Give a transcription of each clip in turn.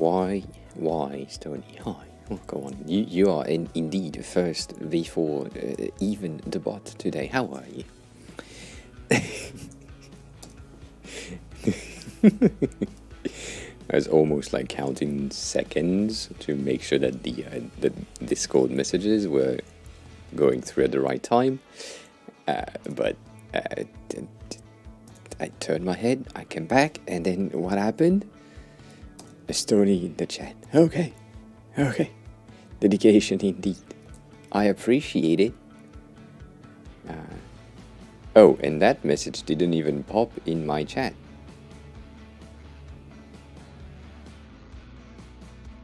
Why, Stony? Hi. Oh, go on. You are indeed first before even the bot today. How are you? I was almost like counting seconds to make sure that the Discord messages were going through at the right time. But I turned my head, I came back, and then what happened? A Stony in the chat. Okay. Dedication indeed. I appreciate it. Oh, and that message didn't even pop in my chat.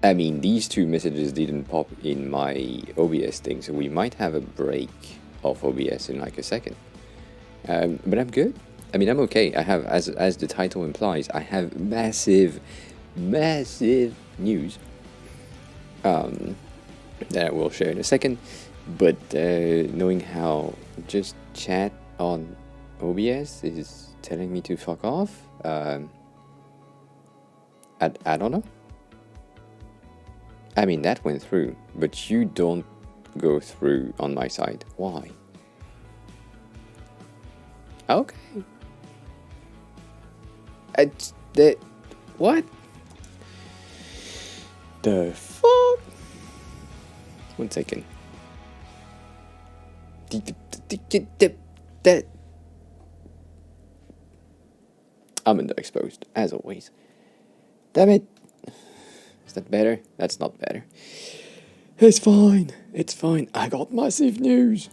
I mean, these two messages didn't pop in my OBS thing, so we might have a break of OBS in like a second. But I'm good. I mean, I'm okay. I have, as the title implies, I have massive news that I will share in a second. But knowing how just chat on OBS is telling me to fuck off, I don't know. I mean, that went through, but you don't go through on my side. Why? Okay. What? The fuck? 1 second. I'm underexposed, as always. Damn it. Is that better? That's not better. It's fine. I got massive news.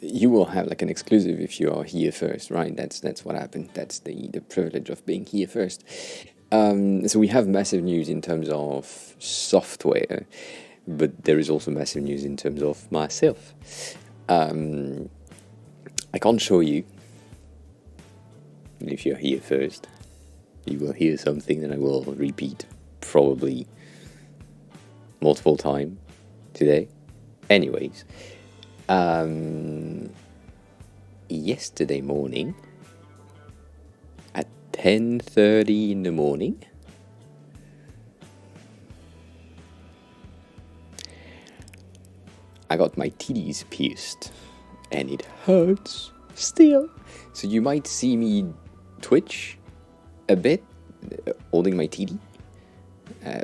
You will have like an exclusive if you are here first, right? That's what happened. That's the privilege of being here first. So we have massive news in terms of software, but there is also massive news in terms of myself. I can't show you. If you're here first, you will hear something that I will repeat probably multiple times today. Anyways, yesterday morning at 10:30 in the morning, I got my titties pierced, and it hurts still. So you might see me twitch a bit, holding my TD,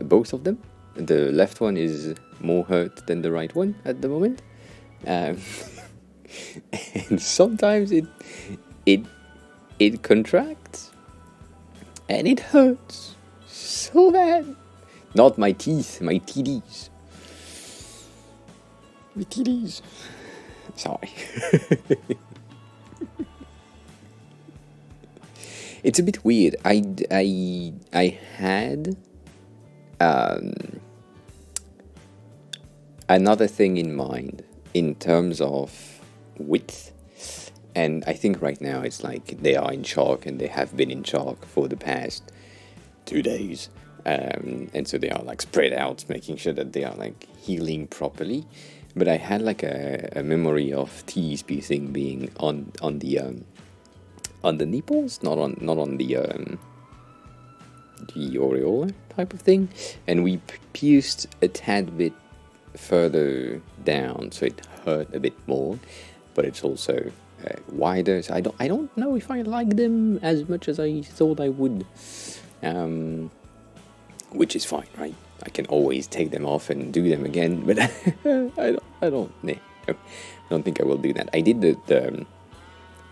both of them. The left one is more hurt than the right one at the moment, and sometimes it contracts, and it hurts so bad. Not my teeth, my TDs. My TDs. Sorry. It's a bit weird. I had another thing in mind in terms of width, and I think right now it's like they are in shock, and they have been in shock for the past 2 days, and so they are like spread out, making sure that they are like healing properly. But I had like a memory of teeth piercing being on the nipples, not on the aureola type of thing, and we pierced a tad bit further down, so it hurt a bit more, but it's also wider. So I don't know if I like them as much as I thought I would, which is fine, right? I can always take them off and do them again, but I don't think I will do that. I did the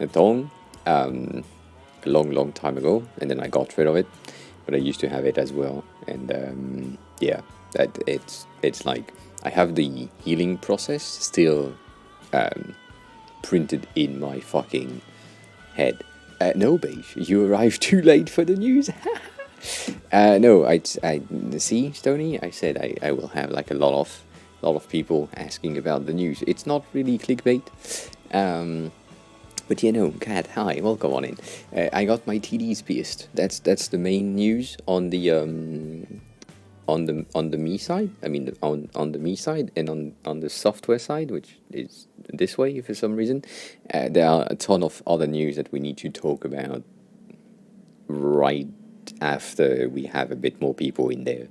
thong a long time ago, and then I got rid of it, but I used to have it as well, and yeah, that it's like I have the healing process still printed in my fucking head. No, Beige, you arrived too late for the news. No, I see, Stony. I said I will have like a lot of people asking about the news. It's not really clickbait, but you know, Kat, hi, welcome on in. I got my TDs pierced. That's the main news on the me side. I mean, on the me side, and on the software side, which is this way for some reason. There are a ton of other news that we need to talk about right after we have a bit more people in there.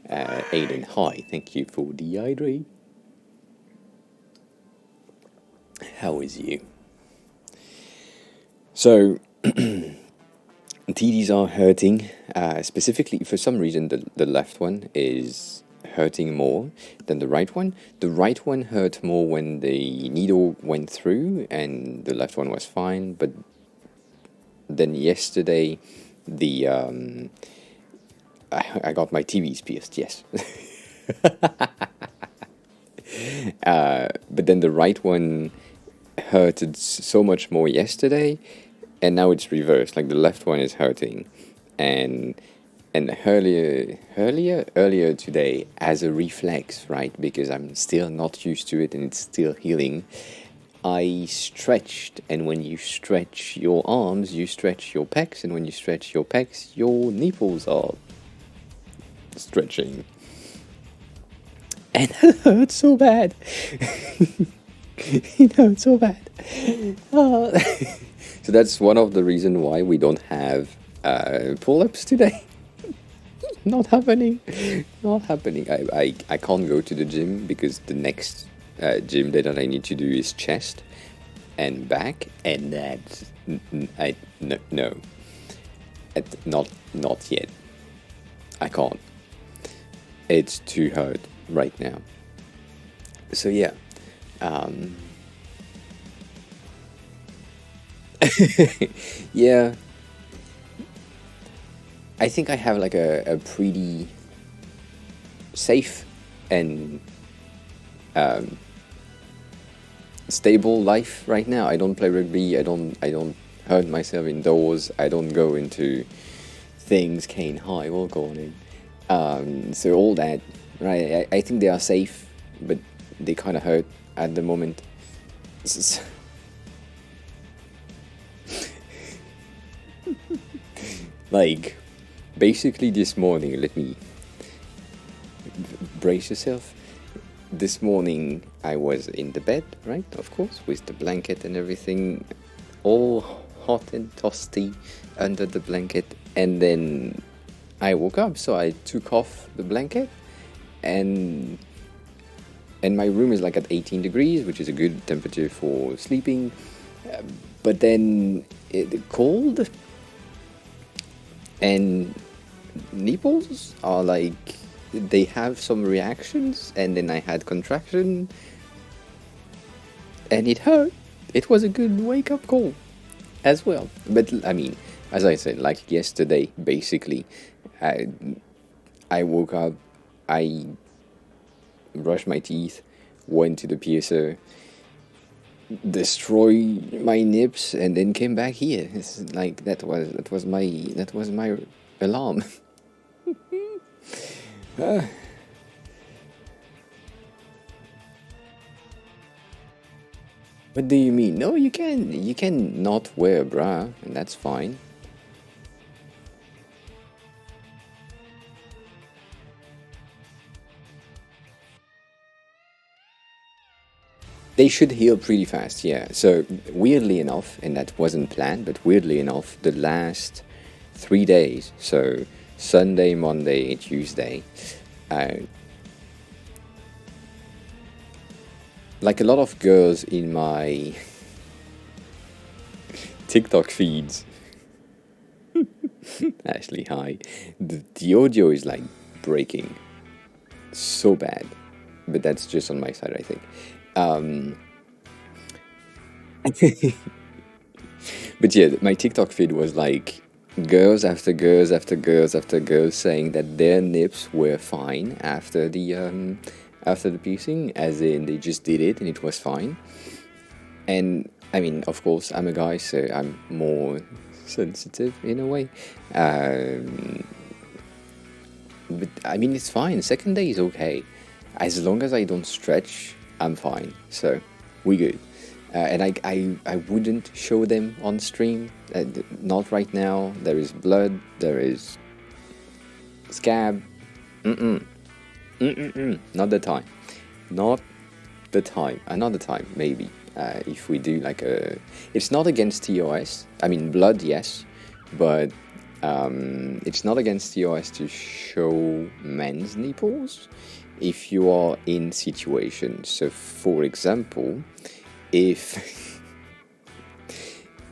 Aiden, hi, thank you for the hydrate. How is you? So, TDs are hurting. Specifically, for some reason, the left one is hurting more than the right one. The right one hurt more when the needle went through, and the left one was fine. But then yesterday, the I got my TVs pierced. Yes. But then the right one hurted so much more yesterday, and now it's reversed. Like the left one is hurting, and earlier today, as a reflex, right? Because I'm still not used to it and it's still healing. I stretched, and when you stretch your arms, you stretch your pecs, and when you stretch your pecs, your nipples are stretching. And it hurts so bad. It hurts so bad. Oh. So that's one of the reasons why we don't have pull-ups today. Not happening. Not happening. I can't go to the gym because the next gym that I need to do is chest and back, and that's no, not yet. I can't. It's too hard right now. So yeah. Yeah, I think I have like a pretty safe and stable life right now. I don't play rugby. I don't hurt myself indoors. I don't go into things cane high or going in. So all that, right? I think they are safe, but they kind of hurt at the moment. Like, basically this morning, let me brace yourself. This morning I was in the bed, right? Of course, with the blanket and everything, all hot and toasty under the blanket. And then I woke up, so I took off the blanket, and my room is like at 18 degrees, which is a good temperature for sleeping. But then cold, and nipples are like, they have some reactions, and then I had contraction, and it hurt. It was a good wake up call as well. But I mean, as I said, like yesterday, basically, I woke up, I brushed my teeth, went to the piercer, destroy my nips, and then came back here. It's like that was my alarm. What do you mean? No, you can not wear a bra, and that's fine. They should heal pretty fast, yeah. So weirdly enough, and that wasn't planned, but weirdly enough, the last 3 days, so Sunday, Monday, Tuesday, uh, like a lot of girls in my TikTok feeds, Ashley, hi, the audio is like breaking so bad, but that's just on my side, I think. But yeah, my TikTok feed was like girls after girls after girls after girls saying that their nips were fine after the piercing, as in they just did it and it was fine. And I mean, of course, I'm a guy, so I'm more sensitive in a way. Um, but I mean, it's fine. Second day is okay, as long as I don't stretch, I'm fine. So we good. And I wouldn't show them on stream. Not right now. There is blood. There is scab. Mm-mm. Mm-mm-mm. Not the time. Not the time. Another time, maybe. If we do like a... It's not against TOS. I mean, blood, yes. But It's not against the OS to show men's nipples if you are in situations. So, for example, if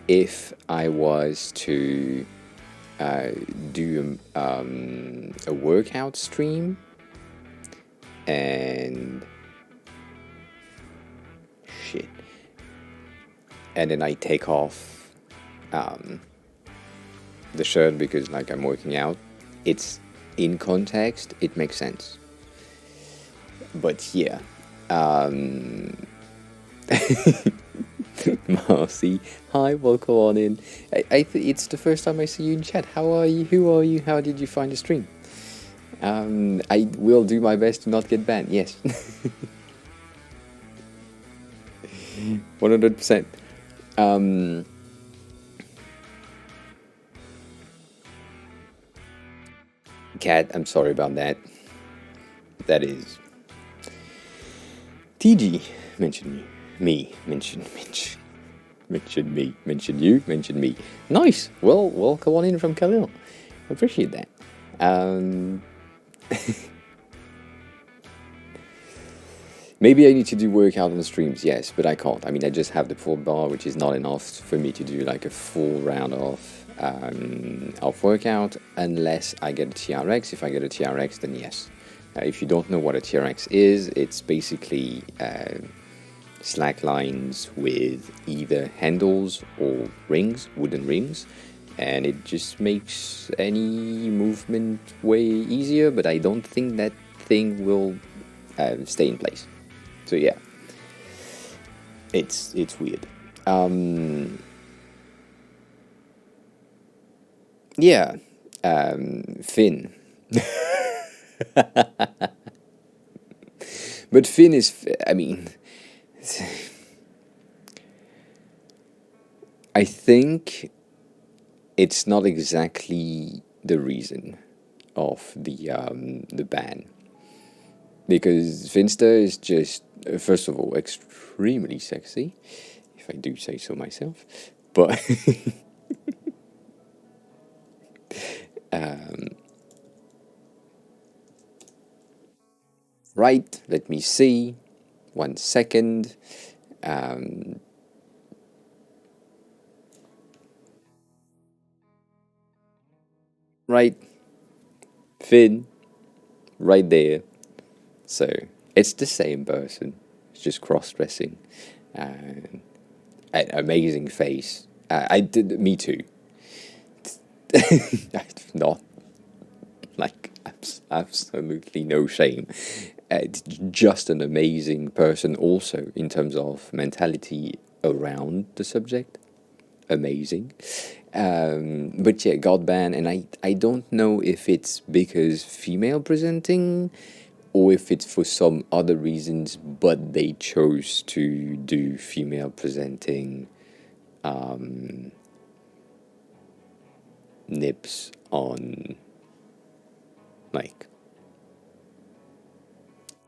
if I was to do a workout stream and shit, and then I take off the shirt because like I'm working out, it's in context, it makes sense. But yeah, Marcy, hi, welcome on in. It's the first time I see you in chat. How are you? Who are you? How did you find the stream? I will do my best to not get banned. Yes, 100%. Cat, I'm sorry about that. That is TG mentioned me, mention me, mention you, mention me. Nice. Well, come on in from Khalil. Appreciate that. Maybe I need to do workout on the streams, yes, but I can't. I mean, I just have the pull bar, which is not enough for me to do like a full round of workout, unless I get a TRX. If I get a TRX, then yes. If you don't know what a TRX is, it's basically slack lines with either handles or rings, wooden rings, and it just makes any movement way easier, but I don't think that thing will stay in place. So yeah, it's weird. Yeah, Finn. But Finn is, I mean, I think it's not exactly the reason of the ban, because Finster is just, first of all, extremely sexy, if I do say so myself, but right, let me see, 1 second. Right, Finn, right there. So it's the same person. It's just cross-dressing. An amazing face. I did. Me too. Not like absolutely no shame. It's just an amazing person. Also, in terms of mentality around the subject, amazing. But yeah, got banned, and I don't know if it's because female presenting or if it's for some other reasons, but they chose to do female presenting nips on, like,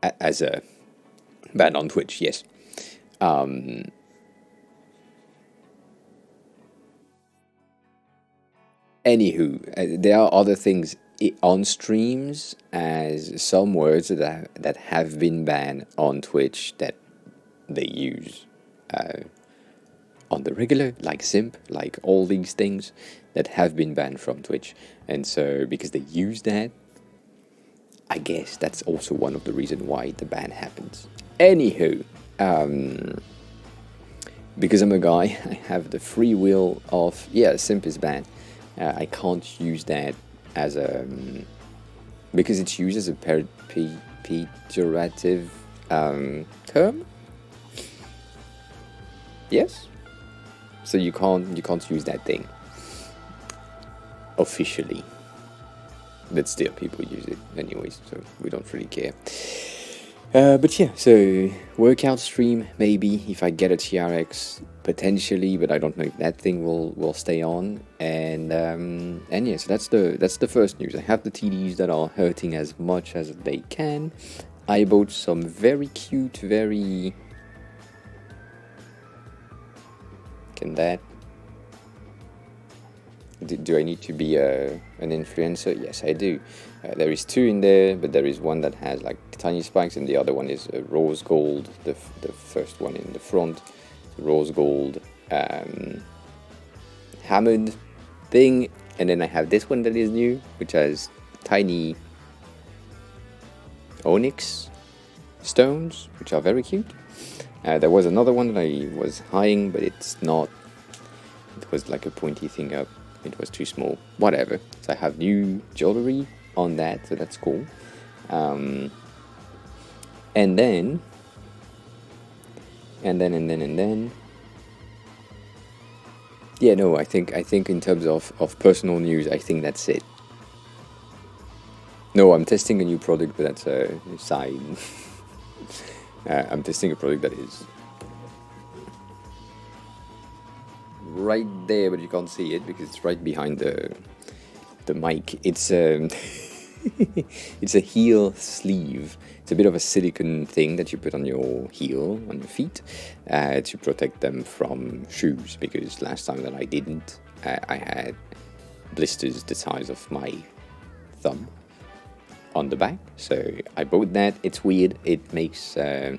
as a ban on Twitch, yes. Anywho, there are other things on streams, as some words that have been banned on Twitch that they use on the regular, like simp, like all these things that have been banned from Twitch. And so, because they use that, I guess that's also one of the reasons why the ban happens. Anywho, because I'm a guy, I have the free will of, yeah, simp is banned. I can't use that as a, because it's used as a pejorative term. Yes, so you can't use that thing officially, but still people use it anyways, so we don't really care. But yeah, so workout stream maybe if I get a TRX, potentially, but I don't know if that thing will stay on. And yeah, so that's the first news. I have the TDs that are hurting as much as they can. I bought some very cute, very, can that, Do I need to be an influencer? Yes, I do. There is two in there, but there is one that has like tiny spikes, and the other one is rose gold. The first one in the front, rose gold hammered thing, and then I have this one that is new, which has tiny onyx stones, which are very cute. There was another one that I was eyeing, but it's not. It was like a pointy thing up. It was too small. Whatever. So I have new jewelry on that, so that's cool. And then. Yeah, no, I think in terms of personal news, I think that's it. No, I'm testing a new product, but that's a side. I'm testing a product that is right there, but you can't see it because it's right behind the mic. It's it's a heel sleeve. It's a bit of a silicone thing that you put on your heel, on your feet, to protect them from shoes. Because last time that I didn't, I had blisters the size of my thumb on the back. So I bought that. It's weird. It makes. I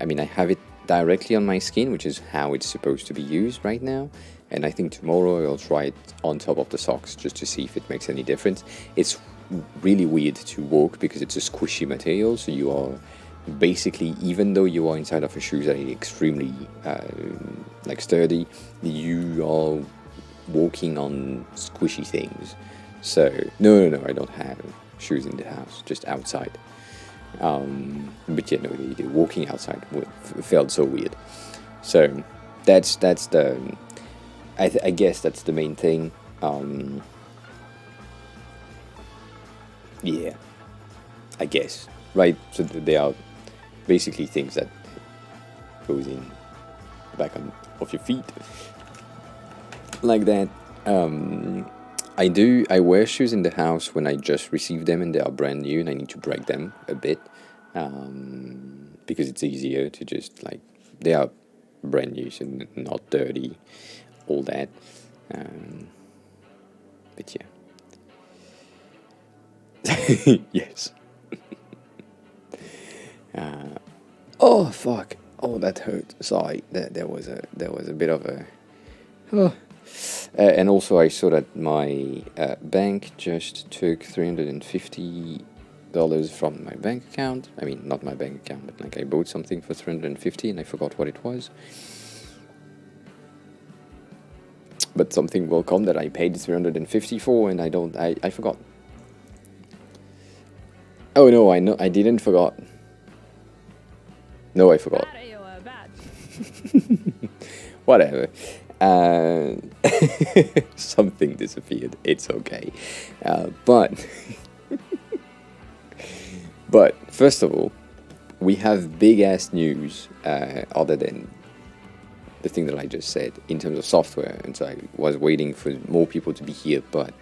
mean, I have it directly on my skin, which is how it's supposed to be used right now. And I think tomorrow I'll try it on top of the socks just to see if it makes any difference. It's really weird to walk because it's a squishy material, so you are basically, even though you are inside of a shoe that is extremely like sturdy, you are walking on squishy things. So no, I don't have shoes in the house, just outside. But yeah, no, the walking outside felt so weird. So that's the. I guess that's the main thing. Yeah, I guess, right? So they are basically things that goes in the back of your feet, like that. I wear shoes in the house when I just receive them and they are brand new and I need to break them a bit, because it's easier to just like, they are brand new, so not dirty, all that. But yeah. Yes. Oh fuck! Oh, that hurt. Sorry, there was a bit of a. Oh. And also, I saw that my bank just took $350 from my bank account. I mean, not my bank account, but like I bought something for $350 and I forgot what it was. But something will come that I paid $350 for, and I forgot. Oh no, I didn't forgot. No, I forgot. Whatever. Something disappeared. It's okay. But first of all, we have big ass news other than the thing that I just said in terms of software. And so I was waiting for more people to be here, but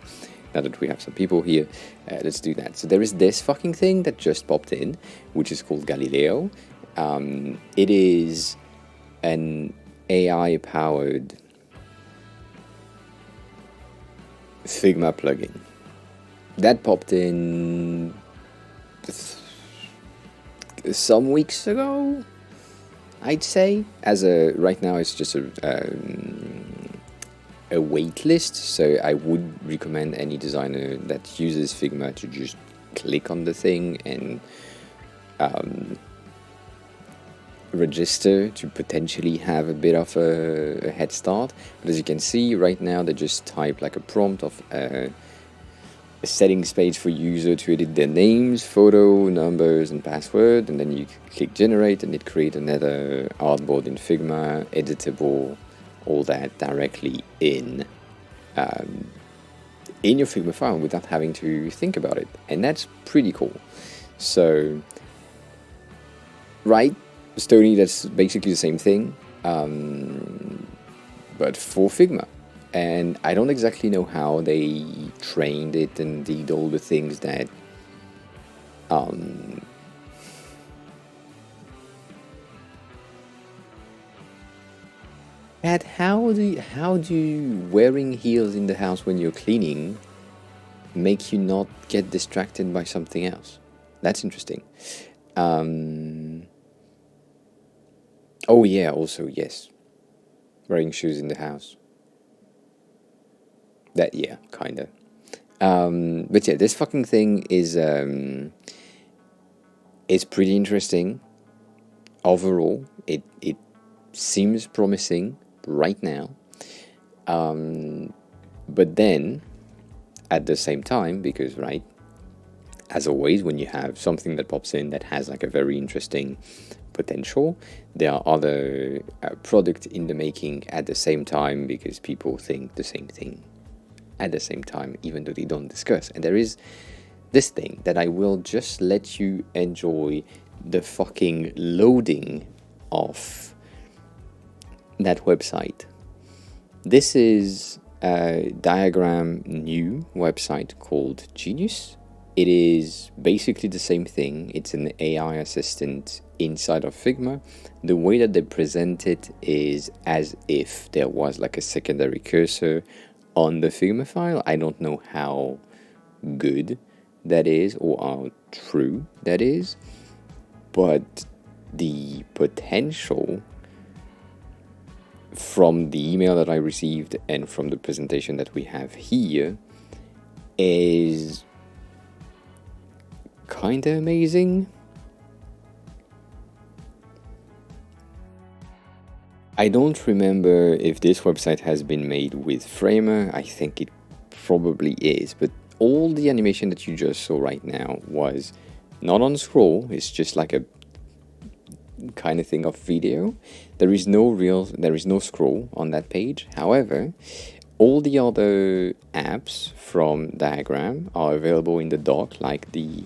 now that we have some people here, let's do that. So there is this fucking thing that just popped in, which is called Galileo. It is an AI-powered Figma plugin that popped in some weeks ago, I'd say. Right now it's just a wait list, so I would recommend any designer that uses Figma to just click on the thing and register to potentially have a bit of a head start. But as you can see right now, they just type like a prompt of a settings page for user to edit their names, photo, numbers and password, and then you click generate and it creates another artboard in Figma, editable, all that directly in your Figma file without having to think about it, and that's pretty cool. So right, Stony, that's basically the same thing, but for Figma. And I don't exactly know how they trained it and did all the things that Pat, how do wearing heels in the house when you're cleaning make you not get distracted by something else? That's interesting. Um, oh yeah, also yes, wearing shoes in the house. That yeah, kinda. But yeah, this fucking thing is pretty interesting overall. It seems promising right now. But then at the same time, because right, as always, when you have something that pops in that has like a very interesting potential, there are other products in the making at the same time because people think the same thing at the same time, even though they don't discuss. And there is this thing that I will just let you enjoy the fucking loading of that website. This is a diagram new website called Genius. It is basically the same thing. It's an AI assistant inside of Figma. The way that they present it is as if there was like a secondary cursor on the Figma file. I don't know how good that is or how true that is, but the potential from the email that I received and from the presentation that we have here is kind of amazing. I don't remember if this website has been made with Framer. I think it probably is, but all the animation that you just saw right now was not on scroll. It's just like a kind of thing of video. There is no scroll on that page. However, all the other apps from Diagram are available in the dock, like the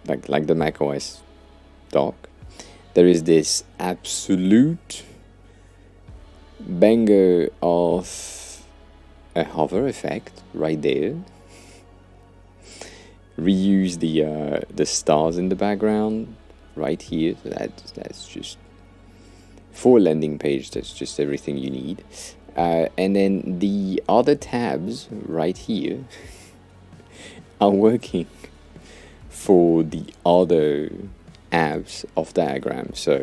like the macOS dock. There is this absolute banger of a hover effect right there. Reuse the stars in the background right here. So that's just for a landing page. That's just everything you need. And then the other tabs right here are working for the other apps of Diagram. So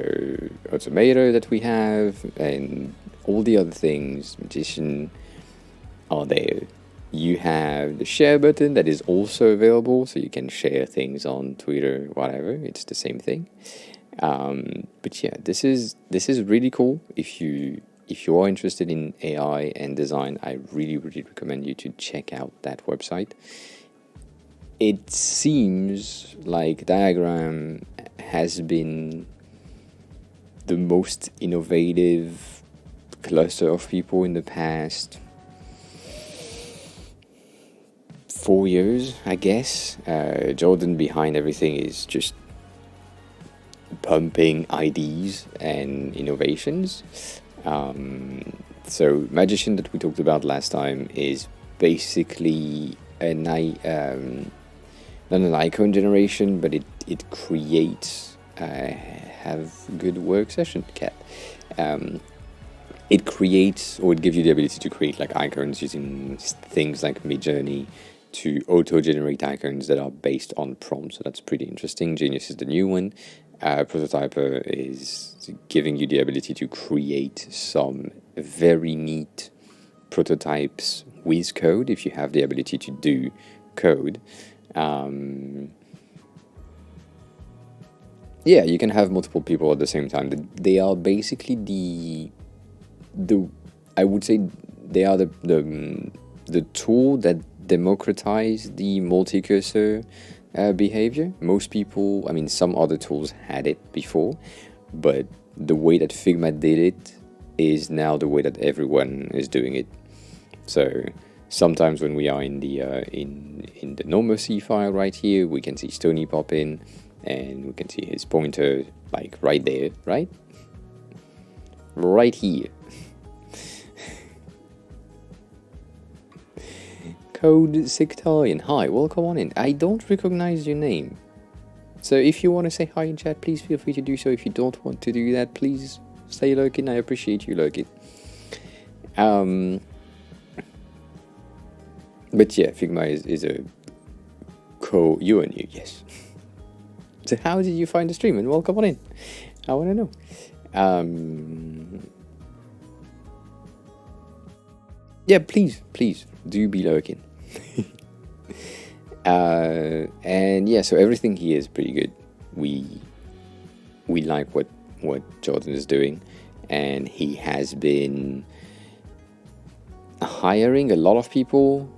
Automator that we have and all the other things, Magician, are there. You have the share button that is also available, so you can share things on Twitter, whatever. It's the same thing. But yeah, this is really cool. If you are interested in AI and design, I really recommend you to check out that website. It seems like Diagram has been the most innovative cluster of people in the past 4 years, I guess. Jordan behind everything is just pumping ideas and innovations. So Magician that we talked about last time is basically not an icon generation, but it creates have good work session, cat. It creates, or it gives you the ability to create like icons using things like Midjourney to auto-generate icons that are based on prompts. So that's pretty interesting. Genius is the new one. Prototyper is giving you the ability to create some very neat prototypes with code if you have the ability to do code. Yeah, you can have multiple people at the same time. They are basically the I would say they are the tool that democratize the multi-cursor behavior. Most people, I mean, some other tools had it before, but the way that Figma did it is now the way that everyone is doing it. So sometimes when we are in the in the normal C file right here, we can see Stony pop in, and we can see his pointer like right there, right here. Code Sectarian, hi, welcome on in. I don't recognize your name, so if you want to say hi in chat, please feel free to do so. If you don't want to do that, please Stay lurking. I appreciate you lurking. But yeah, Figma is a you and you, yes. So how did you find the stream? And welcome on in. I want to know. Yeah, please do be lurking. And yeah, so everything here is pretty good. We like what Jordan is doing, and he has been hiring a lot of people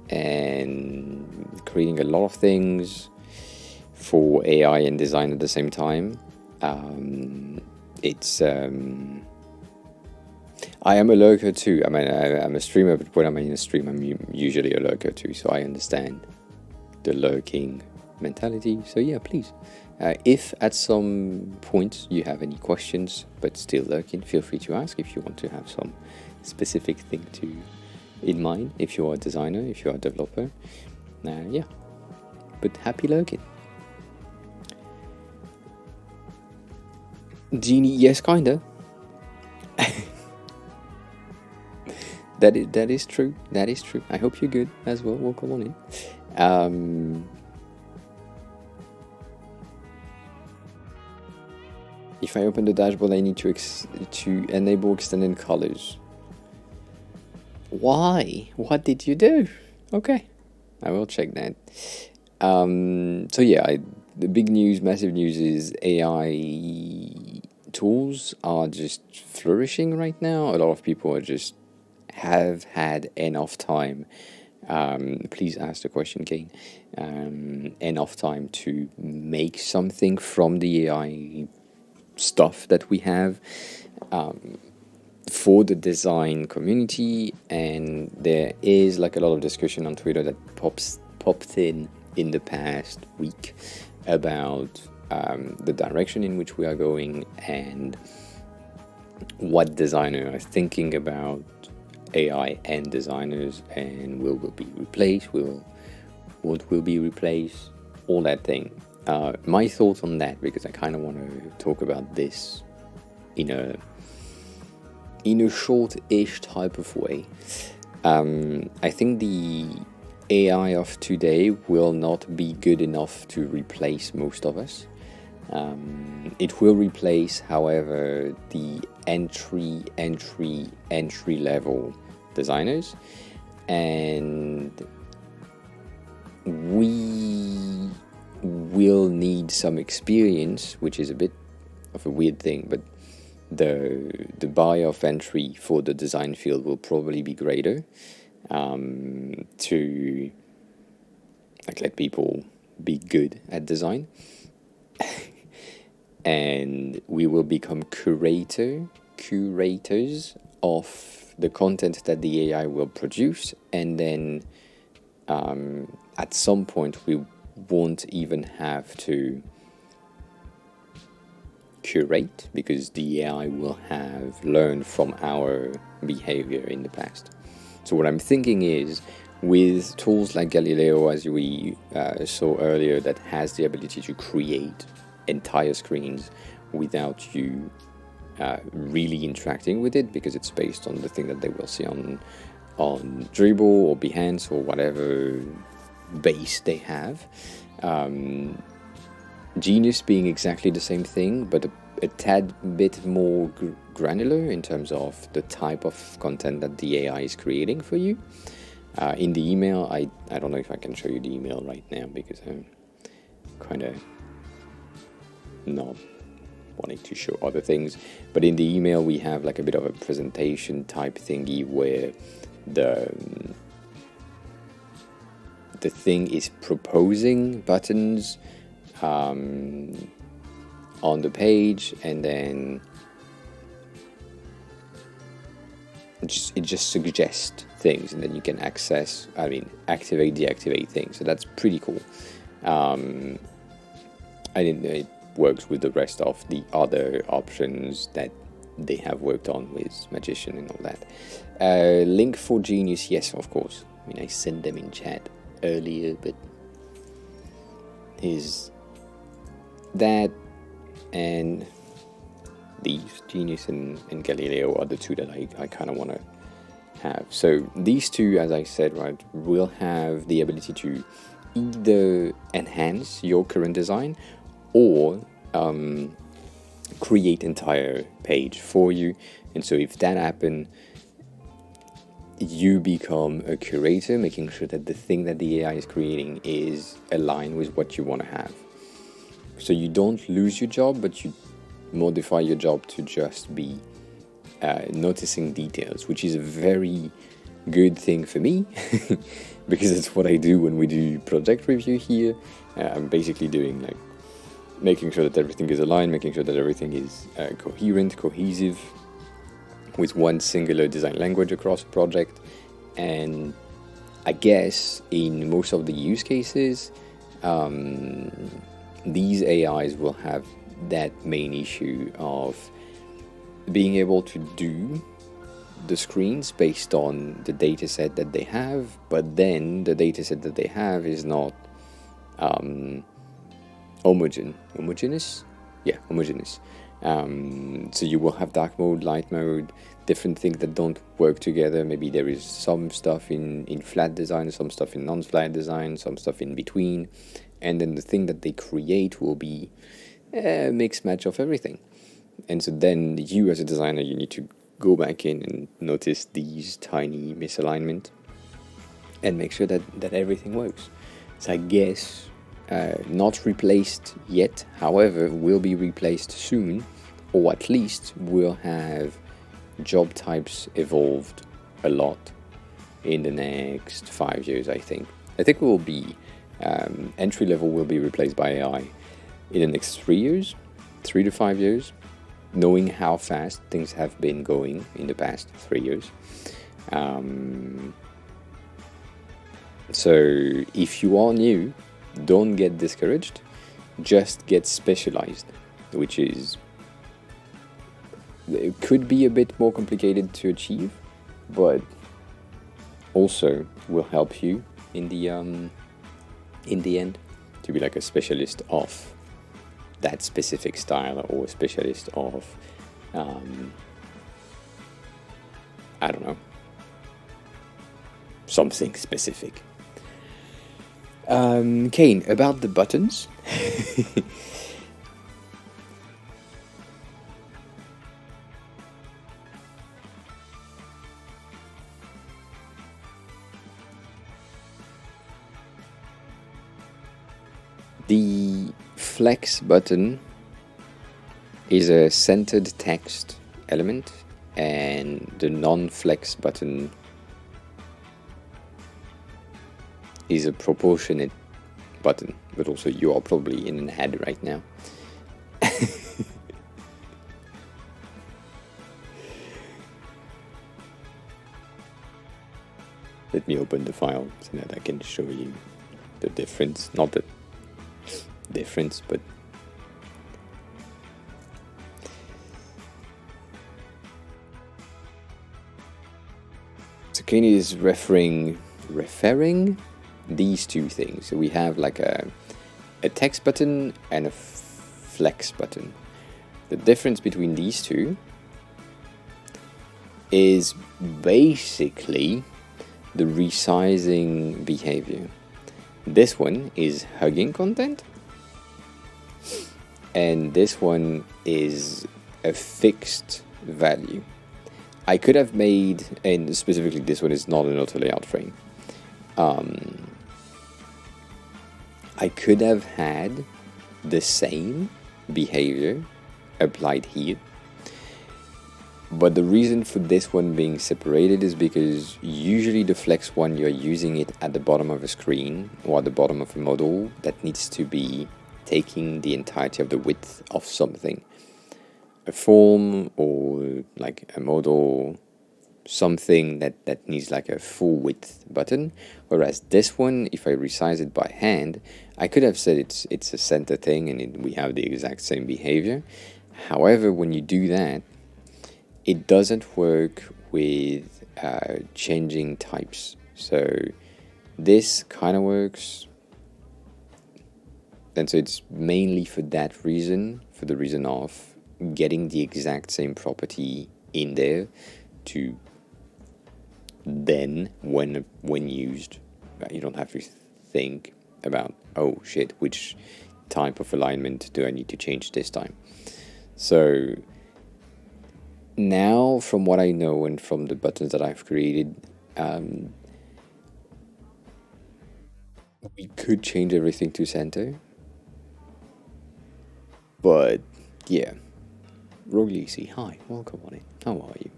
and creating a lot of things for AI and design at the same time. I am a lurker too. I mean, I'm a streamer, but when I'm in a stream, I'm usually a lurker too, so I understand the lurking mentality. So yeah, please, if at some point you have any questions but still lurking, feel free to ask. If you want to have some specific thing in mind, if you are a designer, if you are a developer, yeah, but happy lurking. Genie, yes, kinda. That is true. That is true. I hope you're good as well. Welcome on in. If I open the dashboard, I need to enable extended colors. Why? What did you do? Okay, I will check that. So yeah, the big news, massive news is AI tools are just flourishing right now. A lot of people are just have had enough time. Please ask the question, Kane. Enough time to make something from the AI stuff that we have for the design community, and there is like a lot of discussion on Twitter that popped in the past week about the direction in which we are going and what designers are thinking about AI and designers, and will be replaced, what will be replaced, all that thing. My thoughts on that, because I kind of want to talk about this in a short-ish type of way. I think the AI of today will not be good enough to replace most of us. It will replace, however, the entry level designers, and we will need some experience, which is a bit of a weird thing, but the bar of entry for the design field will probably be greater, to like let people be good at design. And we will become curators of the content that the AI will produce, and then at some point we won't even have to curate, because the AI will have learned from our behavior in the past. So what I'm thinking is, with tools like Galileo, as we saw earlier, that has the ability to create entire screens without you really interacting with it, because it's based on the thing that they will see on Dribble or Behance or whatever base they have. Genius being exactly the same thing, but a tad bit more granular in terms of the type of content that the AI is creating for you. In the email, I don't know if I can show you the email right now, because I'm kind of not wanting to show other things, but in the email we have like a bit of a presentation type thingy where the thing is proposing buttons on the page, and then it just suggests things, and then you can activate, deactivate things. So that's pretty cool. I didn't know it works with the rest of the other options that they have worked on with Magician and all that. Link for Genius, yes, of course. I mean, I sent them in chat earlier, but is that, and these, Genius and Galileo, are the two that I kind of want to have. So these two, as I said, right, will have the ability to either enhance your current design or create entire page for you. And so if that happens, you become a curator, making sure that the thing that the AI is creating is aligned with what you want to have. So you don't lose your job, but you modify your job to just be noticing details, which is a very good thing for me because it's what I do when we do project review here. I'm basically doing like making sure that everything is aligned, making sure that everything is coherent, cohesive, with one singular design language across a project. And I guess in most of the use cases, these AIs will have that main issue of being able to do the screens based on the data set that they have, but then the data set that they have is not homogeneous. Yeah, homogeneous. So you will have dark mode, light mode, different things that don't work together. Maybe there is some stuff in flat design, some stuff in non-flat design, some stuff in between. And then the thing that they create will be a mixed match of everything. And so then you as a designer, you need to go back in and notice these tiny misalignment and make sure that everything works. So I guess not replaced yet, however, will be replaced soon, or at least will have job types evolved a lot in the next 5 years, I think. I think it will be entry level will be replaced by AI in the next 3 years, 3 to 5 years, knowing how fast things have been going in the past 3 years. So if you are new, don't get discouraged, just get specialized, which is, it could be a bit more complicated to achieve, but also will help you in the end to be like a specialist of that specific style, or a specialist of I don't know, something specific. Kane, about the buttons. The flex button is a centered text element, and the non-flex button is a proportionate button, but also you are probably in an ad right now. Let me open the file so that I can show you the difference. Not the difference, but so Kane is referring these two things. So we have like a text button and a flex button. The difference between these two is basically the resizing behavior. This one is hugging content, and this one is a fixed value. I could have made, and specifically this one is not an auto layout frame. I could have had the same behavior applied here, but the reason for this one being separated is because usually the flex one, you're using it at the bottom of a screen or at the bottom of a model that needs to be taking the entirety of the width of something, a form or like a model, something that needs like a full width button. Whereas this one, if I resize it by hand, I could have said it's a center thing and we have the exact same behavior. However, when you do that, it doesn't work with changing types. So this kind of works, and so it's mainly for that reason, for the reason of getting the exact same property in there to then, when used, you don't have to think about, oh shit, which type of alignment do I need to change this time. So now, from what I know and from the buttons that I've created, we could change everything to center. But yeah, Roglisi, hi, welcome on it. How are you?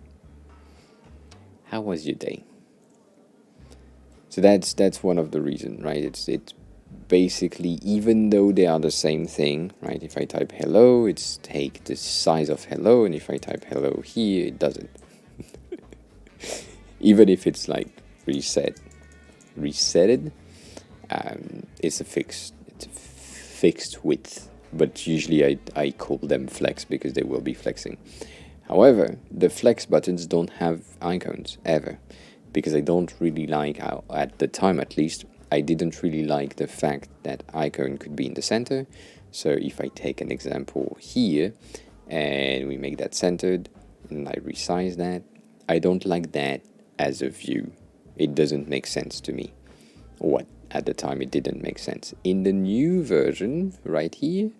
How was your day? So that's one of the reasons, right? It's basically, even though they are the same thing, right? If I type hello, it's take the size of hello, and if I type hello here, it doesn't. Even if it's like resetted, it's a fixed width. But usually I call them flex because they will be flexing. However, the flex buttons don't have icons ever, because I don't really like how, at the time at least, I didn't really like the fact that icon could be in the center. So if I take an example here and we make that centered and I resize that, I don't like that as a view. It doesn't make sense to me. What at the time it didn't make sense. In the new version right here,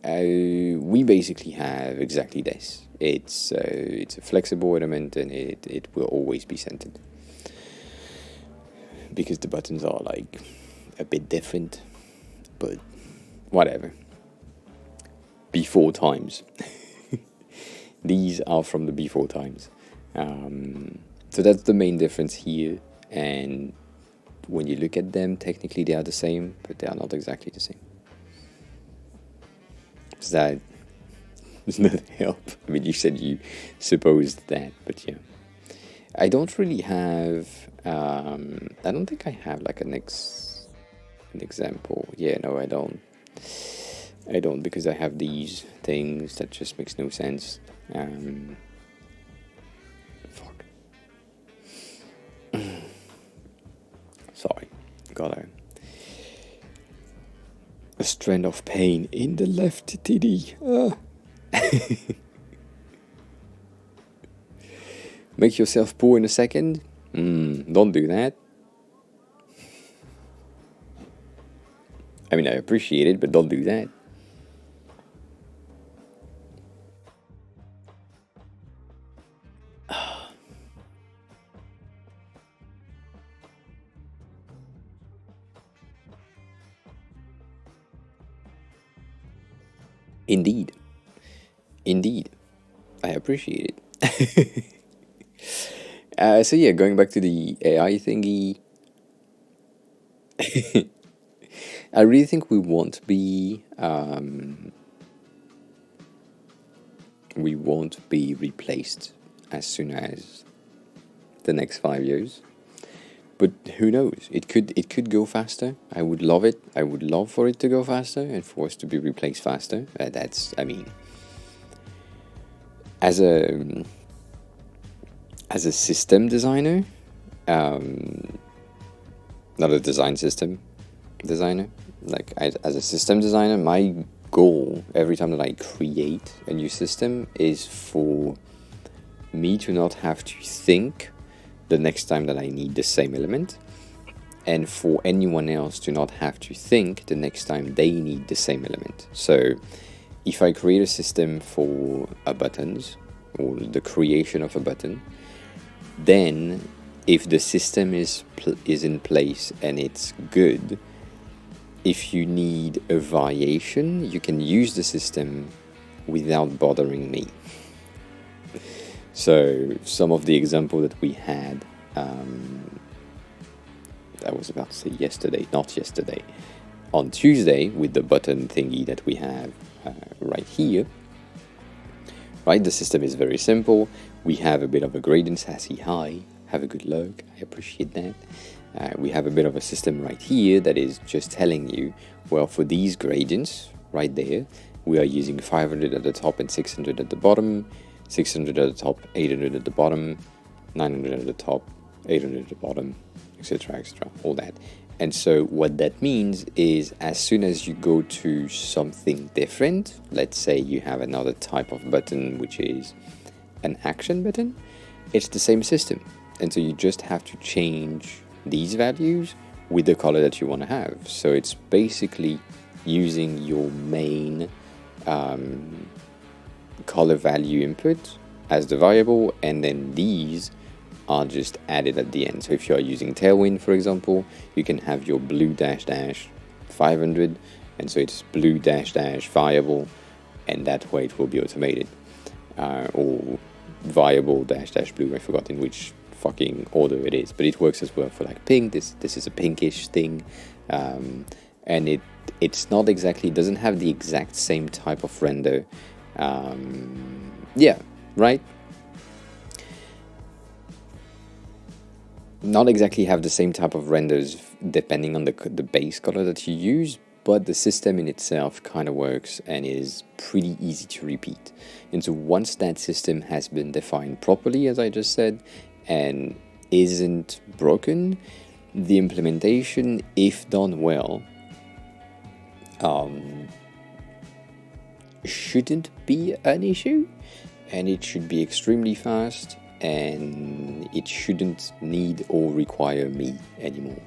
we basically have exactly this. It's a flexible element, and it will always be centered, because the buttons are like a bit different, but whatever. Before times. These are from the before times. So that's the main difference here, and when you look at them, technically they are the same, but they are not exactly the same. Does that help? I mean, you said you supposed that, but yeah. I don't really have, I don't think I have like an example. Yeah, no, I don't, because I have these things that just makes no sense. Fuck. Sorry, got a strand of pain in the left titty. Make yourself poor in a second? Don't do that. I mean, I appreciate it, but don't do that. Indeed. I appreciate it. So yeah, going back to the AI thingy, I really think we won't be replaced as soon as the next 5 years. But who knows? It could go faster. I would love it. I would love for it to go faster and for us to be replaced faster. That's, I mean, as a system designer, not a design system designer, like as a system designer, my goal every time that I create a new system is for me to not have to think the next time that I need the same element, and for anyone else to not have to think the next time they need the same element. So if I create a system for a buttons, or the creation of a button, then if the system is in place and it's good, if you need a variation, you can use the system without bothering me. So some of the example that we had, I was about to say not yesterday, on Tuesday, with the button thingy that we have right here, right? The system is very simple. We have a bit of a gradient sassy high. Have a good look. I appreciate that. We have a bit of a system right here that is just telling you, well, for these gradients right there, we are using 500 at the top and 600 at the bottom, 600 at the top, 800 at the bottom, 900 at the top, 800 at the bottom, etc., etc., all that. And so what that means is as soon as you go to something different, let's say you have another type of button which is an action button, it's the same system. And so you just have to change these values with the color that you want to have. So it's basically using your main color value input as the variable, and then these are just added at the end. So if you are using Tailwind, for example, you can have your blue dash dash 500, and so it's blue dash dash variable, and that way it will be automated. Or variable dash dash blue, I forgot in which fucking order it is, but it works as well for like pink. This is a pinkish thing, and it's not exactly, doesn't have the exact same type of render. Yeah, right? Not exactly have the same type of renders depending on the base color that you use, but the system in itself kind of works and is pretty easy to repeat. And so once that system has been defined properly, as I just said, and isn't broken, the implementation, if done well, shouldn't be an issue, and it should be extremely fast, and it shouldn't need or require me anymore.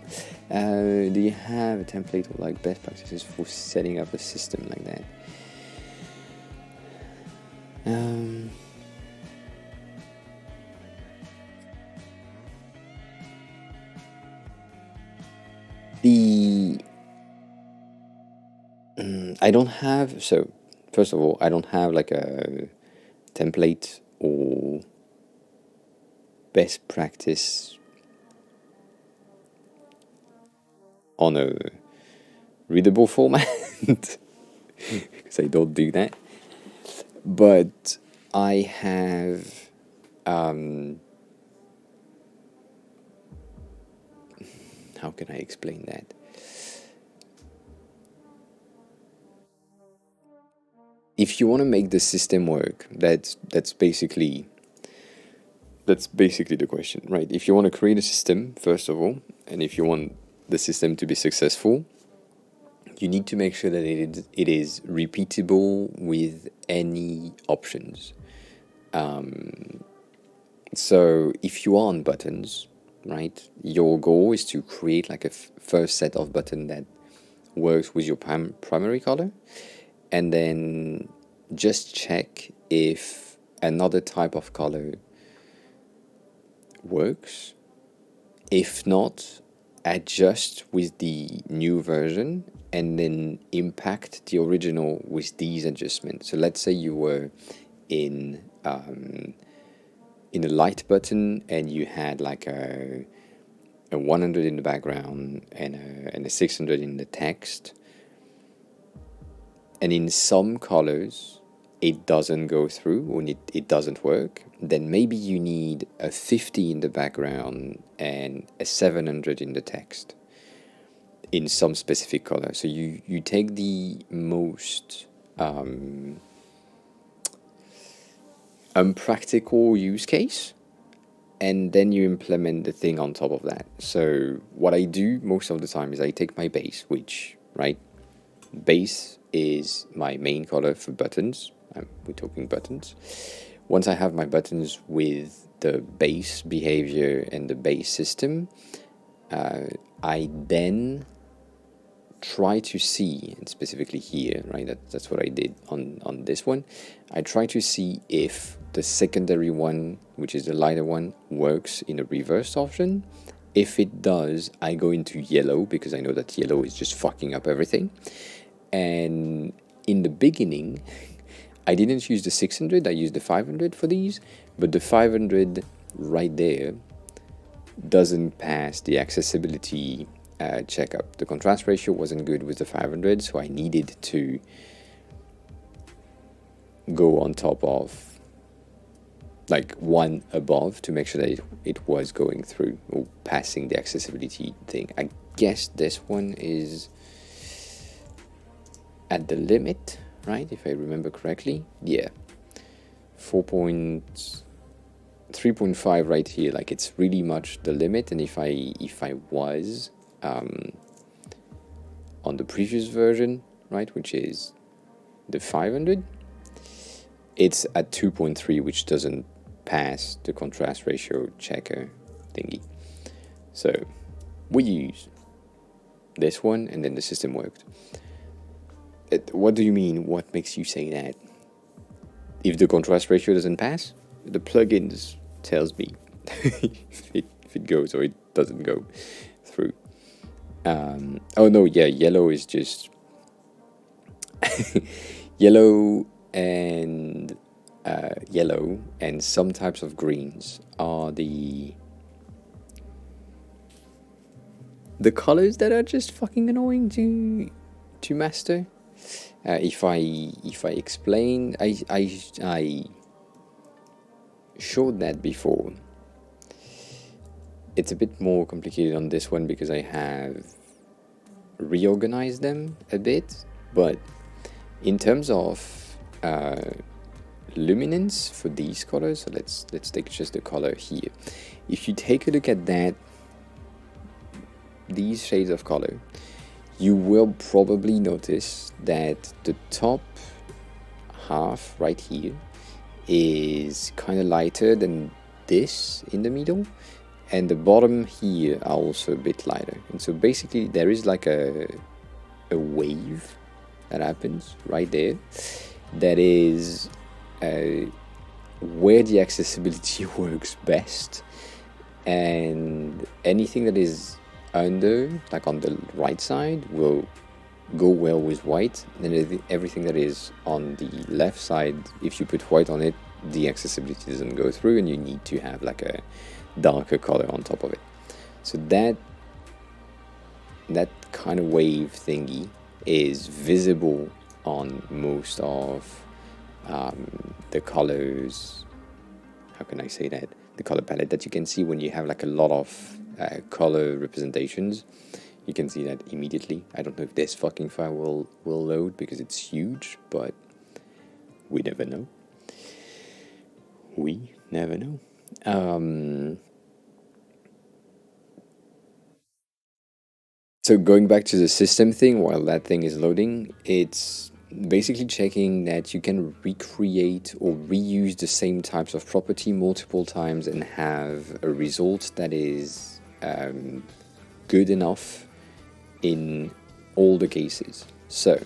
Do you have a template or like best practices for setting up a system like that? I don't have, so first of all, I don't have like a template or best practice on a readable format because I don't do that. But I have how can I explain that? If you want to make the system work, that's basically the question, right? If you want to create a system, first of all, and if you want the system to be successful, you need to make sure that it is repeatable with any options. So if you are on buttons, right, your goal is to create like a first set of button that works with your primary color, and then just check if another type of color works. If not, adjust with the new version and then impact the original with these adjustments. So let's say you were in a light button and you had like a 100 in the background and a 600 in the text, and in some colors it doesn't go through or it doesn't work, then maybe you need a 50 in the background and a 700 in the text in some specific color. So you take the most unpractical use case, and then you implement the thing on top of that. So what I do most of the time is I take my base, which, right, base is my main color for buttons. We're talking buttons. Once I have my buttons with the base behavior and the base system, I then try to see, and specifically here, right, that's what I did on this one. I try to see if the secondary one, which is the lighter one, works in a reverse option. If it does, I go into yellow because I know that yellow is just fucking up everything. And in the beginning, I didn't use the 600, I used the 500 for these, but the 500 right there doesn't pass the accessibility checkup. The contrast ratio wasn't good with the 500, so I needed to go on top of like one above to make sure that it was going through or passing the accessibility thing. I guess this one is at the limit, right? If I remember correctly. Yeah. 3.5 right here. Like it's really much the limit. And if I was on the previous version, right, which is the 500, it's at 2.3, which doesn't pass the contrast ratio checker thingy. So we use this one, and then the system worked. What do you mean? What makes you say that? If the contrast ratio doesn't pass, the plugins tells me if it goes or it doesn't go through. Oh no, yeah, yellow is just yellow and some types of greens are the colors that are just fucking annoying to master. If I explain, I showed that before. It's a bit more complicated on this one because I have reorganized them a bit, but in terms of luminance for these colors, so let's take just the color here. If you take a look at these shades of color, you will probably notice that the top half right here is kind of lighter than this in the middle, and the bottom here are also a bit lighter. And so basically there is like a wave that happens right there that is where the accessibility works best, and anything that is under, like on the right side, will go well with white, and everything that is on the left side, if you put white on it, the accessibility doesn't go through, and you need to have like a darker color on top of it. So that kind of wave thingy is visible on most of the colors. How can I say that? The color palette that you can see when you have like a lot of color representations. You can see that immediately. I don't know if this fucking file will load because it's huge, but we never know. We never know. So going back to the system thing, while that thing is loading, it's basically checking that you can recreate or reuse the same types of property multiple times and have a result that is good enough in all the cases. So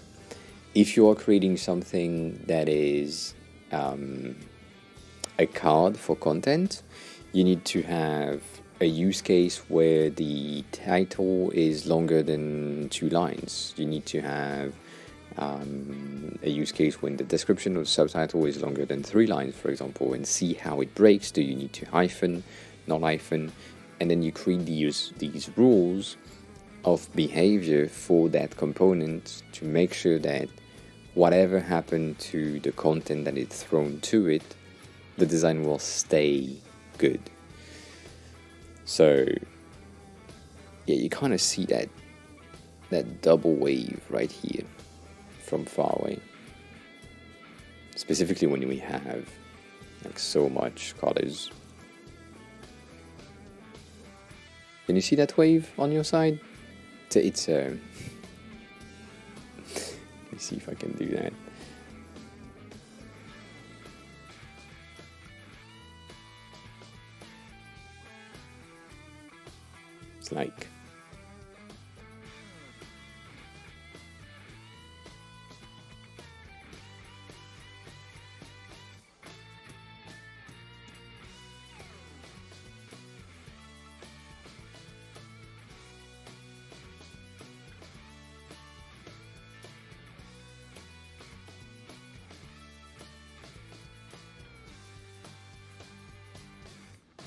if you are creating something that is a card for content, you need to have a use case where the title is longer than 2 lines. You need to have a use case when the description or subtitle is longer than 3 lines, for example, and see how it breaks. Do you need to hyphen, not hyphen? And then you create these rules of behavior for that component to make sure that whatever happened to the content that is thrown to it, the design will stay good. So yeah, you kind of see that double wave right here from far away, specifically when we have like so much colors. Can you see that wave on your side? It's let me see if I can do that. It's like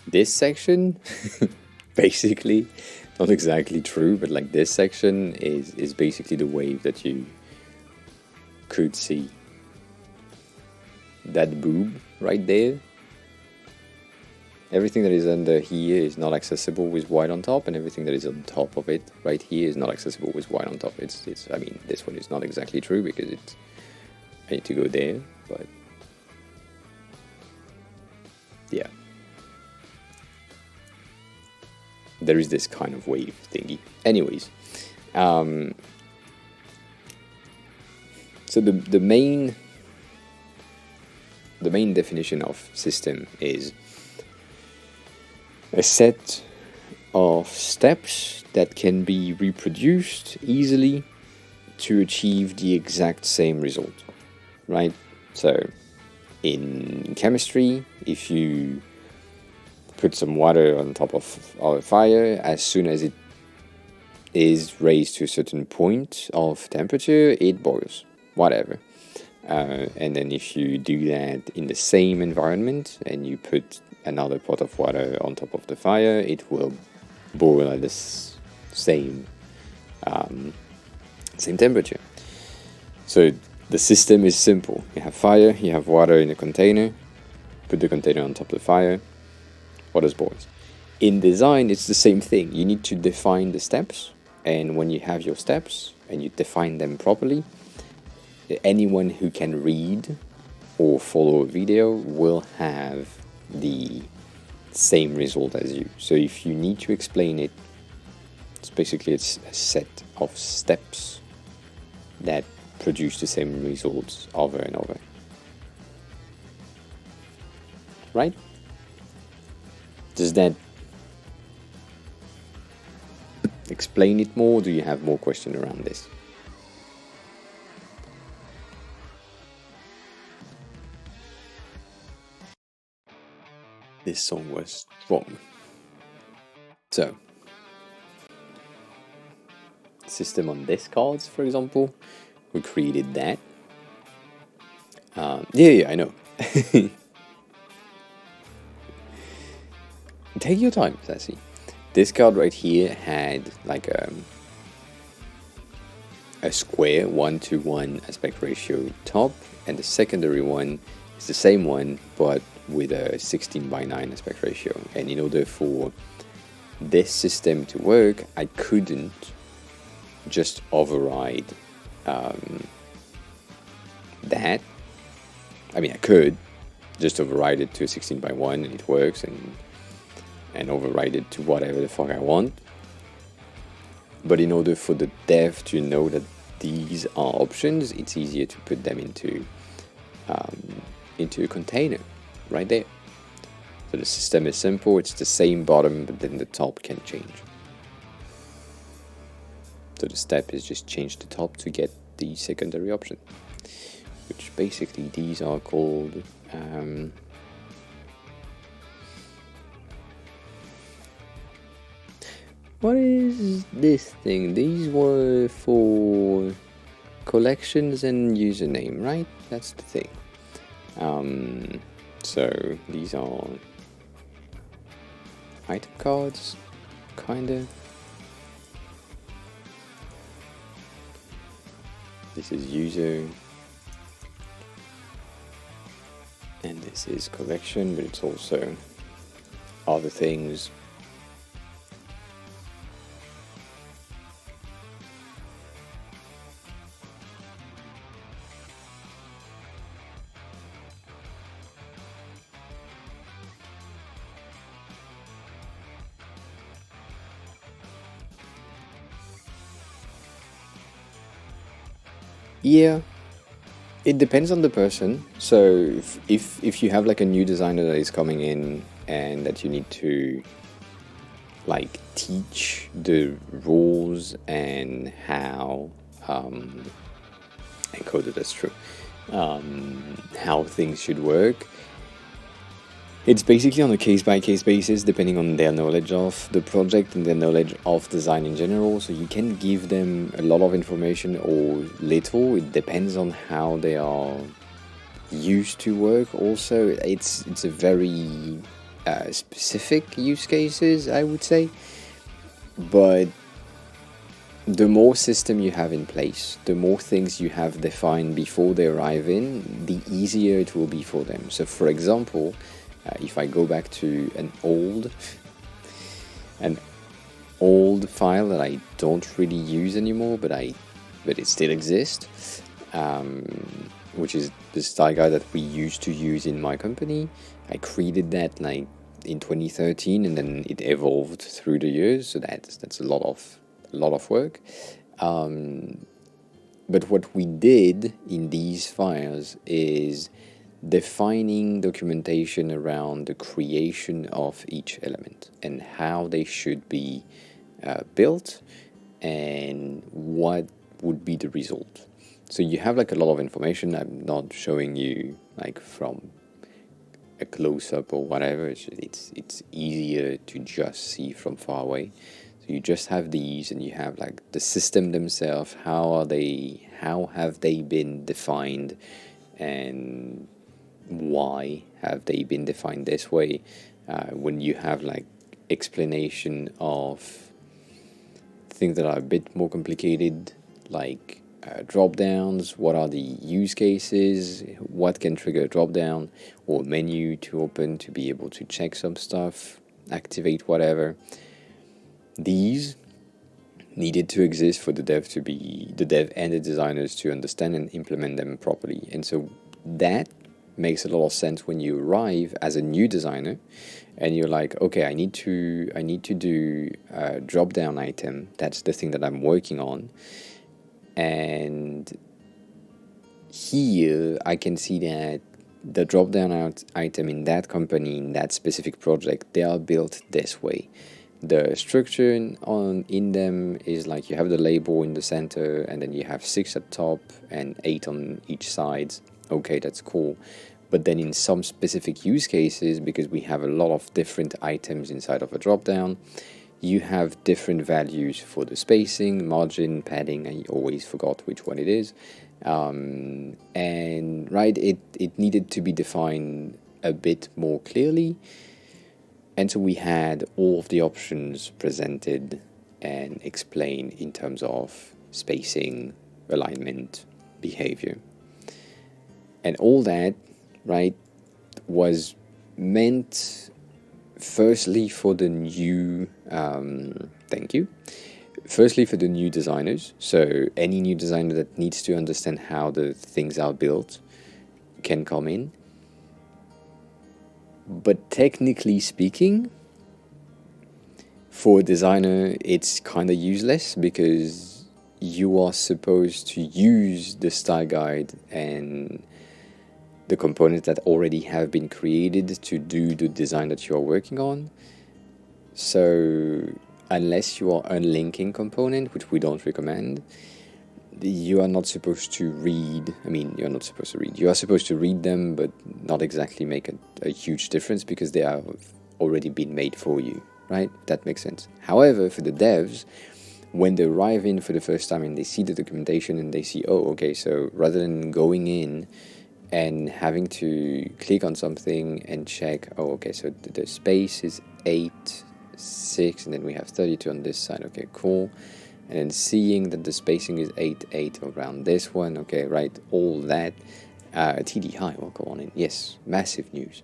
this section basically, not exactly true, but like this section is basically the wave that you could see. That boob right there, everything that is under here is not accessible with white on top, and everything that is on top of it right here is not accessible with white on top. It's I mean, this one is not exactly true because I need to go there, but yeah. There is this kind of wave thingy. Anyways, So the main definition of system is a set of steps that can be reproduced easily to achieve the exact same result, right? So in chemistry, if you put some water on top of a fire, as soon as it is raised to a certain point of temperature, it boils, whatever. And then if you do that in the same environment and you put another pot of water on top of the fire, it will boil at the same temperature. So the system is simple. You have fire, you have water in a container, put the container on top of the fire, water boils. In design, it's the same thing. You need to define the steps, and when you have your steps and you define them properly, anyone who can read or follow a video will have the same result as you. So if you need to explain it, it's a set of steps that produce the same results over and over. Right? Does that explain it more? Do you have more questions around this? This song was wrong. So, system on discards, for example, we created that. Yeah, I know. Take your time, Sassy. This card right here had like a square 1:1 aspect ratio top, and the secondary one is the same one but with a 16:9 aspect ratio. And in order for this system to work, I couldn't just override that. I mean, I could just override it to a 16:1 and it works, and override it to whatever the fuck I want. But in order for the dev to know that these are options, it's easier to put them into a container right there. So the system is simple, it's the same bottom, but then the top can change. So the step is just change the top to get the secondary option, which basically these are called what is this thing? These were for collections and username, right? That's the thing. So these are item cards, kinda. This is user, and this is collection, but it's also other things. Yeah, it depends on the person. So if you have like a new designer that is coming in and that you need to like teach the rules and how encoded, that's true, how things should work, it's basically on a case-by-case basis, depending on their knowledge of the project and their knowledge of design in general. So you can give them a lot of information or little. It depends on how they are used to work. Also, it's a very specific use cases, I would say. But the more system you have in place, the more things you have defined before they arrive in, the easier it will be for them. So, for example, if I go back to an old file that I don't really use anymore, but it still exists, which is the style guide that we used to use in my company. I created that like in 2013, and then it evolved through the years. So that's a lot of work. But what we did in these files is defining documentation around the creation of each element and how they should be built and what would be the result. So you have like a lot of information. I'm not showing you like from a close-up or whatever. It's easier to just see from far away. So you just have these, and you have like the system themselves. How have they been defined, and why have they been defined this way? When you have like explanation of things that are a bit more complicated, like drop downs, what are the use cases, what can trigger a drop down or menu to open to be able to check some stuff, activate whatever. These needed to exist for the dev and the designers to understand and implement them properly. And so that makes a lot of sense when you arrive as a new designer and you're like, okay, I need to do a drop down item. That's the thing that I'm working on. And here I can see that the drop down item in that company, in that specific project, they are built this way. The structure in them is like you have the label in the center, and then you have 6 at top and 8 on each side. Okay, that's cool. But then in some specific use cases, because we have a lot of different items inside of a dropdown, you have different values for the spacing, margin, padding. I always forgot which one it is. And right, it needed to be defined a bit more clearly. And so we had all of the options presented and explained in terms of spacing, alignment, behavior. And all that, right, was meant firstly for the new, firstly for the new designers. So any new designer that needs to understand how the things are built can come in. But technically speaking, for a designer, it's kind of useless because you are supposed to use the style guide and the components that already have been created to do the design that you are working on. So unless you are unlinking component, which we don't recommend, you are not supposed to read. You're not supposed to read. You are supposed to read them, but not exactly make a huge difference because they have already been made for you, right? That makes sense. However, for the devs, when they arrive in for the first time and they see the documentation and they see, oh, okay, so rather than going in and having to click on something and check, oh, okay, so the space is 8, 6, and then we have 32 on this side. Okay, cool. And then seeing that the spacing is 8, 8 around this one. Okay, right, all that. TD, hi, welcome on in. Yes, massive news.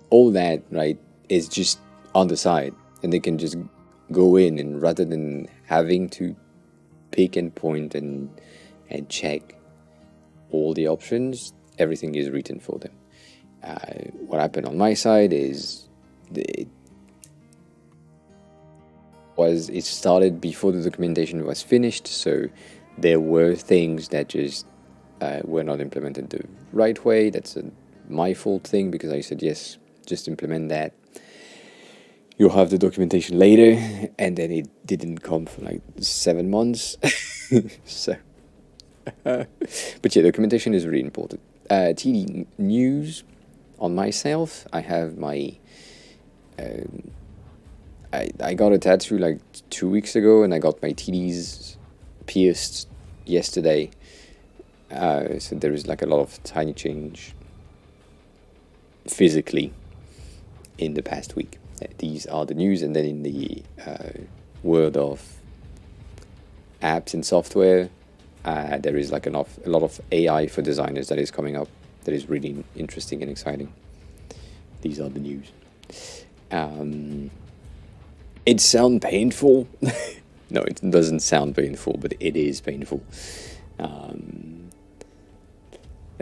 All that, right, is just on the side. And they can just go in, and rather than having to pick and point and check all the options, everything is written for them. What happened on my side is it started before the documentation was finished, so there were things that just were not implemented the right way. That's my fault thing, because I said, yes, just implement that. You'll have the documentation later, and then it didn't come for like 7 months. So, but yeah, documentation is really important. TD news on myself. I have my. I got a tattoo like 2 weeks ago, and I got my TDs pierced yesterday. So there is like a lot of tiny change physically in the past week. These are the news, and then in the world of apps and software, there is like a lot of AI for designers that is coming up. That is really interesting and exciting. These are the news. It sounds painful. No, it doesn't sound painful, but it is painful. And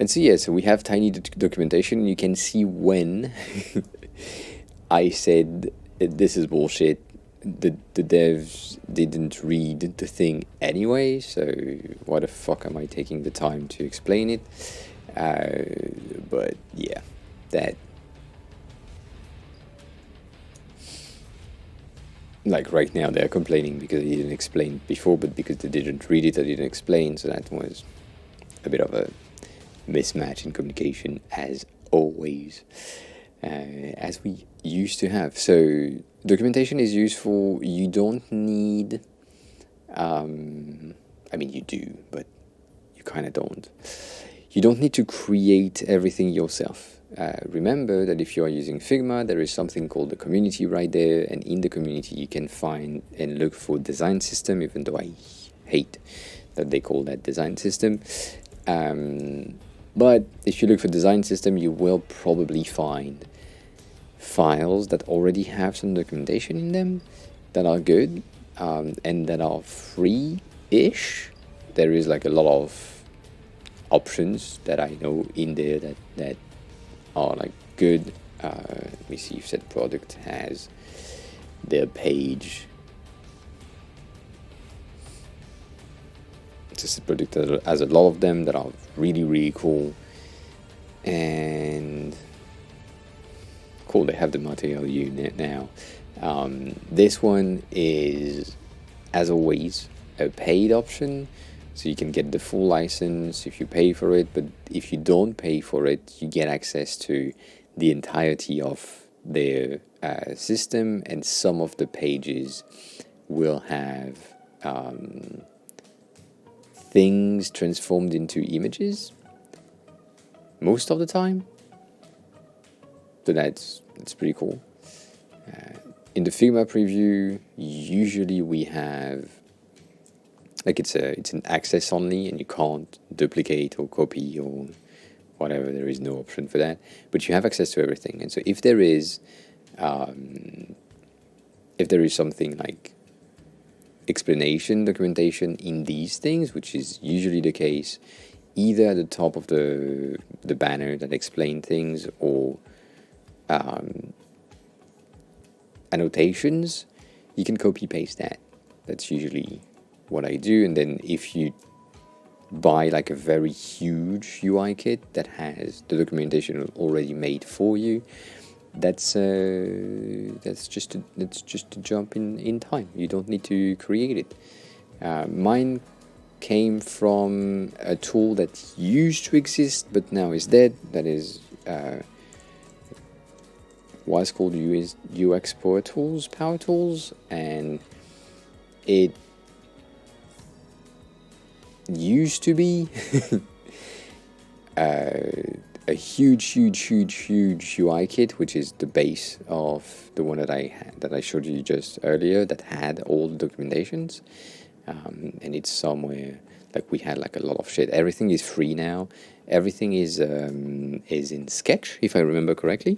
so, yeah, so we have tiny documentation. You can see when I said, this is bullshit. the devs didn't read the thing anyway, so why the fuck am I taking the time to explain it? But yeah, that, like right now they're complaining because I didn't explain before, but because they didn't read it, I didn't explain, so that was a bit of a mismatch in communication, as always, as we used to have. So documentation is useful. You don't need, I mean, you do, but you kind of don't. You don't need to create everything yourself. Remember that if you are using Figma, there is something called the community right there, and in the community you can find and look for design system, even though I hate that they call that design system. But if you look for design system, you will probably find files that already have some documentation in them that are good, and that are free-ish. There is like a lot of options that I know in there that are like good. Let me see if that product has their page. It's a product that has a lot of them that are really, really cool. And cool, they have the material unit now. This one is, as always, a paid option, so you can get the full license if you pay for it, but if you don't pay for it, you get access to the entirety of their system, and some of the pages will have things transformed into images most of the time. So that's pretty cool. In the Figma preview, usually we have, like, it's an access only, and you can't duplicate or copy or whatever. There is no option for that, but you have access to everything. And so if there is something like explanation, documentation in these things, which is usually the case, either at the top of the banner that explain things, or annotations, you can copy paste that. That's usually what I do. And then if you buy like a very huge UI kit that has the documentation already made for you, that's just a jump in time. You don't need to create it. Mine came from a tool that used to exist but now is dead. That is was called UX Power Tools, and it used to be a huge UI kit, which is the base of the one that I showed you just earlier, that had all the documentations, and it's somewhere, like, we had like a lot of shit. Everything is free now. Everything is in Sketch, if I remember correctly,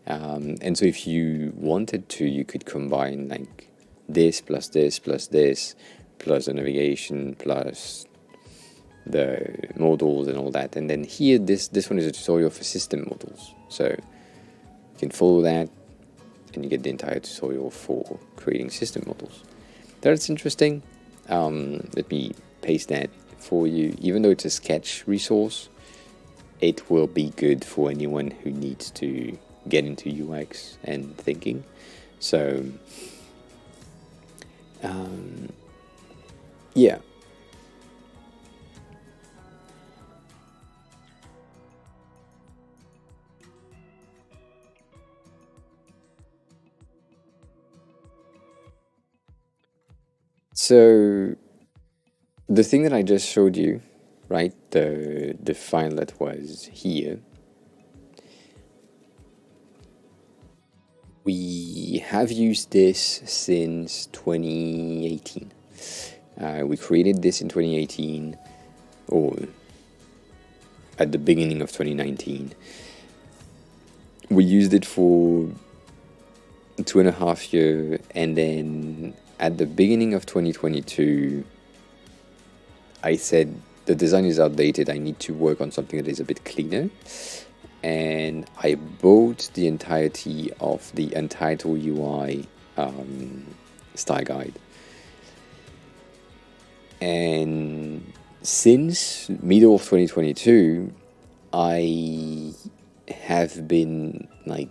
and so if you wanted to, you could combine like this plus this plus this plus the navigation plus the models and all that. And then here, this one is a tutorial for system models, so you can follow that and you get the entire tutorial for creating system models. That's interesting. Let me paste that for you. Even though it's a Sketch resource, it will be good for anyone who needs to get into UX and thinking. So yeah. So the thing that I just showed you, right, the file that was here, we have used this since 2018. We created this in 2018, or at the beginning of 2019. We used it for 2.5 years, and then at the beginning of 2022, I said the design is outdated, I need to work on something that is a bit cleaner. And I bought the entirety of the Untitled UI style guide. And since middle of 2022, I have been like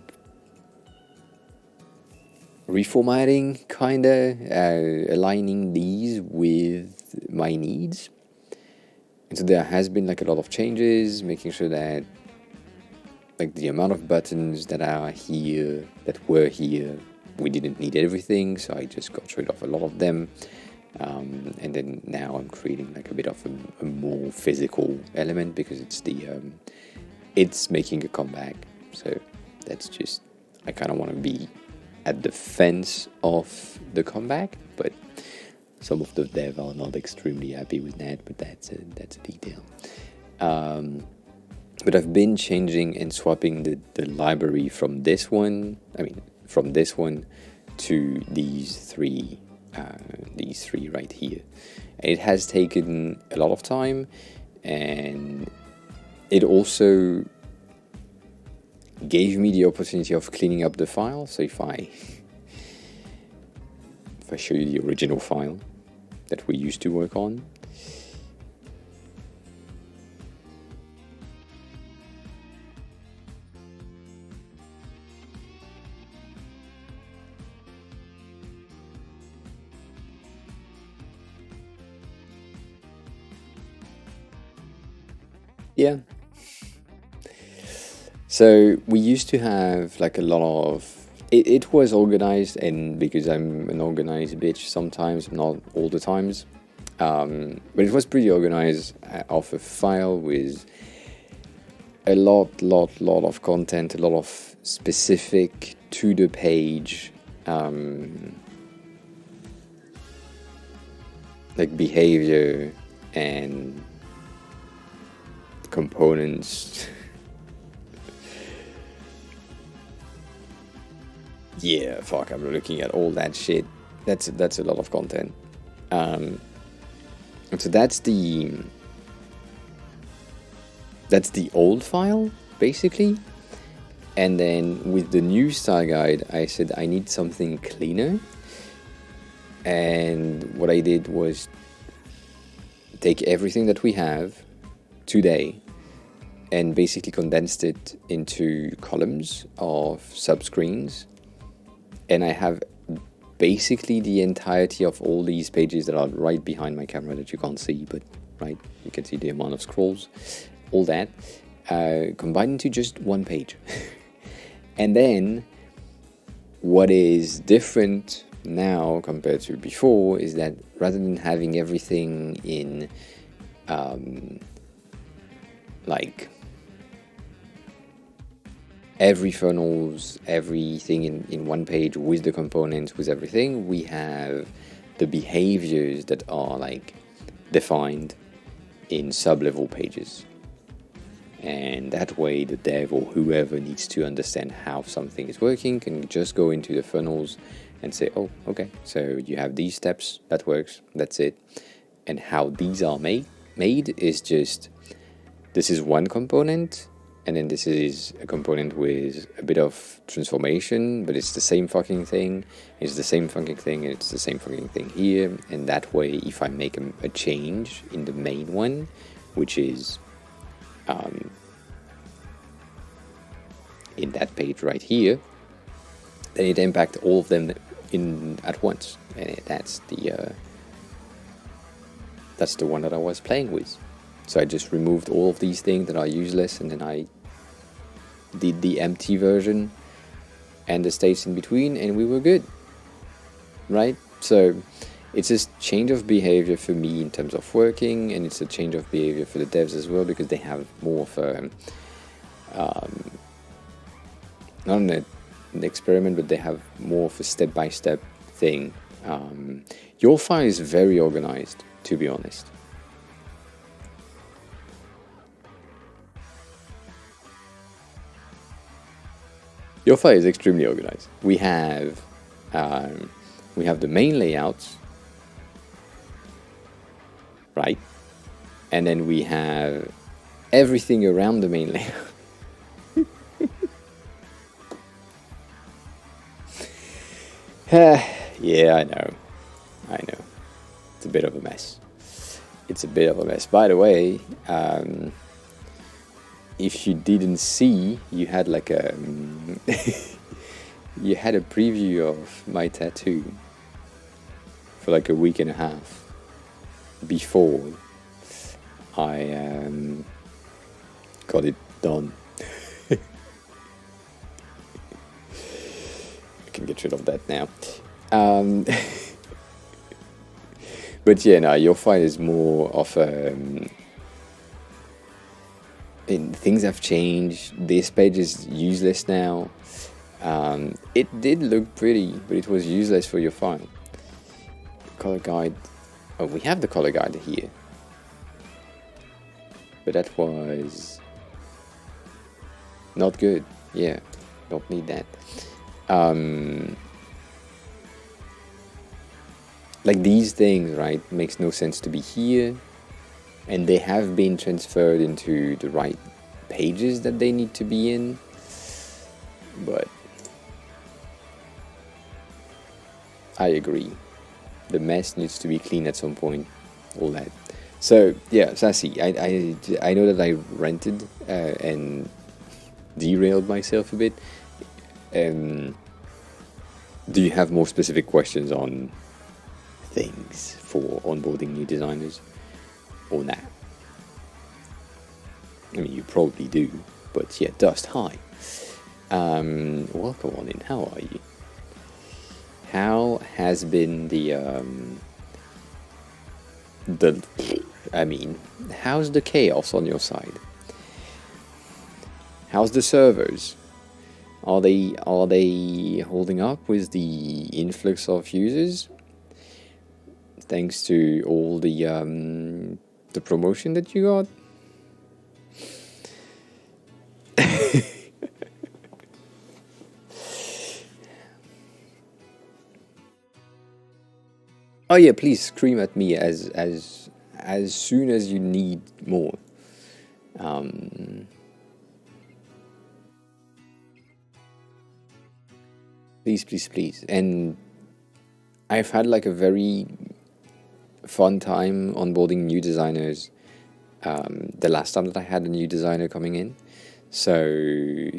reformatting, kinda aligning these with my needs. And so there has been like a lot of changes, making sure that like the amount of buttons that are here, that were here, we didn't need everything, so I just got rid of a lot of them. And then now I'm creating like a bit of a more physical element because it's making a comeback. So that's just, I kind of want to be at the fence of the comeback, but some of the dev are not extremely happy with that, but that's a detail. But I've been changing and swapping the library from this one to these three right here. And it has taken a lot of time, and it also gave me the opportunity of cleaning up the file. So if I show you the original file that we used to work on, yeah. So we used to have like a lot of it was organized, and because I'm an organized bitch sometimes, not all the times, but it was pretty organized of a file with a lot of content, a lot of specific to the page like behavior and components. Yeah, fuck, I'm looking at all that shit. That's a lot of content. And so that's the old file, basically. And then with the new style guide, I said I need something cleaner. And what I did was take everything that we have today and basically condensed it into columns of subscreens. And I have basically the entirety of all these pages that are right behind my camera that you can't see, but right, you can see the amount of scrolls, all that, combined into just one page. And then what is different now compared to before is that rather than having everything in like every funnels, everything in one page with the components, with everything, we have the behaviors that are like defined in sub-level pages. And that way the dev or whoever needs to understand how something is working can just go into the funnels and say, oh, okay, so you have these steps, that works, that's it. And how these are made is just, this is one component, and then this is a component with a bit of transformation, but it's the same fucking thing, it's the same fucking thing, and it's the same fucking thing here. And that way, if I make a change in the main one, which is in that page right here, then it impacts all of them in at once. And that's the one that I was playing with. So I just removed all of these things that are useless, and then I did the empty version and the states in between, and we were good, right? So it's a change of behavior for me in terms of working, and it's a change of behavior for the devs as well, because they have more of a not an experiment, but they have more of a step-by-step thing. Your file is very organized, to be honest. Your file is extremely organized. We have the main layouts, right? And then we have everything around the main layout. Yeah, I know. I know. It's a bit of a mess. It's a bit of a mess. By the way, if you didn't see, you had like a you had a preview of my tattoo for like a week and a half before I got it done. I can get rid of that now. But yeah, no, your fight is more of things have changed. This page is useless now. It did look pretty, but it was useless for your file. Color guide. Oh, we have the color guide here. But that was not good. Yeah, don't need that. Like these things, right, makes no sense to be here. And they have been transferred into the right pages that they need to be in. But I agree. The mess needs to be clean at some point. All that. So yeah, Sassy, I know that I ranted and derailed myself a bit. Do you have more specific questions on things for onboarding new designers or not? I mean, you probably do, but yeah, Dust, hi. Welcome on in. How are you? How has been how's the chaos on your side? How's the servers? Are they holding up with the influx of users? Thanks to all the promotion that you got? Oh yeah, please scream at me as soon as you need more. Please. And I've had like a very fun time onboarding new designers. The last time that I had a new designer coming in, so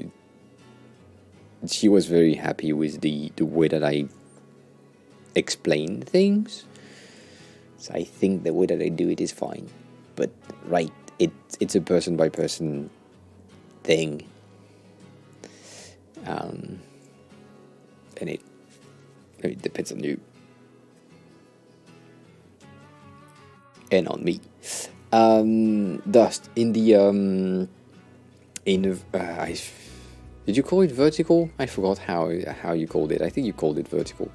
she was very happy with the way that I explain things. So I think the way that I do it is fine. But right, it's a person by person thing. And it depends on you and on me. Dust in the did you call it vertical? I forgot how you called it. I think you called it vertical.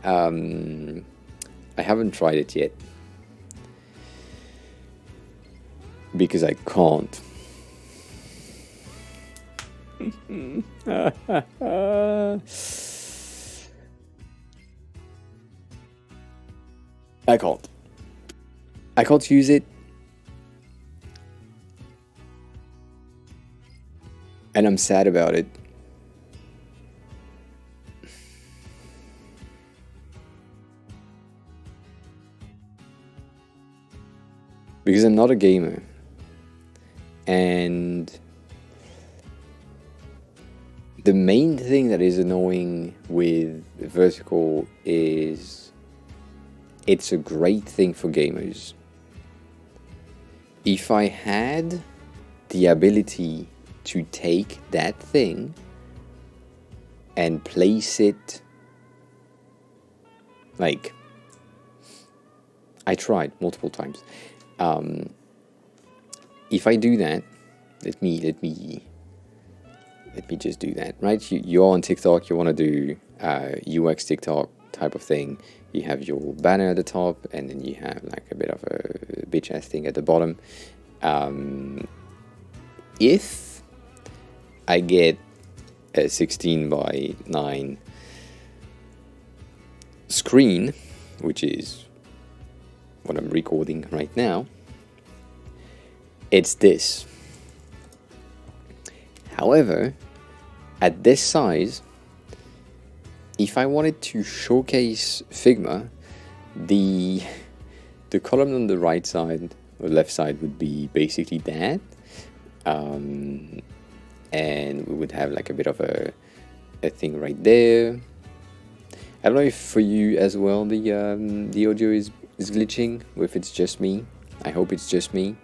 I haven't tried it yet because I can't. I can't use it. And I'm sad about it. Because I'm not a gamer. And the main thing that is annoying with vertical is it's a great thing for gamers. If I had the ability to take that thing and place it, like, I tried multiple times. If I do that, let me just do that, right? You're on TikTok, you want to do UX TikTok type of thing. You have your banner at the top, and then you have like a bit of a bitch ass thing at the bottom. If I get a 16 by 9 screen, which is what I'm recording right now, it's this. However, at this size, if I wanted to showcase Figma, The column on the right side or left side would be basically that, and we would have like a bit of a thing right there. I don't know if for you as well the audio is glitching, or if it's just me. I hope it's just me,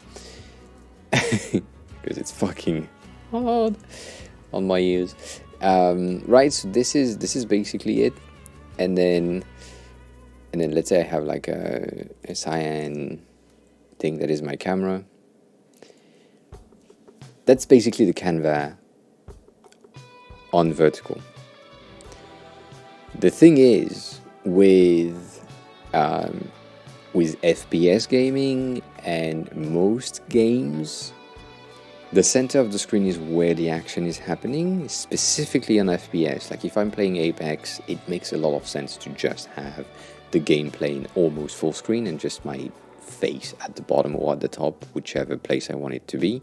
because it's fucking hard on my ears. Right, so this is basically it, and then let's say I have like a cyan thing that is my camera. That's basically the Canva on vertical. The thing is with FPS gaming and most games, the center of the screen is where the action is happening, specifically on FPS. Like if I'm playing Apex, it makes a lot of sense to just have the gameplay in almost full screen and just my face at the bottom or at the top, whichever place I want it to be,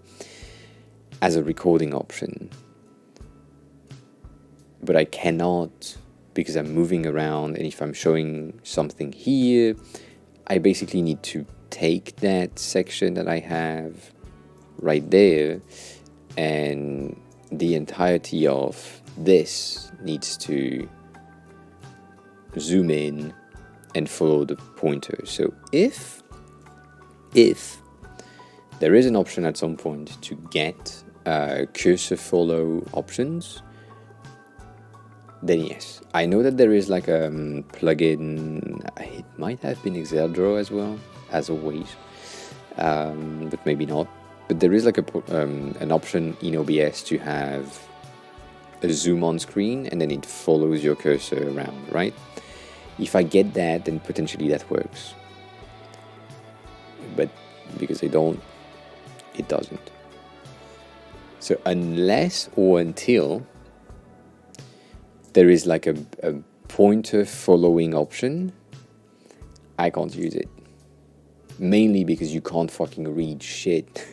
as a recording option. But I cannot, because I'm moving around, and if I'm showing something here, I basically need to take that section that I have right there, and the entirety of this needs to zoom in and follow the pointer. So if there is an option at some point to get cursor follow options, then yes. I know that there is like a plugin, it might have been Exeldro as well, as always, but maybe not. But there is like an option in OBS to have a zoom on screen, and then it follows your cursor around, right? If I get that, then potentially that works. But because I don't, it doesn't. So unless or until there is like a pointer following option, I can't use it. Mainly because you can't fucking read shit.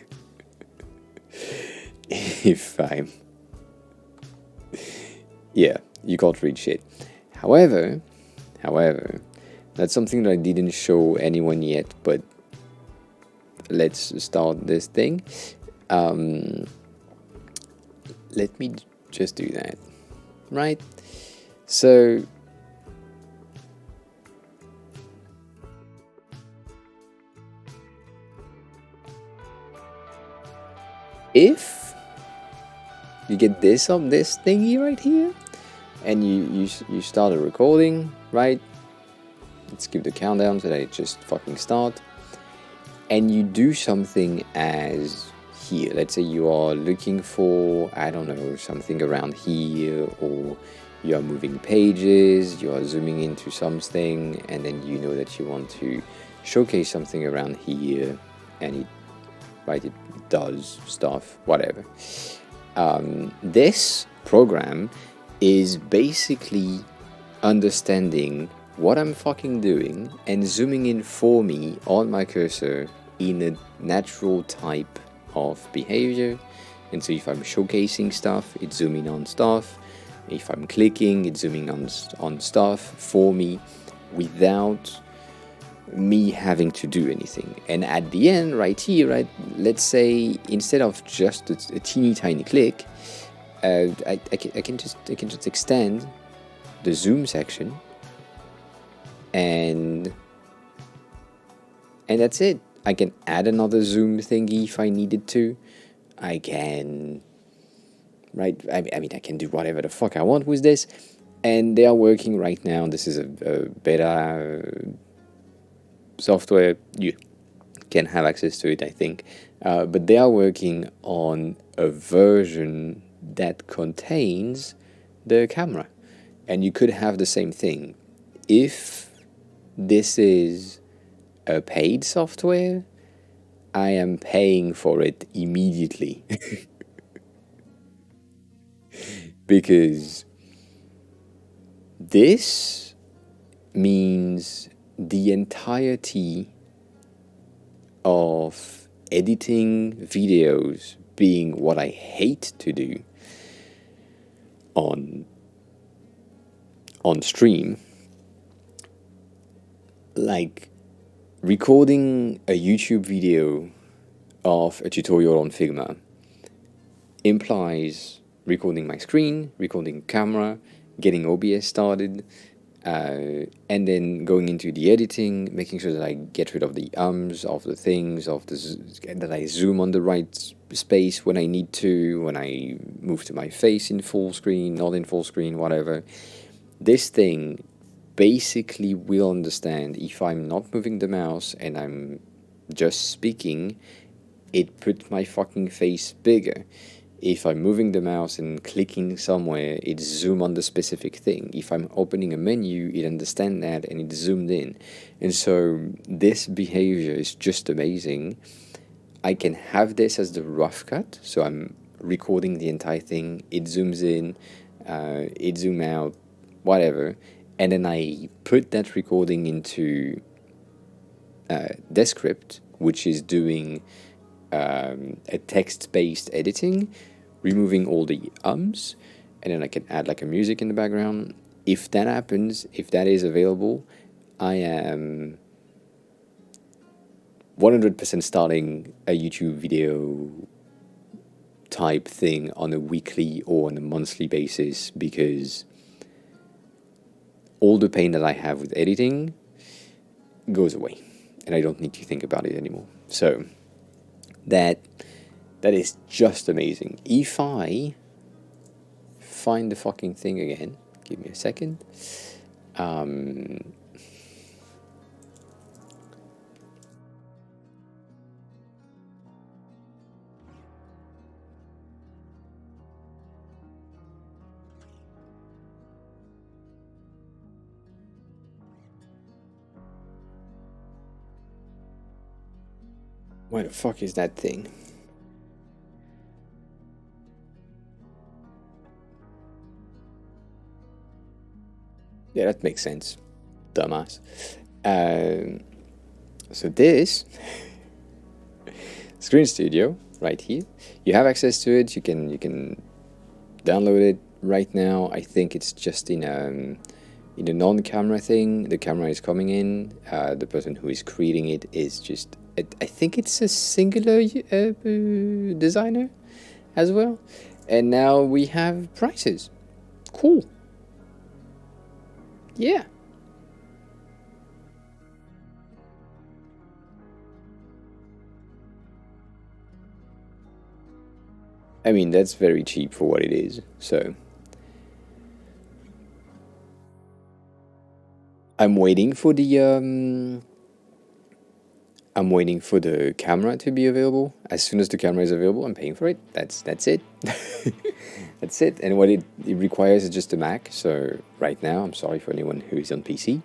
Yeah, you can't read shit. However, that's something that I didn't show anyone yet, but let's start this thing. Let me just do that, right? So if you get this on this thingy right here, and you start a recording, right? Let's give the countdown so that it just fucking start. And you do something as here. Let's say you are looking for, I don't know, something around here, or you are moving pages, you are zooming into something, and then you know that you want to showcase something around here, and it does stuff, whatever. This program is basically understanding what I'm fucking doing and zooming in for me on my cursor in a natural type of behavior. And so if I'm showcasing stuff, it's zooming on stuff. If I'm clicking, it's zooming on stuff for me without me having to do anything. And at the end, right here, right, let's say instead of just a teeny tiny click, I can just extend the zoom section, and that's it. I can add another zoom thingy if I needed to. I can, right? I mean, I can do whatever the fuck I want with this, and they are working right now. This is a beta software. You can have access to it, I think, but they are working on a version that contains the camera, and you could have the same thing. If this is a paid software, I am paying for it immediately. Because this means the entirety of editing videos being what I hate to do on stream like recording a YouTube video of a tutorial on Figma implies recording my screen, recording camera, getting OBS started, and then going into the editing, making sure that I get rid of the ums, of the things, that I zoom on the right space when I need to, when I move to my face in full screen, not in full screen, whatever. This thing basically will understand if I'm not moving the mouse and I'm just speaking, it puts my fucking face bigger. If I'm moving the mouse and clicking somewhere, it zoom on the specific thing. If I'm opening a menu, it understands that and it zoomed in. And so this behavior is just amazing. I can have this as the rough cut, so I'm recording the entire thing, it zooms in, it zoom out, whatever, and then I put that recording into Descript, which is doing a text-based editing, removing all the ums, and then I can add like a music in the background. If that happens, if that is available, I am 100% starting a YouTube video type thing on a weekly or on a monthly basis, because all the pain that I have with editing goes away and I don't need to think about it anymore. So that is just amazing. If I find the fucking thing again, give me a second. Where the fuck is that thing? Yeah, that makes sense. Dumbass. So this Screen Studio right here, you have access to it. You can download it right now. I think it's just in a non-camera thing. The camera is coming in. The person who is creating it is just, I think it's a singular designer as well. And now we have prices. Cool. Yeah. I mean, that's very cheap for what it is. So I'm waiting for the camera to be available. As soon as the camera is available, I'm paying for it. That's it. That's it. And what it requires is just a Mac. So right now, I'm sorry for anyone who is on PC.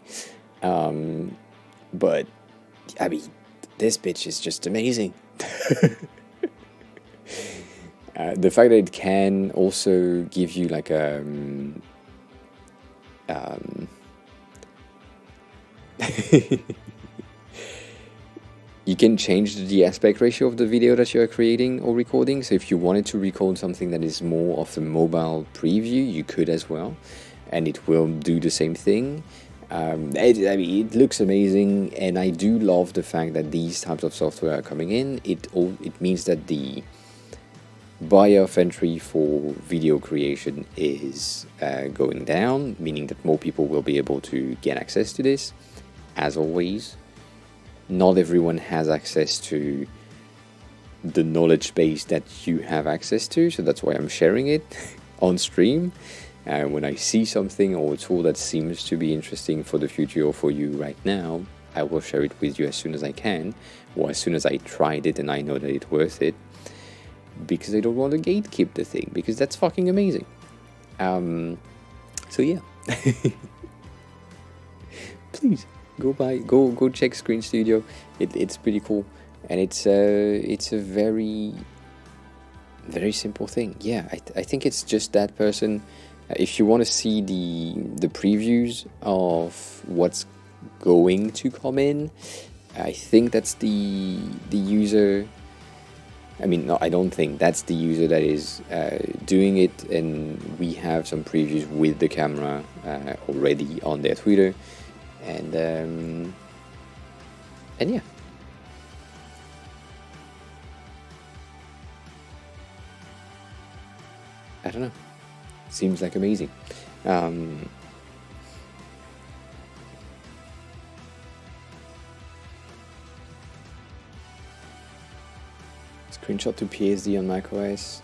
But I mean, this bitch is just amazing. The fact that it can also give you like you can change the aspect ratio of the video that you're creating or recording. So if you wanted to record something that is more of a mobile preview, you could as well, and it will do the same thing. It looks amazing, and I do love the fact that these types of software are coming in. It means that the barrier of entry for video creation is going down, meaning that more people will be able to get access to this. As always, not everyone has access to the knowledge base that you have access to, so that's why I'm sharing it on stream. When I see something or a tool that seems to be interesting for the future or for you right now, I will share it with you as soon as I can, or as soon as I tried it and I know that it's worth it, because I don't want to gatekeep the thing, because that's fucking amazing. So yeah. Please go check Screen Studio. It's pretty cool, and it's a very simple thing. Yeah, I think it's just that person. If you want to see the previews of what's going to come in, I think that's the user. I mean, no, I don't think that's the user that is doing it, and we have some previews with the camera already on their Twitter, and And yeah, I don't know. Seems like amazing. Um, Screenshot to PSD on macOS.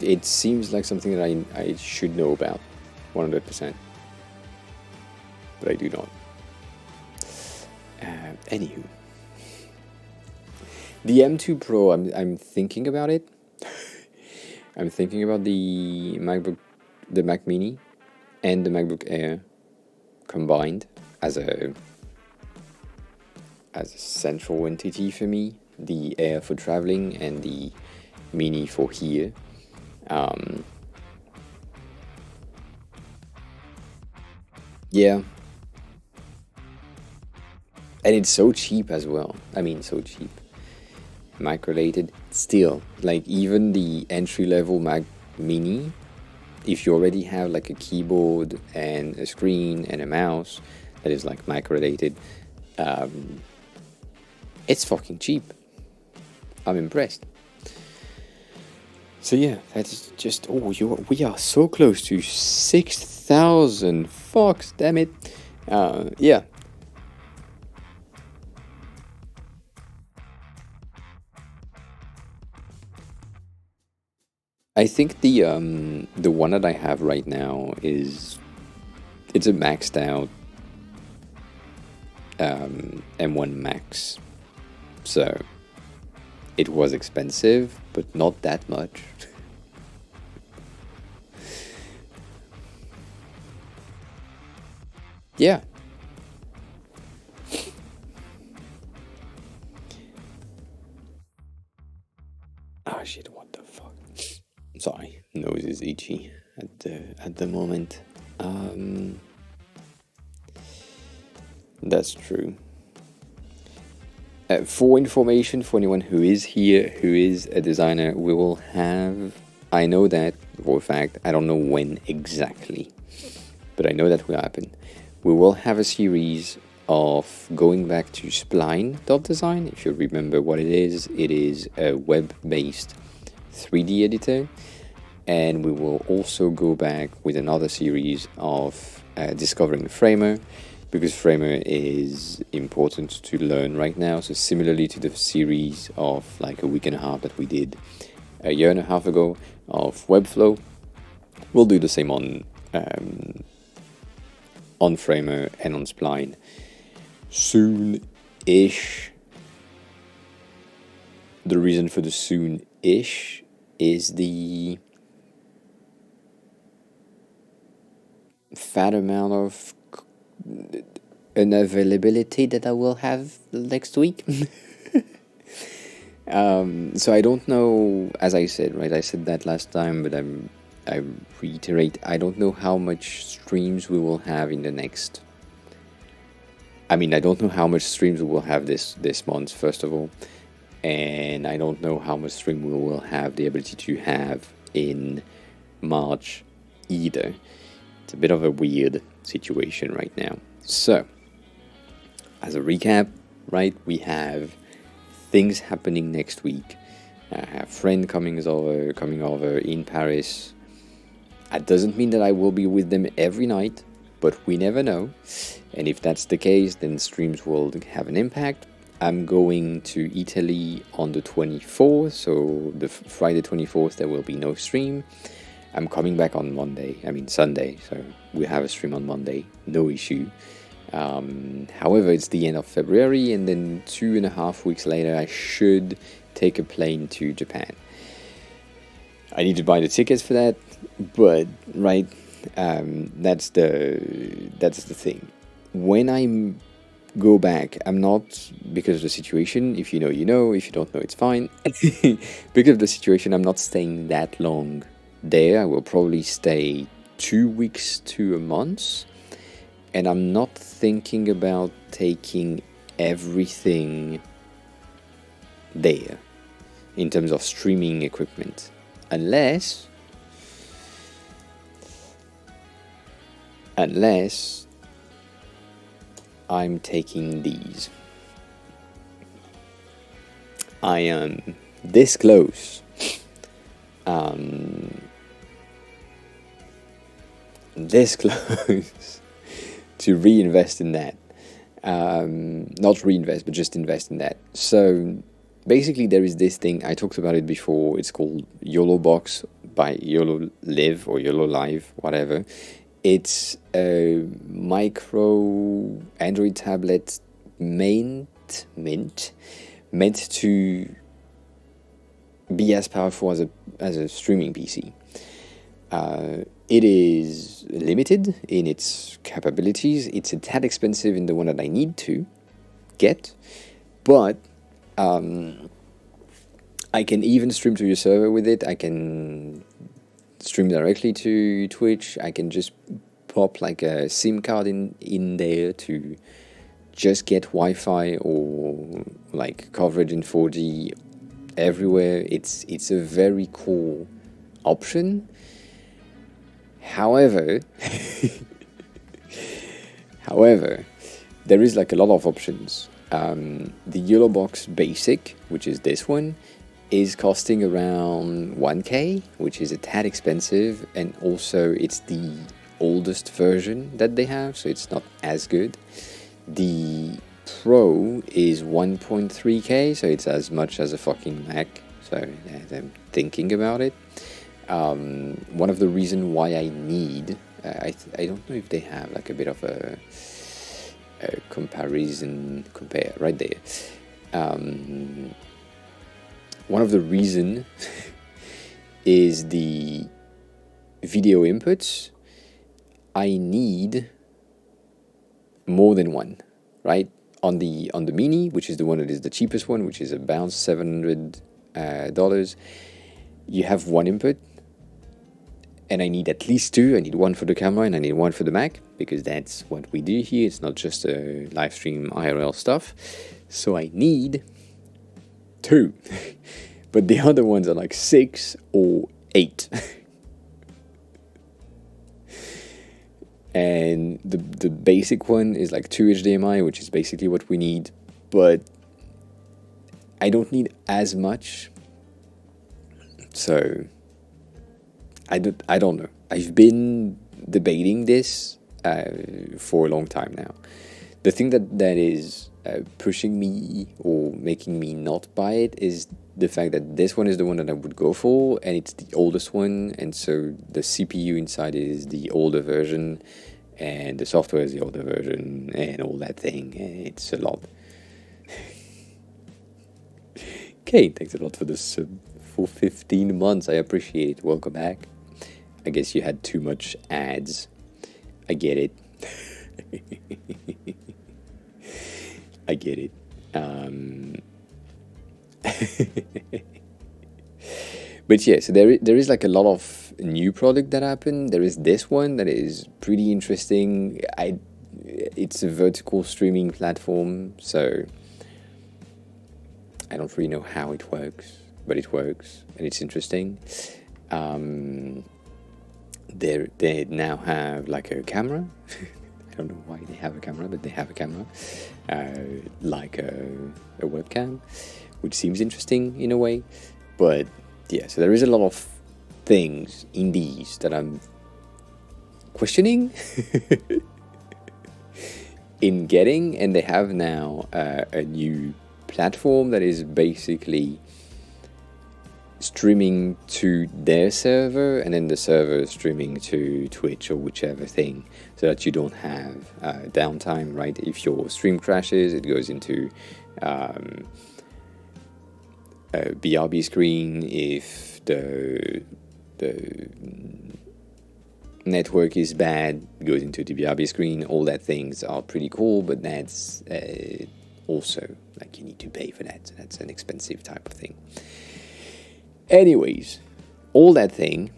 It seems like something that I should know about, 100%, but I do not. Anywho, the M2 Pro, I'm thinking about it. I'm thinking about the Mac Mini, and the MacBook Air combined as a central entity for me. The Air for traveling and the Mini for here. Yeah, and it's so cheap as well. I mean, so cheap. Mac related, still, like even the entry level Mac Mini, if you already have like a keyboard and a screen and a mouse that is like Mac related, it's fucking cheap. I'm impressed. So yeah, that's just we are so close to 6,000. Fucks, damn it. Yeah. I think the one that I have right now it's a maxed out M1 Max. So it was expensive, but not that much. Yeah. Oh shit, what the fuck? Sorry, nose is itchy at the moment. That's true. For information, for anyone who is here, who is a designer, we will have. I know that for a fact. I don't know when exactly, but I know that will happen. We will have a series of going back to spline design. If you remember what it is a web-based 3D editor, and we will also go back with another series of discovering Framer, because Framer is important to learn right now. So similarly to the series of like a week and a half that we did a year and a half ago of Webflow, we'll do the same on Framer and on Spline soon-ish. The reason for the soon-ish is the fat amount of unavailability that I will have next week. So I don't know, as I said, right? I said that last time, but I reiterate, I don't know how much streams we will have in the next. I mean, I don't know how much streams we will have this month, first of all, and I don't know how much stream we will have the ability to have in March either. It's a bit of a weird situation right now. So, as a recap, right, we have things happening next week. I have a friend coming over in Paris. That doesn't mean that I will be with them every night, but we never know. And if that's the case, then streams will have an impact. I'm going to Italy on the 24th, so the Friday 24th there will be no stream. I'm coming back on Sunday, so we have a stream on Monday, no issue. However, it's the end of February, and then 2.5 weeks later, I should take a plane to Japan. I need to buy the tickets for that, but right, that's the thing. When I go back, I'm not, because of the situation. If you know, you know. If you don't know, it's fine. Because of the situation, I'm not staying that long there. I will probably stay 2 weeks to a month. And I'm not thinking about taking everything there in terms of streaming equipment. Unless I'm taking these. I am this close. This close to reinvest in that. Not reinvest, but just invest in that. So basically, there is this thing, I talked about it before. It's called YOLO Box by YOLO Live or YOLO Live, whatever. It's a micro Android tablet mint meant to be as powerful as a streaming PC. It is limited in its capabilities. It's a tad expensive in the one that I need to get, but I can even stream to your server with it. I can stream directly to Twitch. I can just pop like a SIM card in there to just get Wi-Fi or like coverage in 4G everywhere. It's a very cool option. However, there is like a lot of options. The YOLO Box Basic, which is this one, is costing around 1K, which is a tad expensive, and also it's the oldest version that they have, so it's not as good. The Pro is 1.3K, so it's as much as a fucking Mac, so yeah, I'm thinking about it. One of the reasons why I need, I don't know if they have like a bit of a compare right there. One of the reason is the video inputs. I need more than one, right? On the Mini, which is the one that is the cheapest one, which is about $700, you have one input, and I need at least two. I need one for the camera and I need one for the Mac, because that's what we do here. It's not just a live stream IRL stuff. So I need two. But the other ones are like 6 or 8. And the basic one is like 2 HDMI, which is basically what we need. But I don't need as much. So I don't know. I've been debating this for a long time now. The thing that is pushing me or making me not buy it is the fact that this one is the one that I would go for, and it's the oldest one, and so the CPU inside is the older version, and the software is the older version, and all that thing. It's a lot. Okay, thanks a lot for this for 15 months. I appreciate it. Welcome back. I guess you had too much ads. I get it. I get it. But yeah, so there is like a lot of new product that happened. There is this one that is pretty interesting. It's a vertical streaming platform, so I don't really know how it works, but it works and it's interesting. They now have like a camera. I don't know why they have a camera, but they have a camera, like a webcam, which seems interesting in a way. But yeah, so there is a lot of things in these that I'm questioning in getting, and they have now a new platform that is basically streaming to their server, and then the server streaming to Twitch or whichever thing, so that you don't have downtime, right? If your stream crashes, it goes into a BRB screen. If the network is bad, it goes into the BRB screen. All that things are pretty cool, but that's also like you need to pay for that, so that's an expensive type of thing. Anyways, all that thing,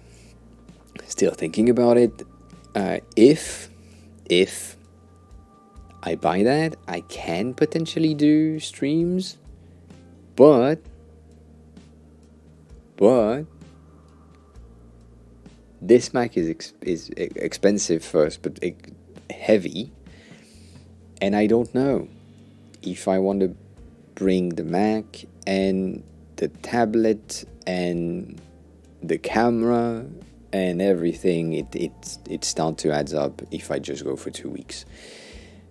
still thinking about it. If I buy that, I can potentially do streams, but this Mac is expensive first, but heavy, And I don't know if I want to bring the Mac and the tablet and the camera and everything. It starts to add up if I just go for 2 weeks.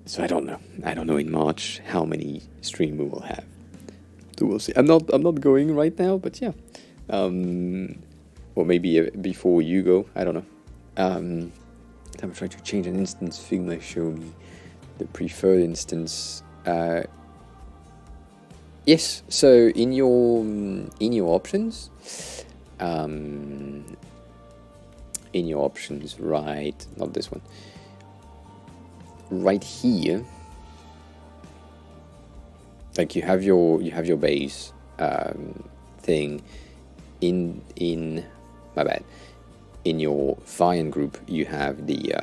So I don't know. I don't know in March how many stream we will have. So we'll see. I'm not going right now, but yeah. Or maybe before you go. I don't know. I'm trying to change an instance. Figma show me the preferred instance. Yes. So in your options, right? Not this one. Right here, like you have your base thing in my bad. In your variant group, you have the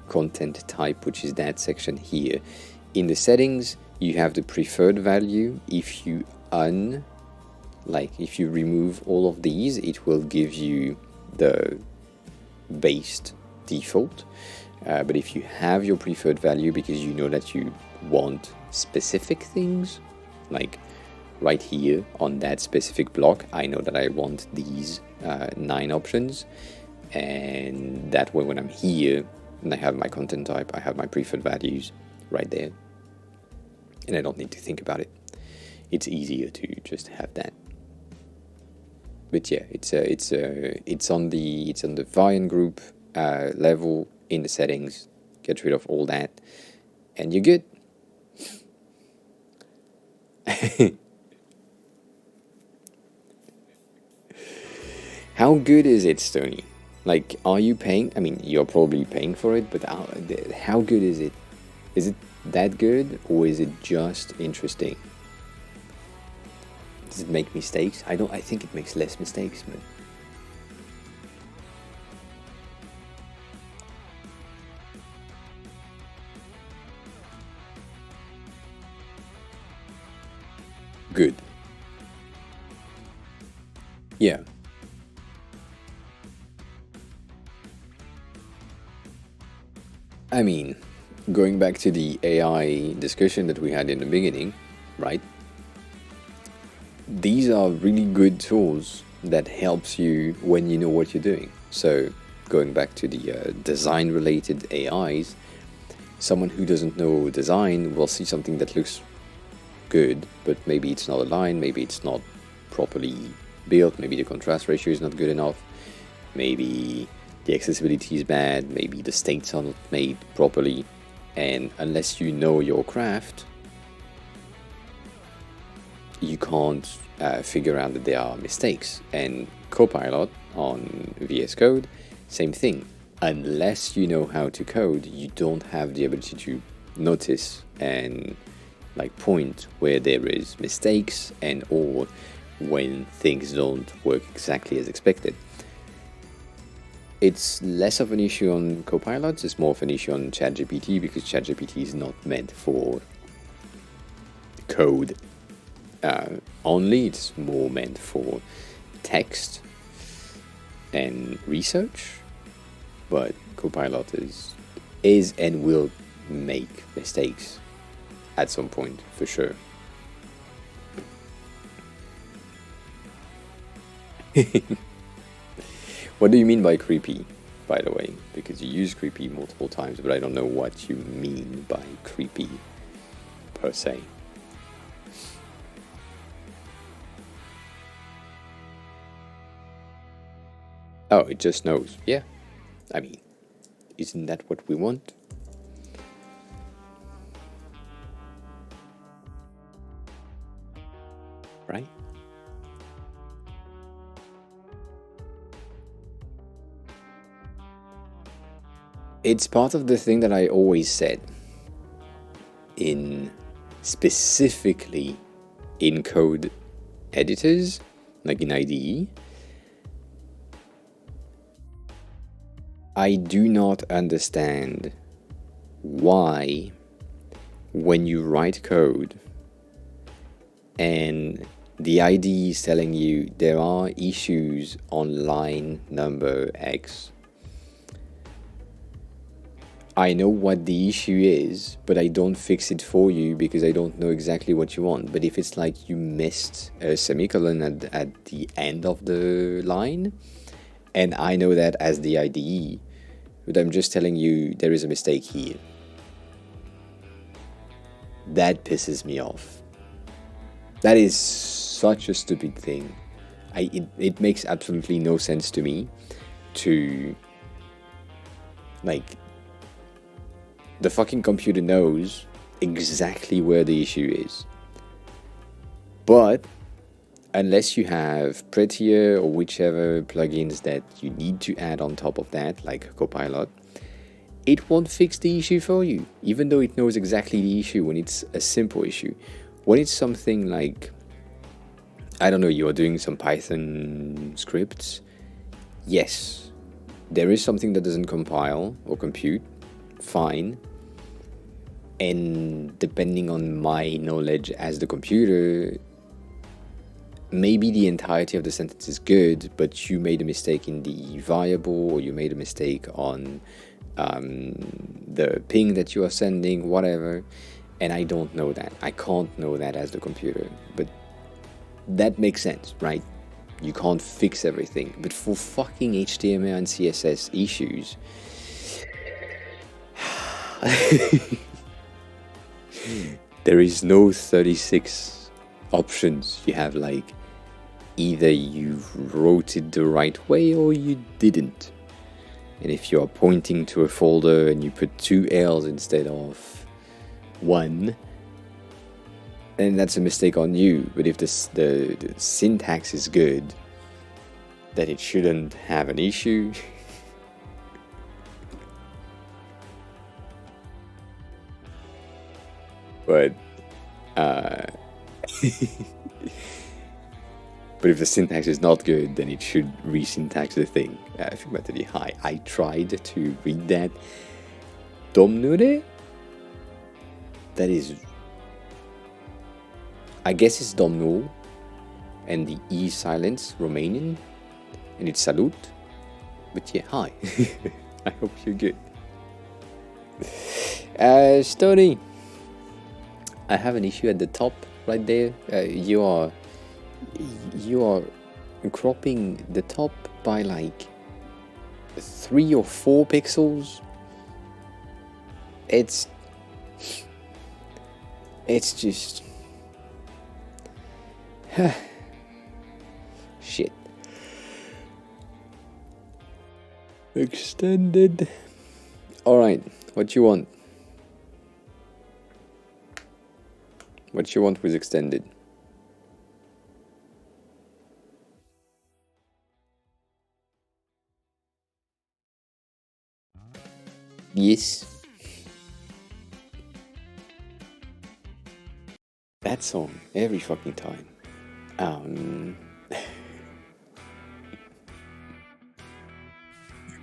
content type, which is that section here. In the settings, you have the preferred value. If you if you remove all of these, it will give you the based default. But if you have your preferred value because you know that you want specific things, like right here on that specific block, I know that I want these 9 options, and that way when I'm here and I have my content type, I have my preferred values right there, and I don't need to think about it. It's easier to just have that. But yeah, it's on the variant group level in the settings. Get rid of all that, and you're good. How good is it, Stony? Like, are you paying? I mean, you're probably paying for it, but how good is it? Is it that good, or is it just interesting? Does it make mistakes? I think it makes less mistakes, but good. Yeah. I mean, going back to the AI discussion that we had in the beginning, right? These are really good tools that helps you when you know what you're doing. So going back to the design related AIs, someone who doesn't know design will see something that looks good, but maybe it's not aligned, maybe it's not properly built, maybe the contrast ratio is not good enough, maybe the accessibility is bad, maybe the states are not made properly, and unless you know your craft, you can't figure out that there are mistakes. And Copilot on VS Code, same thing. Unless you know how to code, you don't have the ability to notice and point where there is mistakes and or when things don't work exactly as expected. It's less of an issue on Copilot, it's more of an issue on ChatGPT, because ChatGPT is not meant for code only, it's more meant for text and research. But Copilot is and will make mistakes at some point, for sure. What do you mean by creepy, by the way? Because you use creepy multiple times, but I don't know what you mean by creepy, per se. Oh, it just knows. Yeah. I mean, isn't that what we want? Right? It's part of the thing that I always said specifically in code editors, like in IDE. I do not understand why, when you write code and the IDE is telling you there are issues on line number X, I know what the issue is, but I don't fix it for you because I don't know exactly what you want. But if it's like you missed a semicolon at the end of the line, and I know that as the IDE, but I'm just telling you there is a mistake here. That pisses me off. That is such a stupid thing. It makes absolutely no sense to me to, like, the fucking computer knows exactly where the issue is. But unless you have Prettier or whichever plugins that you need to add on top of that, like Copilot, it won't fix the issue for you, even though it knows exactly the issue when it's a simple issue. When it's something like, I don't know, you're doing some Python scripts, yes, there is something that doesn't compile or compute, fine. And depending on my knowledge as the computer, maybe the entirety of the sentence is good, but you made a mistake in the variable, or you made a mistake on the ping that you are sending, whatever. And I don't know that. I can't know that as the computer. But that makes sense, right? You can't fix everything. But for fucking HTML and CSS issues, there is no 36 options. You have like, either you wrote it the right way or you didn't. And if you're pointing to a folder and you put 2 L's instead of 1, then that's a mistake on you. But if the syntax is good, then it shouldn't have an issue. But but if the syntax is not good, then it should re-syntax the thing. Figma 3D High. I tried to read that. Domnure? That is, I guess it's Domnul, and the E silence, Romanian, and it's Salut. But yeah, hi. I hope you're good. Stony, I have an issue at the top right there. You are cropping the top by like 3 or 4 pixels. It's just shit. Extended. Alright, what you want? What you want with extended? Yes. That song every fucking time.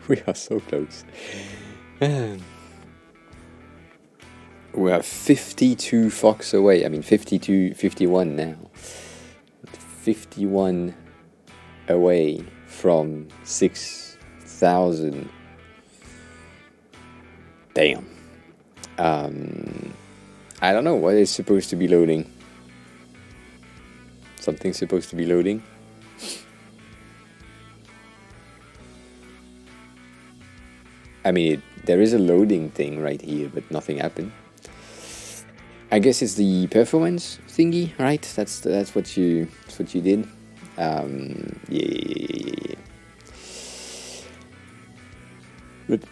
We are so close. We are 52 Fox away. I mean 52, 51 now. 51 away from 6,000. Damn. I don't know what is supposed to be loading. Something's supposed to be loading. I mean, there is a loading thing right here, but nothing happened. I guess it's the performance thingy, right? That's what you did.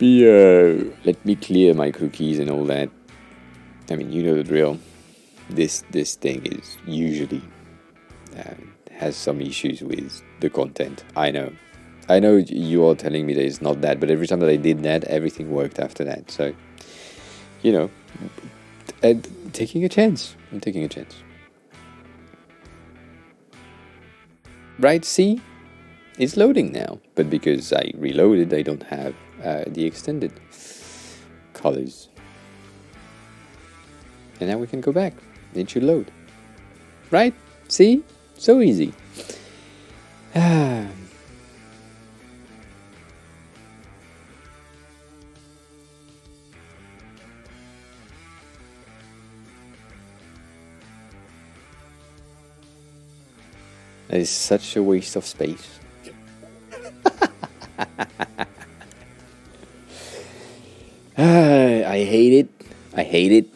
Yeah. Let me clear my cookies and all that. I mean, you know the drill. This thing is usually has some issues with the content. I know you are telling me that it's not that, but every time that I did that, everything worked after that. So, you know, I'm taking a chance. Right? See, it's loading now, but because I reloaded, I don't have the extended colors. And now we can go back. It should load. Right? See? So easy. That is such a waste of space. I hate it. I hate it.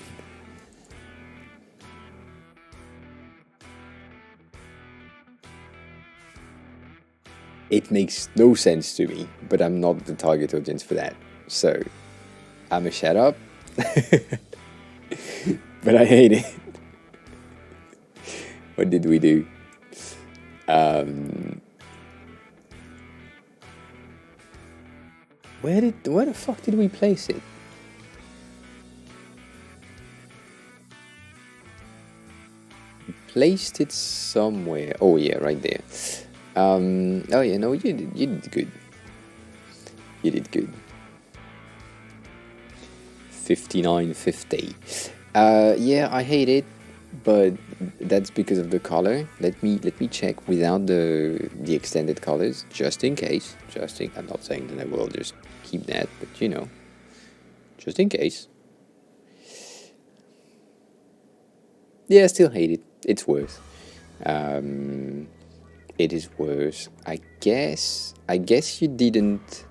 It makes no sense to me, but I'm not the target audience for that. So, I'ma shut up. But I hate it. What did we do? Where the fuck did we place it? Placed it somewhere. Oh yeah, right there. Oh yeah, no, you did good. You did good. 59.50. Yeah, I hate it, but that's because of the color. Let me check without the extended colors, just in case. I'm not saying that I will just keep that, but you know, just in case. Yeah, I still hate it. It's worse. It is worse. I guess you didn't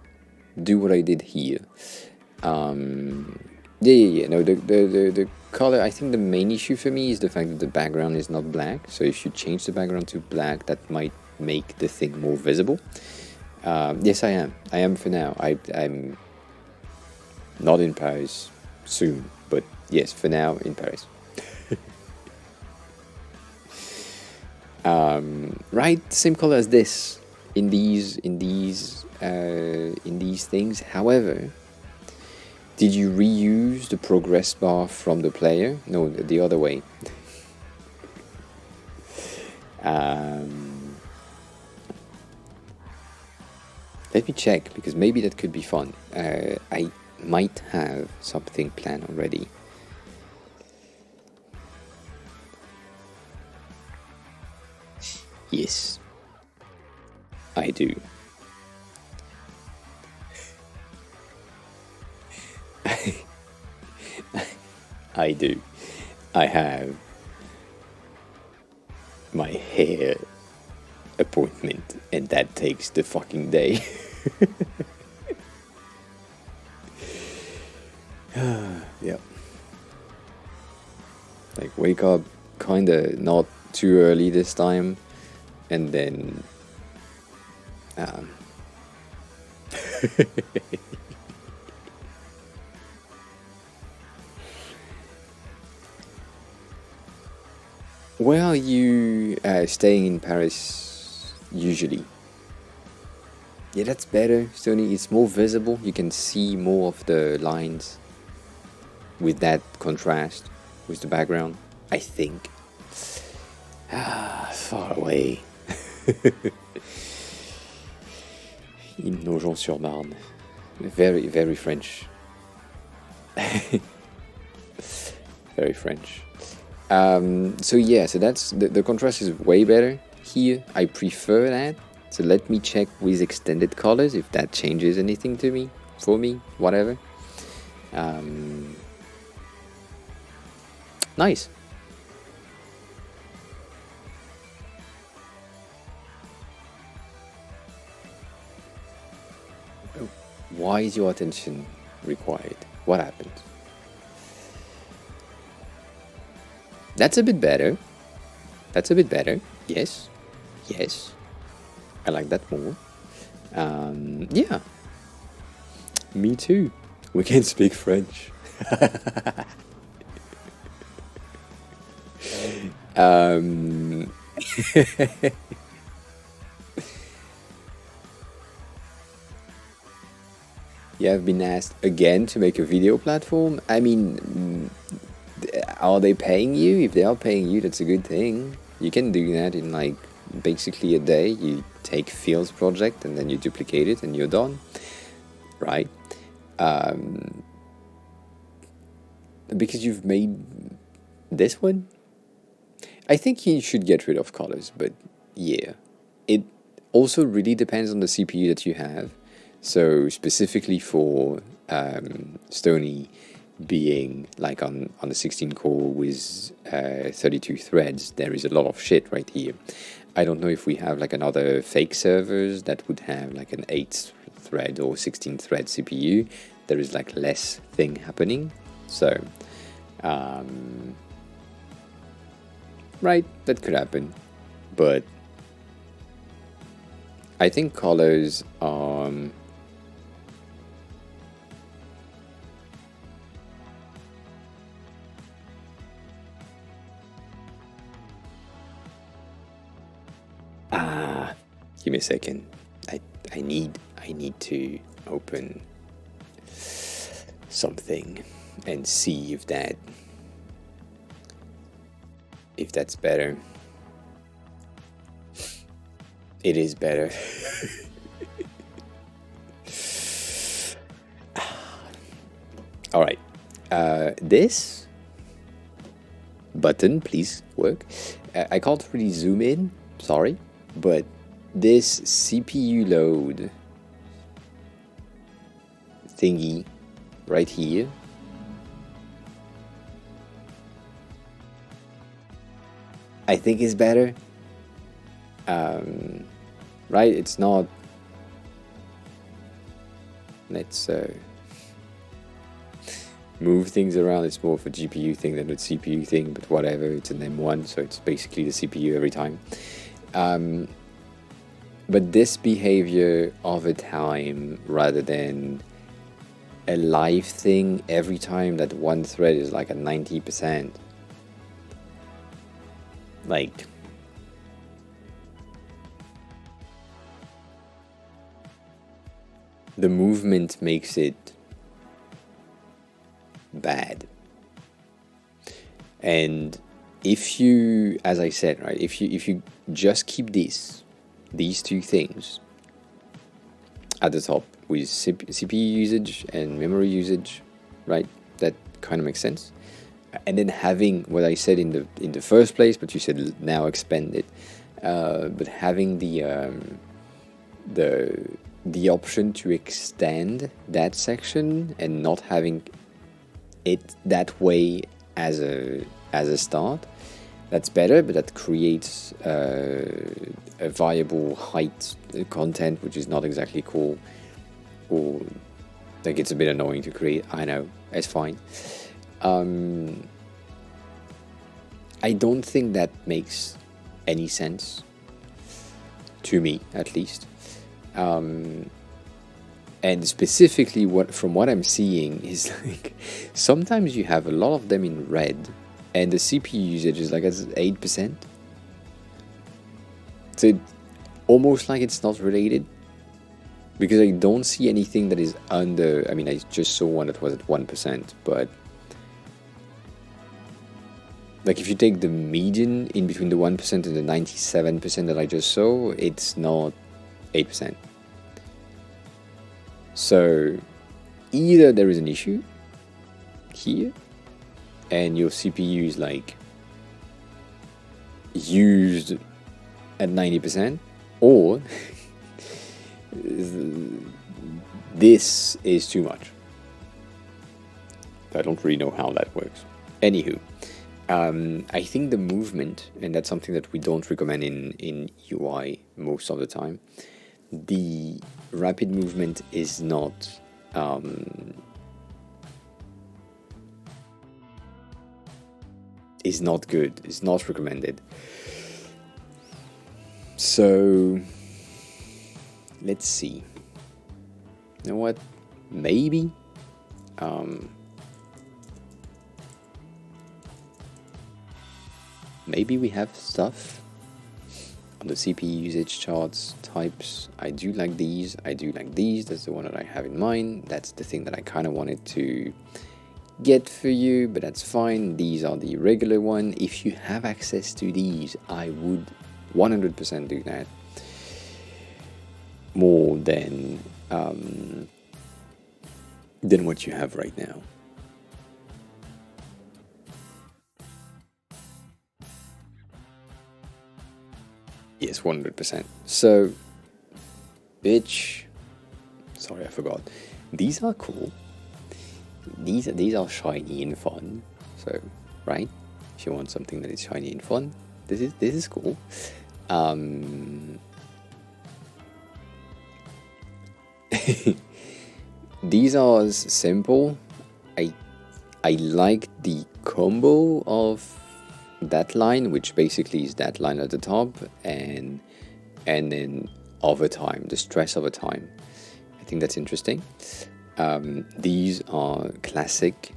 do what I did here. Yeah. No, the color. I think the main issue for me is the fact that the background is not black. So if you change the background to black, that might make the thing more visible. Yes, I am. I am for now. I'm not in Paris soon, but yes, for now in Paris. Right, same color as this in these things. However, did you reuse the progress bar from the player? No, the other way. Let me check, because maybe that could be fun. I might have something planned already. Yes, I do. I do. I have my hair appointment, and that takes the fucking day. Yep. Like, wake up kinda not too early this time, and then where are you staying in Paris usually? Yeah, that's better, Sony. It's more visible. You can see more of the lines with that contrast with the background, I think. Far away. In Nogent-sur-Marne. Very, very French. Very French. So yeah, so that's the contrast is way better here. I prefer that. So let me check with extended colors if that changes anything to me, for me, whatever. Nice. Why is your attention required? What happened? That's a bit better. That's a bit better. Yes. Yes. I like that more. Yeah. Me too. We can speak French. um, you have been asked again to make a video platform. I mean, are they paying you? If they are paying you, that's a good thing. You can do that in like basically a day. You take Phil's project and then you duplicate it and you're done, right? Because you've made this one. I think you should get rid of colors, but yeah, it also really depends on the CPU that you have. So specifically for Stony being like on the 16 core with 32 threads, there is a lot of shit right here. I don't know if we have like another fake servers that would have like an 8 thread or 16 thread CPU. There is like less thing happening. So, right, that could happen. But I think colors give me a second. I need to open something and see if that's better. It is better. All right. This button, please work. I can't really zoom in, sorry, but this CPU load thingy right here I think is better. Right? It's not. Let's move things around. It's more of a GPU thing than a CPU thing, but whatever. It's an M1, so it's basically the CPU every time. But this behavior over time, rather than a live thing every time that one thread is like at 90%, like the movement makes it bad. And if you, as I said, right, if you just keep these two things at the top with CPU usage and memory usage, right, that kind of makes sense. And then having what I said in the first place, but you said now expand it, but having the option to extend that section and not having it that way as a start, that's better, but that creates a viable height content, which is not exactly cool, or like it's a bit annoying to create. I know, it's fine. I don't think that makes any sense to me, at least. And specifically, from what I'm seeing is like sometimes you have a lot of them in red, and the CPU usage is like at 8%. So almost like it's not related, because I don't see anything that is under. I mean, I just saw one that was at 1%, but like if you take the median in between the 1% and the 97% that I just saw, it's not 8%. So either there is an issue here and your CPU is like used at 90%, or this is too much. I don't really know how that works. Anywho, I think the movement, and that's something that we don't recommend in UI most of the time, the rapid movement is not good. It's not recommended. So let's see. You know what? Maybe maybe we have stuff on the CPU usage charts types. I do like these. I do like these. That's the one that I have in mind. That's the thing that I kind of wanted to get for you, but that's fine. These are the regular one. If you have access to these, I would 100% do that. More than what you have right now. Yes, 100%. So, bitch. Sorry, I forgot. These are cool. These are shiny and fun. So, right? If you want something that is shiny and fun, this is cool. Um, these are simple. I I like the combo of that line, which basically is that line at the top, and then overtime, the stress over time. I think that's interesting. These are classic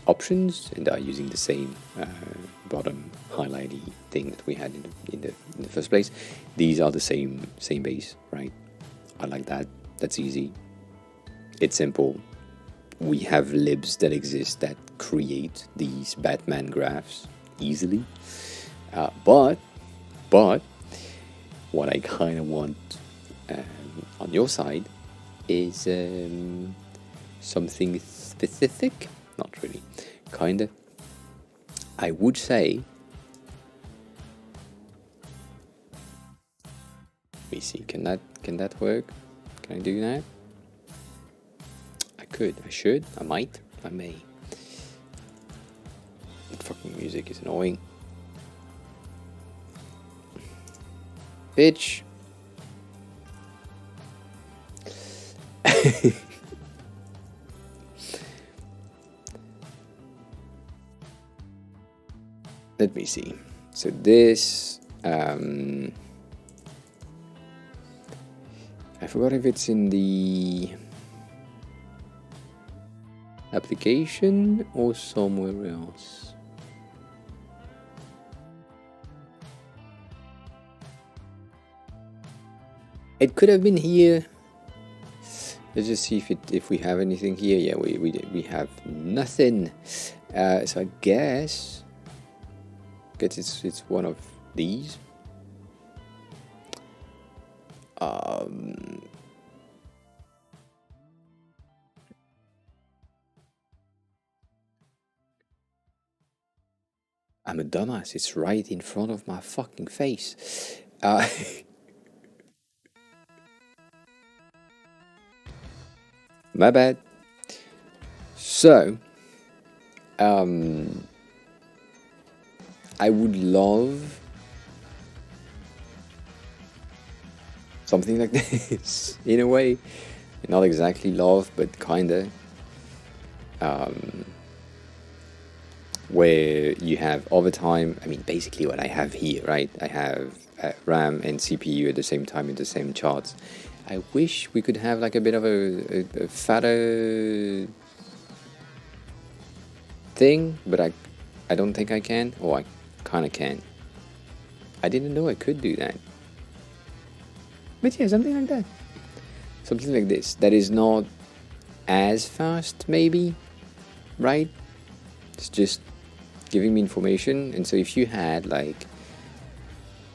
options, and are using the same bottom highlighty thing that we had in the first place. These are the same base, right? I like that. That's easy. It's simple. We have libs that exist that create these Batman graphs easily. But what I kind of want on your side is something specific. Not really. Kinda. I would say. Let me see. Can that work? Can I do that? I could. I should. I might. I may. That fucking music is annoying. Bitch. Let me see. So this, I forgot if it's in the application or somewhere else. It could have been here. Let's just see if we have anything here. Yeah, we have nothing. So I guess it's one of these. I'm a dumbass. It's right in front of my fucking face. My bad. So, I would love something like this in a way. Not exactly love, but kinda. Where you have overtime. I mean, basically what I have here, right? I have RAM and CPU at the same time in the same charts. I wish we could have like a bit of a fatter thing, but I don't think I can, or I kind of can. I didn't know I could do that. But yeah, something like that. Something like this. That is not as fast, maybe, right? It's just giving me information. And so if you had like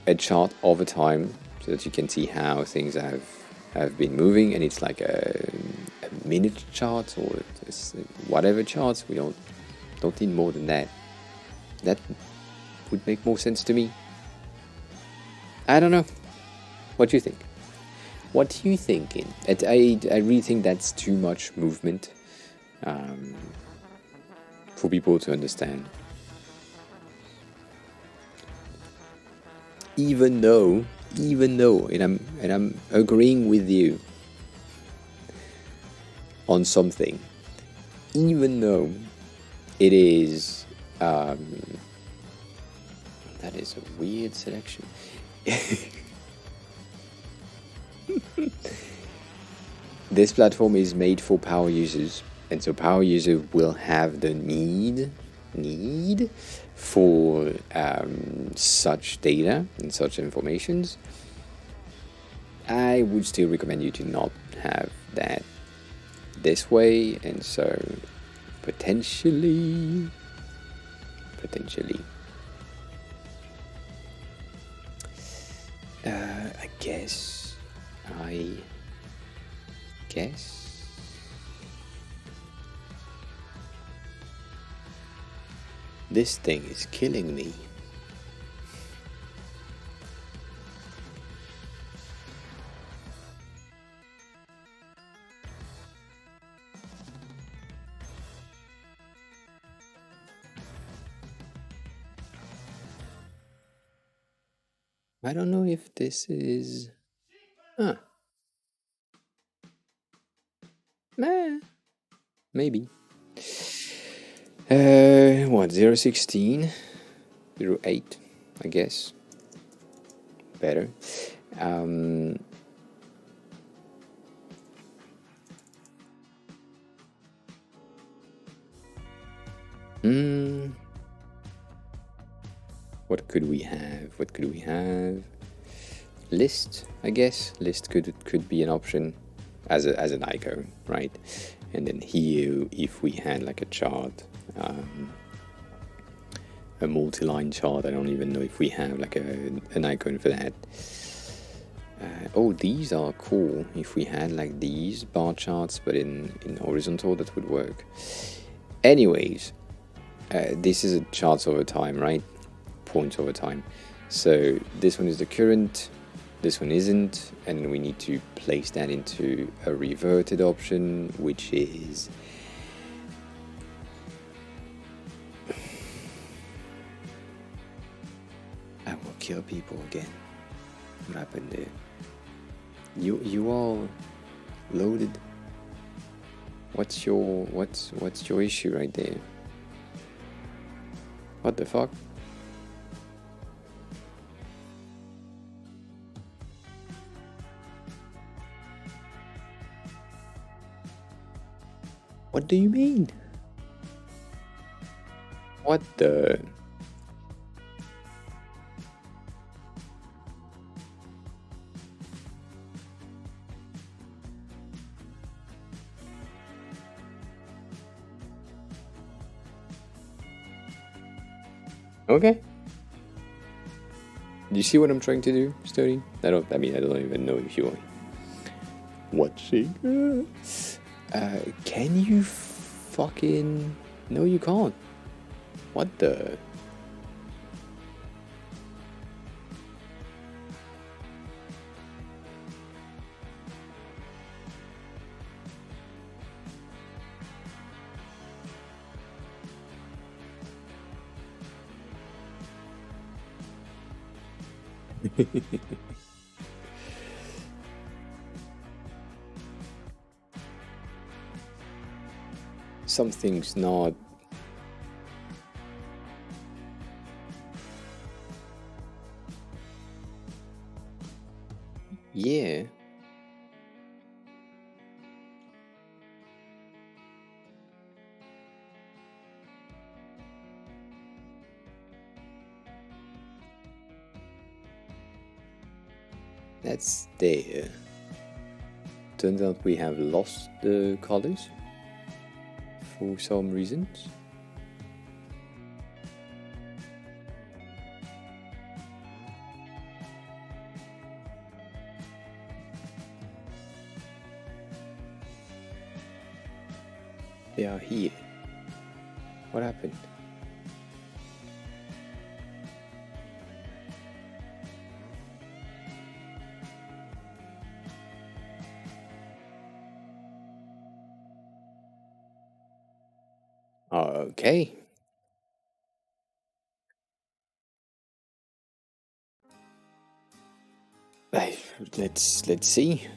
a chart over time so that you can see how things have been moving, and it's like a minute chart or whatever charts, we don't need more than that. That would make more sense to me. I don't know. What do you think? What are you thinking? I really think that's too much movement for people to understand. Even though, and I'm agreeing with you on something, even though it is, that is a weird selection. This platform is made for power users, and so power user will have the need for such data and such informations. I would still recommend you to not have that this way, and so potentially I guess this thing is killing me. I don't know if this is. Ah, maybe. What, 016? 08, I guess. Better. Um, hmm, what could we have? What could we have? List, I guess. List could be an option as an icon, right? And then here, if we had like a chart, a multi-line chart, I don't even know if we have like an icon for that. Oh, these are cool. If we had like these bar charts, but in horizontal, that would work. Anyways, this is a charts over time, right? Points over time. So this one is the current, this one isn't, and then we need to place that into a reverted option, which is I will kill people again. What happened there? You all loaded. What's your issue right there? What the fuck? What do you mean? What the? Okay. Do you see what I'm trying to do, Stoney? I don't even know if you are watching. Can you fucking? No, you can't. What the? Something's not. Yeah. That's there. Turns out we have lost the colors for some reasons. They are here. What happened? Okay. Let's see.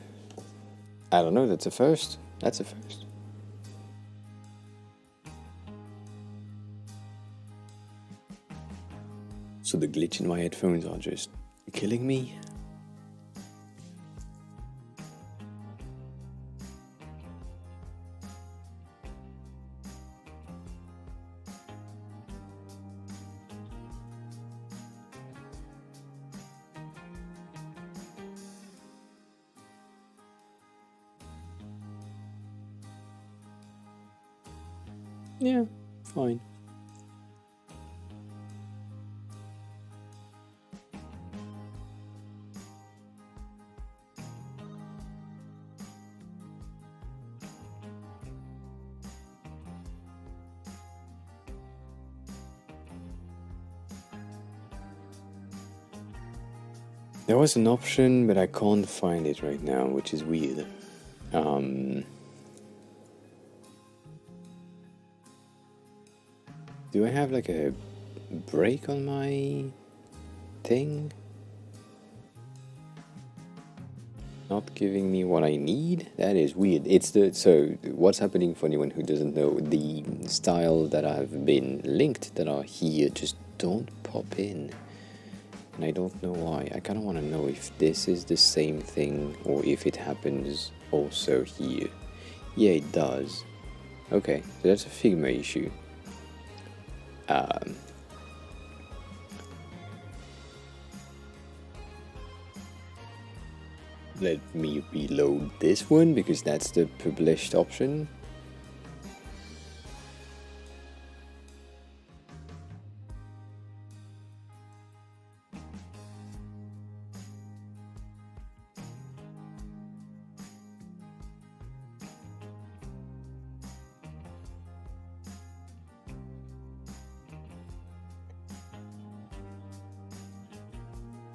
I don't know. That's a first. That's a first. So the glitch in my headphones are just killing me. Yeah, fine. There was an option, but I can't find it right now, which is weird. Do I have like a break on my thing? Not giving me what I need? That is weird. It's the so what's happening for anyone who doesn't know, the style that I've been linked that are here just don't pop in. And I don't know why. I kinda wanna know if this is the same thing or if it happens also here. Yeah, it does. Okay, so that's a Figma issue. Let me reload this one because that's the published option.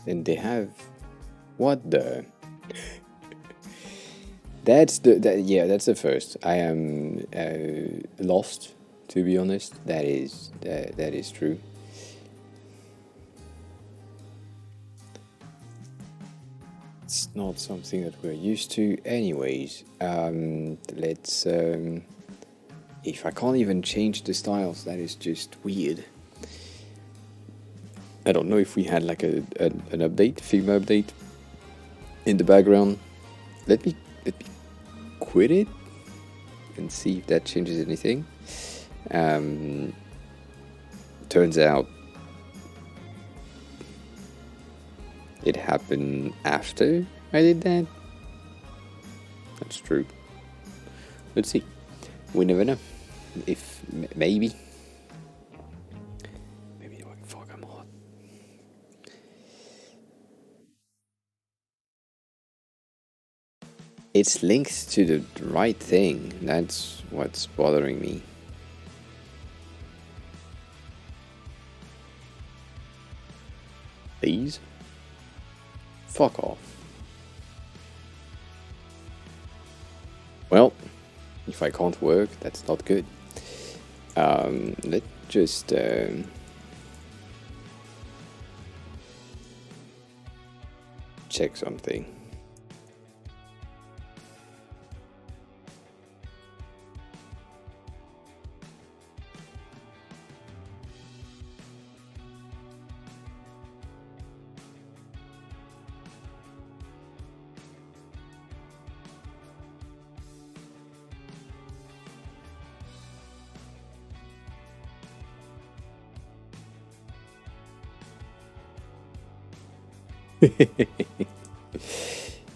And they have what the that's the first. I am lost, to be honest. That is true. It's not something that we're used to, anyways. Let's. If I can't even change the styles, that is just weird. I don't know if we had like an update, Figma update, in the background. Let me quit it and see if that changes anything. Turns out it happened after I did that. That's true. Let's see. We never know. If maybe. Maybe like fuck, I'm hot. It's linked to the right thing. That's what's bothering me. Please? Fuck off. Well, if I can't work, that's not good. Let's just check something.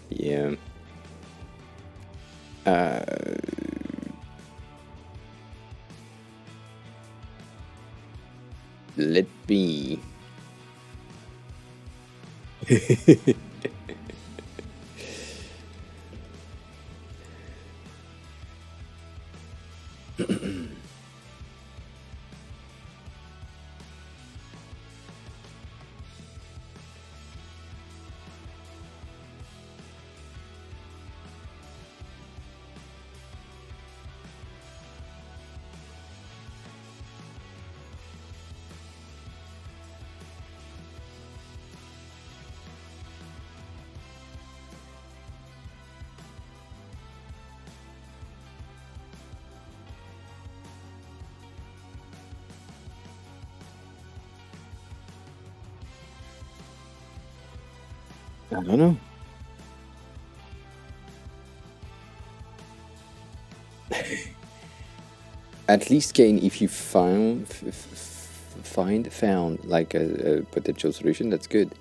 Yeah. Let me. I don't know. At least, Kane, if you found like a potential solution, that's good.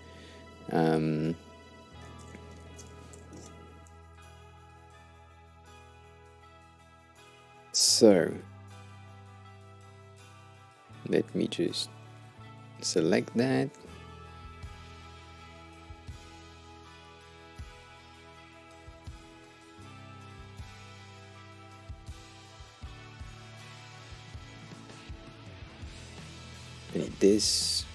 So let me just select that. I need this.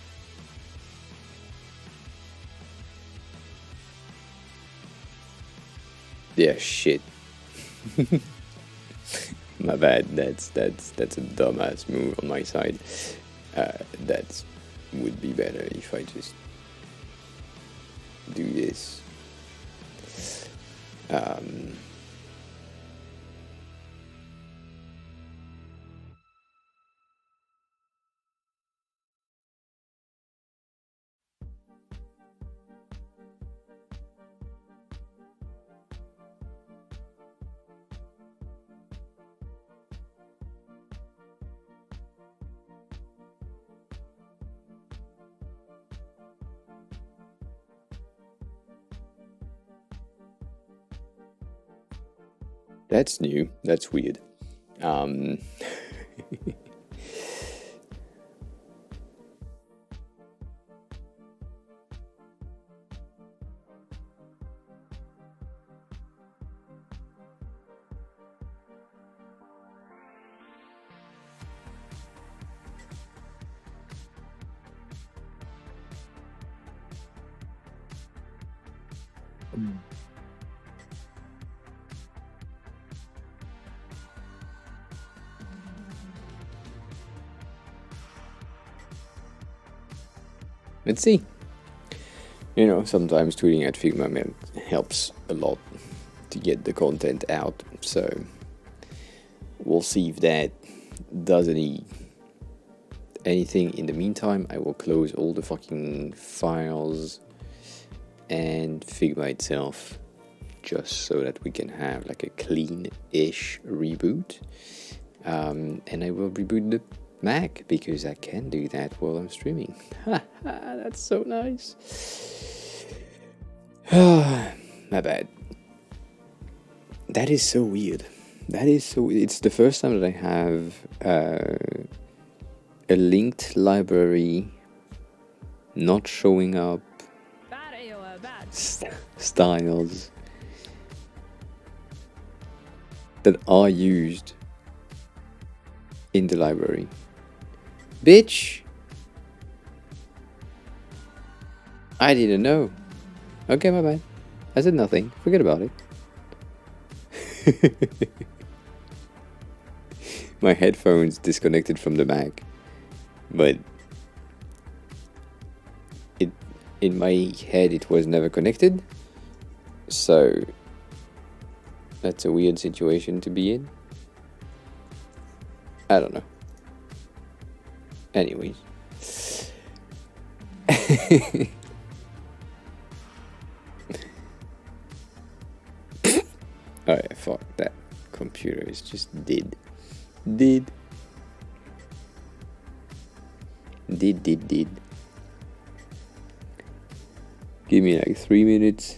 Yeah, shit. My bad. That's a dumbass move on my side. That would be better if I just do this. Um, that's new. That's weird. Um, let's see. Sometimes tweeting at Figma helps a lot to get the content out. So we'll see if that does anything. In the meantime, I will close all the fucking files and Figma itself, just so that we can have like a clean-ish reboot. And I will reboot the Mac because I can do that while I'm streaming. That's so nice. My bad. That is so weird. It's the first time that I have a linked library not showing up, styles that are used in the library. Bitch! I didn't know. Okay, my bad. I said nothing. Forget about it. My headphones disconnected from the Mac, but in my head it was never connected, so that's a weird situation to be in. I don't know. Anyways. Oh yeah, fuck, that computer is just dead. Did. Give me like 3 minutes.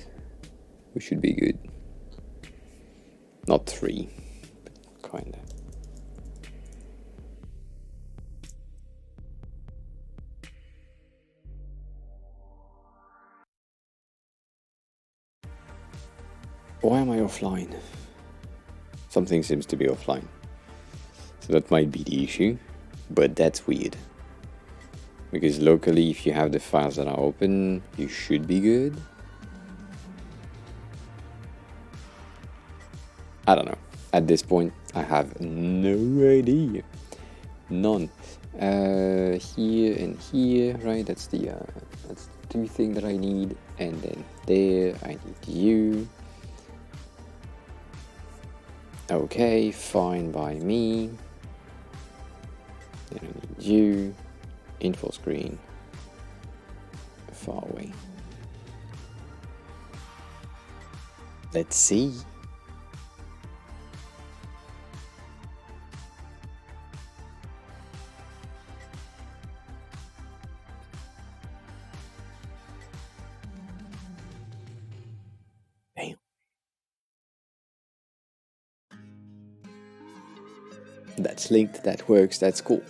We should be good. Not 3, but kinda. Why am I offline? Something seems to be offline. So that might be the issue, but that's weird. Because locally, if you have the files that are open, you should be good. I don't know. At this point, I have no idea. None. Here and here, right? That's the 2 thing that I need. And then there, I need you. Okay, fine by me. Then I need you. Info screen. Far away. Let's see. Damn. That's linked, that works, that's cool.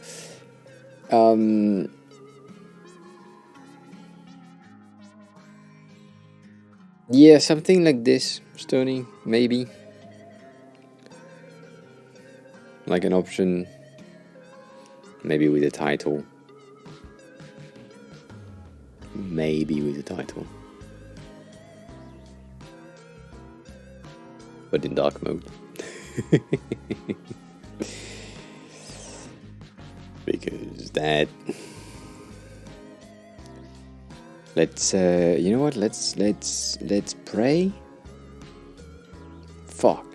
Yeah, something like this, Stony, maybe. Like an option, maybe with a title. Maybe with a title. But in dark mode. Because that... Let's you know what, let's pray Fuck.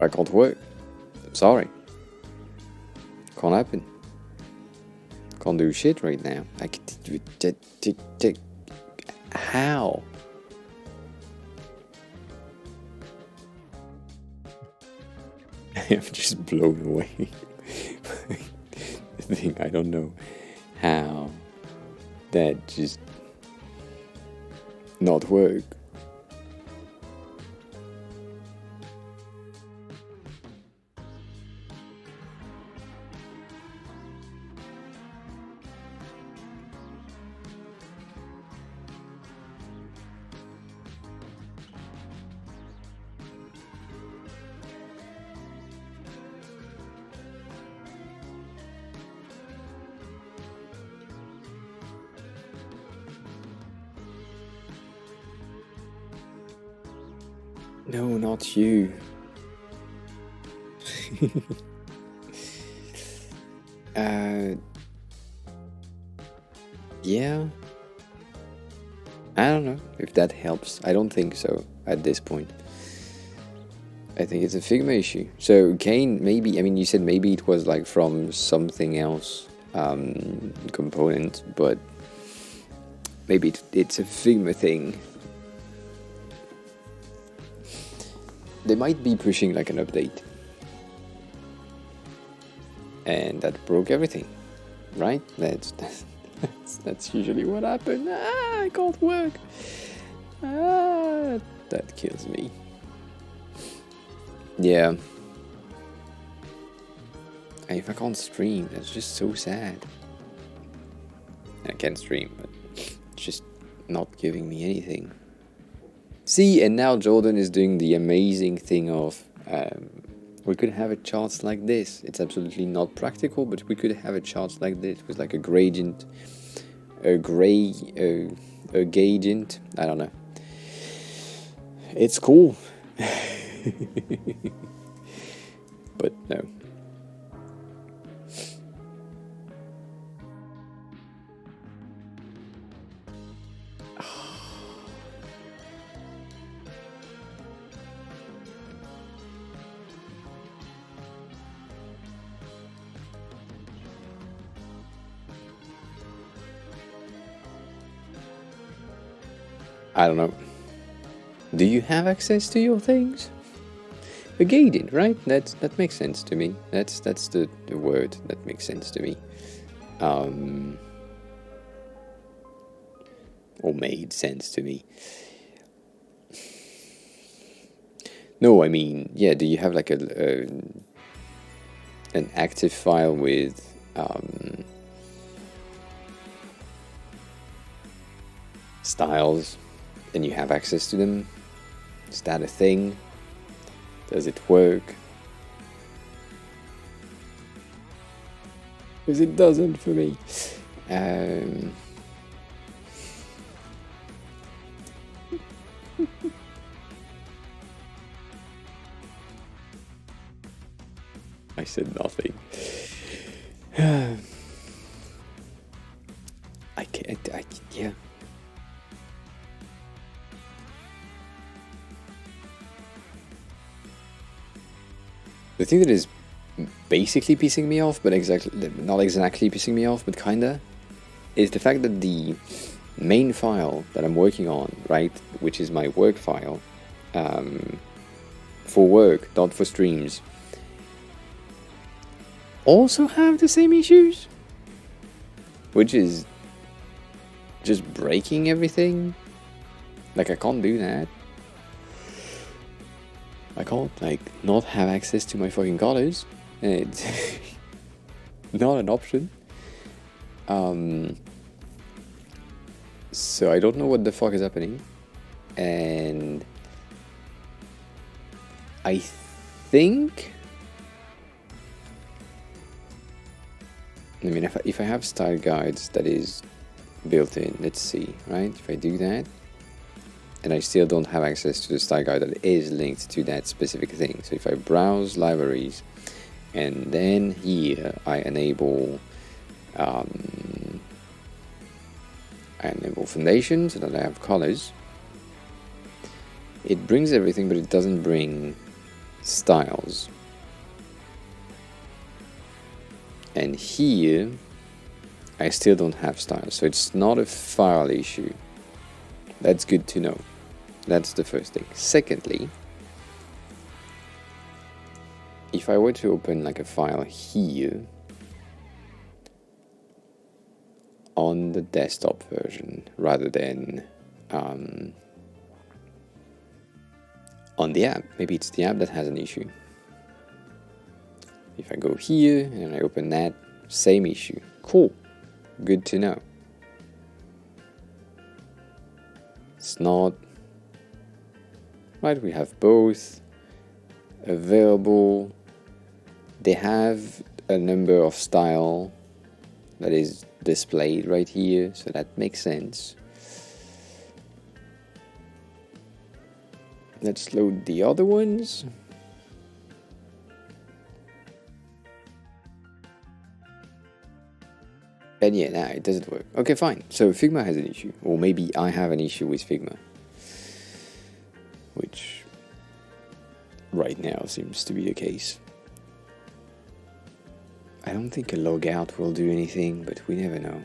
I can't work. I'm sorry. Can't happen. Can't do shit right now. How? I'm just blown away. The thing, I don't know how that just not work. No, not you. Yeah. I don't know if that helps. I don't think so at this point. I think it's a Figma issue. So Kane, maybe, I mean, you said maybe it was like from something else component, but maybe it's a Figma thing. They might be pushing like an update. And that broke everything, right? That's usually what happened. I can't work. That kills me. Yeah. And if I can't stream, that's just so sad. I can stream, but it's just not giving me anything. See, and now Jordan is doing the amazing thing of we could have a chart like this. It's absolutely not practical, but we could have a chart like this with like a gradient, a gradient. I don't know. It's cool. But no. I don't know. Do you have access to your things? A gradient, right? That makes sense to me. That's the word that makes sense to me. Or made sense to me. No, I mean, yeah. Do you have like an active file with styles, and you have access to them? Is that a thing? Does it work? Because it doesn't for me. I said nothing. I can't. Yeah. The thing that is basically pissing me off, but not exactly pissing me off, but kinda, is the fact that the main file that I'm working on, right, which is my work file, for work, not for streams, also have the same issues, which is just breaking everything. Like, I can't do that. I can't, like, not have access to my fucking colors. It's not an option. So I don't know what the fuck is happening. And I think... I mean, if I have style guides that is built in, let's see, right? If I do that, and I still don't have access to the style guide that is linked to that specific thing. So if I browse libraries, and then here I enable I enable foundation so that I have colors. It brings everything, but it doesn't bring styles. And here, I still don't have styles, so it's not a file issue. That's good to know. That's the first thing. Secondly, if I were to open like a file here on the desktop version rather than on the app, maybe it's the app that has an issue. If I go here and I open that, same issue. Cool. Good to know. It's not right. We have both available. They have a number of style that is displayed right here, so that makes sense. Let's load the other ones. And yeah, nah, it doesn't work. Okay, fine. So Figma has an issue. Or maybe I have an issue with Figma. Which right now seems to be the case. I don't think a logout will do anything, but we never know.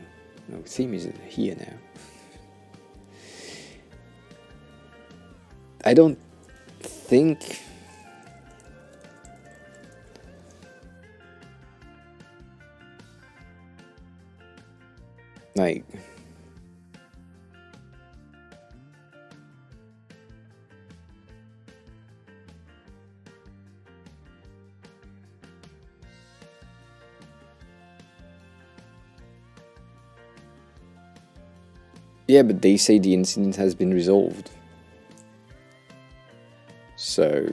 No, theme is here now. I don't think... like... yeah, but they say the incident has been resolved. So...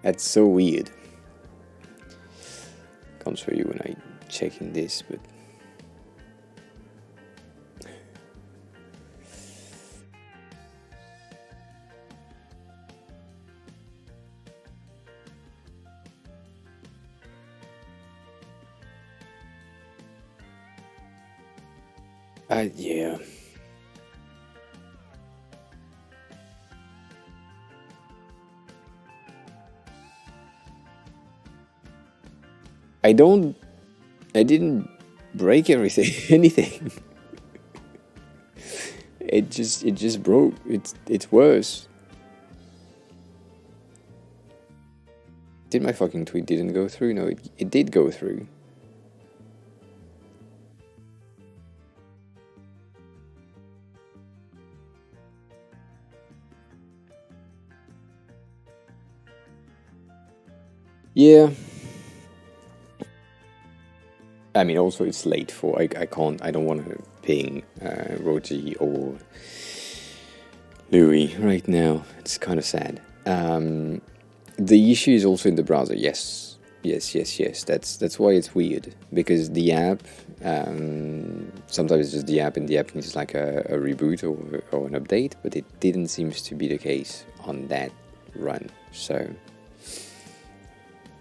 that's so weird. Can't show you when I check in this, but... yeah. I didn't break everything, anything. It just broke. It's worse. Did my fucking tweet didn't go through? No, it did go through. Yeah. I mean, also it's late for... I don't want to ping Roji or Louis right now. It's kind of sad. The issue is also in the browser. Yes. That's why it's weird, because the app, sometimes it's just the app, and the app needs like a reboot or an update, but it didn't seem to be the case on that run. So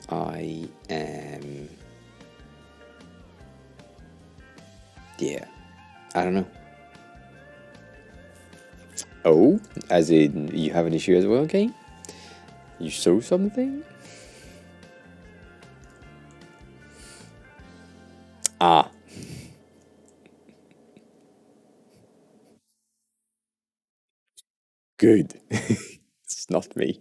I am... yeah, I don't know. Oh, as in you have an issue as well, okay? You saw something? Ah. Good. It's not me.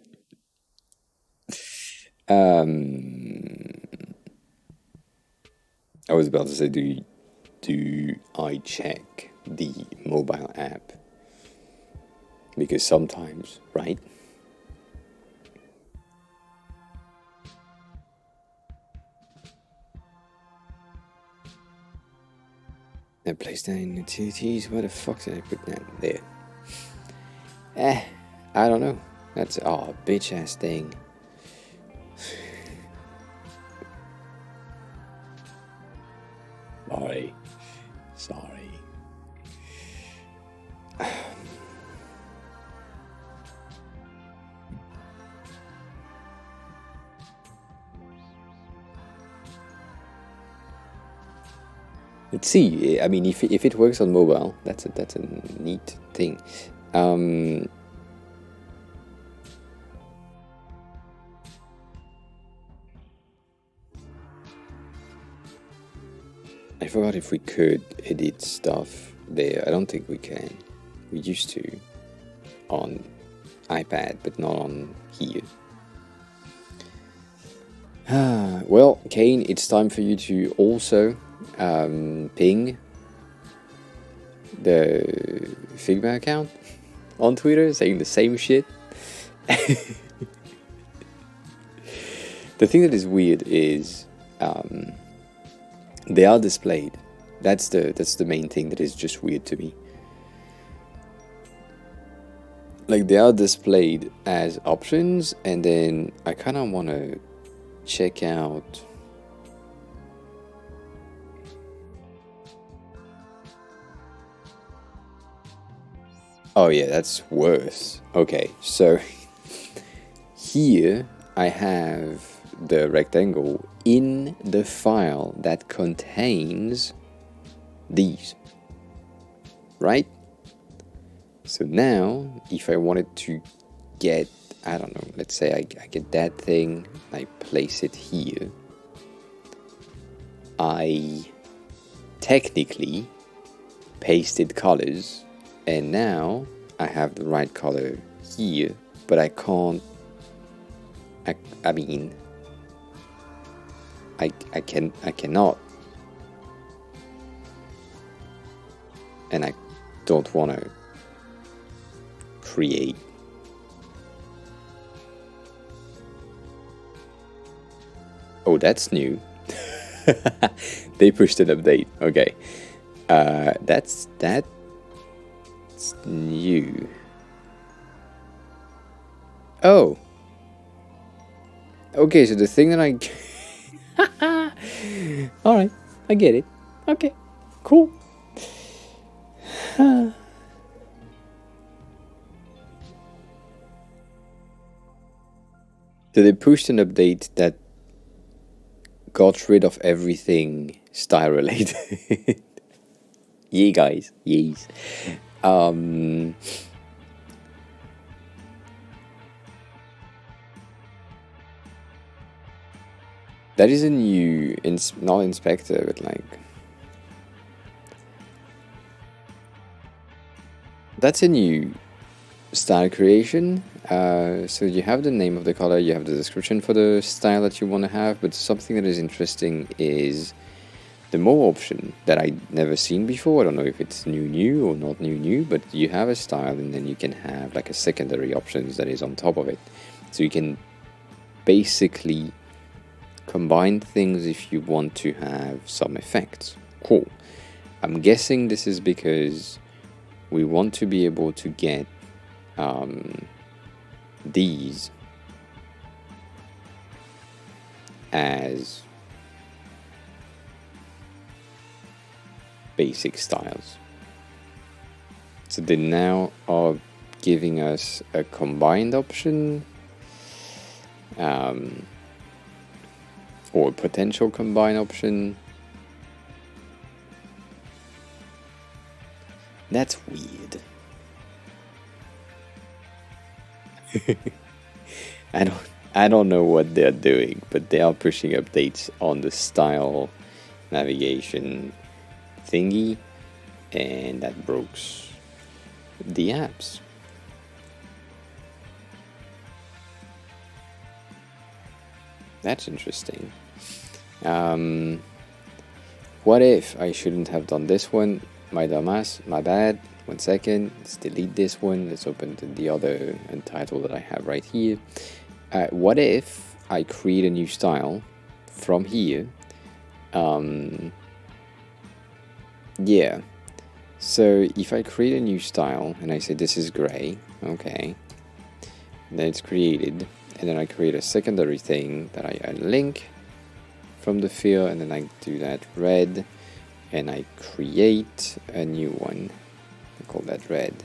I was about to say, do I check the mobile app? Because sometimes, right? That place down in utilities. Where the fuck did I put that? There. I don't know. That's bitch ass thing. Sorry. Let's see. I mean, if it works on mobile, that's a neat thing. Um, I forgot if we could edit stuff there. I don't think we can. We used to on iPad, but not on here. Well, Kane, it's time for you to also ping the Figma account on Twitter saying the same shit. The thing that is weird is they are displayed. That's the main thing that is just weird to me. Like, they are displayed as options, and then I kind of want to check out. Oh yeah, that's worse. Okay, so here I have the rectangle in the file that contains these, right? So now, if I wanted to get, I don't know, let's say I get that thing, I place it here, I technically pasted colors, and now I have the right color here, but I can't, I mean, I cannot, and I don't want to create. Oh, that's new. They pushed an update. Okay, that's new. Oh, okay. So the thing that I all right, I get it. Okay, cool. So they pushed an update that got rid of everything style related. Yeah, guys. Yes. That is a new, not inspector, but like, that's a new style creation. So you have the name of the color, you have the description for the style that you want to have, but something that is interesting is the more option that I never seen before. I don't know if it's new or not new, but you have a style and then you can have like a secondary options that is on top of it. So you can basically combine things if you want to have some effects. Cool. I'm guessing this is because we want to be able to get these as basic styles. So they now are giving us a combined option, or a potential combined option. That's weird. I don't know what they're doing, but they are pushing updates on the style navigation thingy, and that broke the apps. That's interesting. What if I shouldn't have done this one? My dumbass, my bad. 1 second, let's delete this one. Let's open the other title that I have right here. What if I create a new style from here? Yeah. So if I create a new style and I say this is gray, okay, and then it's created, and then I create a secondary thing that I link from the field, and then I do that red, and I create a new one. I call that red.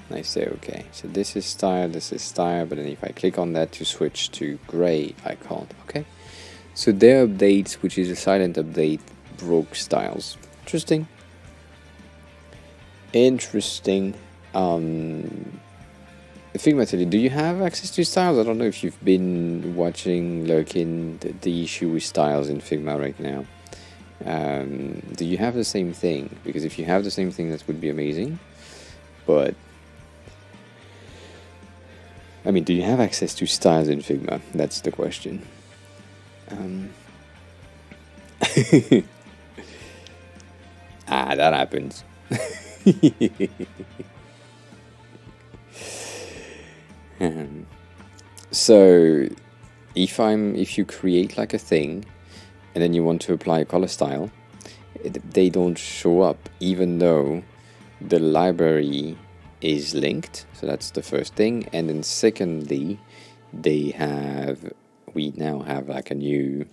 And I say, okay, so this is style, but then if I click on that to switch to gray, I can't. Okay. So their update, which is a silent update, broke styles. Interesting. Interesting. Figma, do you have access to styles? I don't know if you've been watching, lurking the issue with styles in Figma right now. Do you have the same thing? Because if you have the same thing, that would be amazing. But I mean, do you have access to styles in Figma? That's the question. That happens. So if you create like a thing and then you want to apply a color style, they don't show up even though the library is linked. So that's the first thing. And then secondly, we now have like a new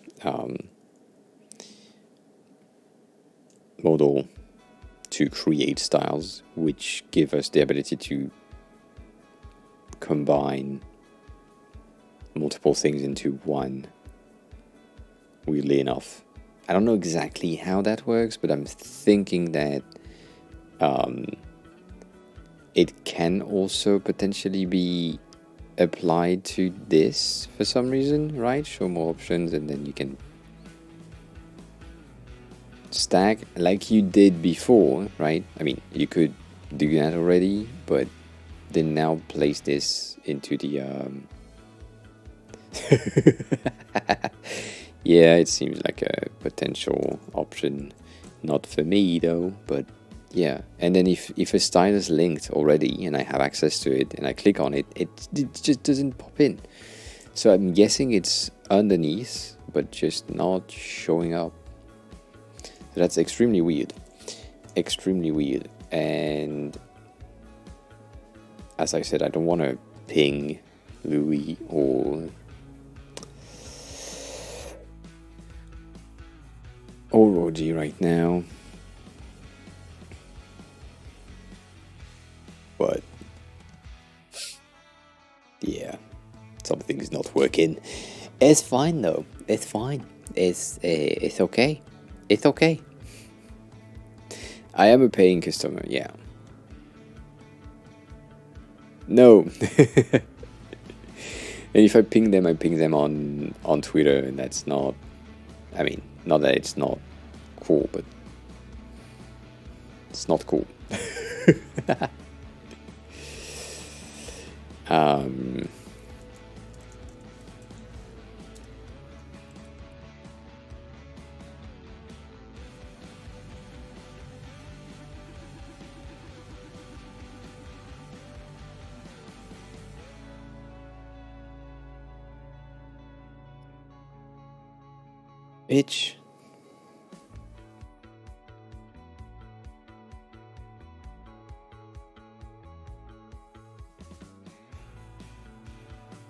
model to create styles, which give us the ability to combine multiple things into one, weirdly enough. I don't know exactly how that works, but I'm thinking that it can also potentially be applied to this for some reason, right? Show more options, and then you can stack like you did before, right? I mean, you could do that already, but then now place this into the yeah, it seems like a potential option. Not for me though, but yeah. And then if a style is linked already and I have access to it and I click on it, it just doesn't pop in. So I'm guessing it's underneath, but just not showing up. So that's extremely weird. Extremely weird. And as I said, I don't want to ping Louis or Roger right now. But yeah, something's not working. It's fine though. It's fine. It's okay. It's okay. I am a paying customer, yeah. No. And if I ping them on Twitter, and that's not. I mean, not that it's not cool, but it's not cool. Bitch.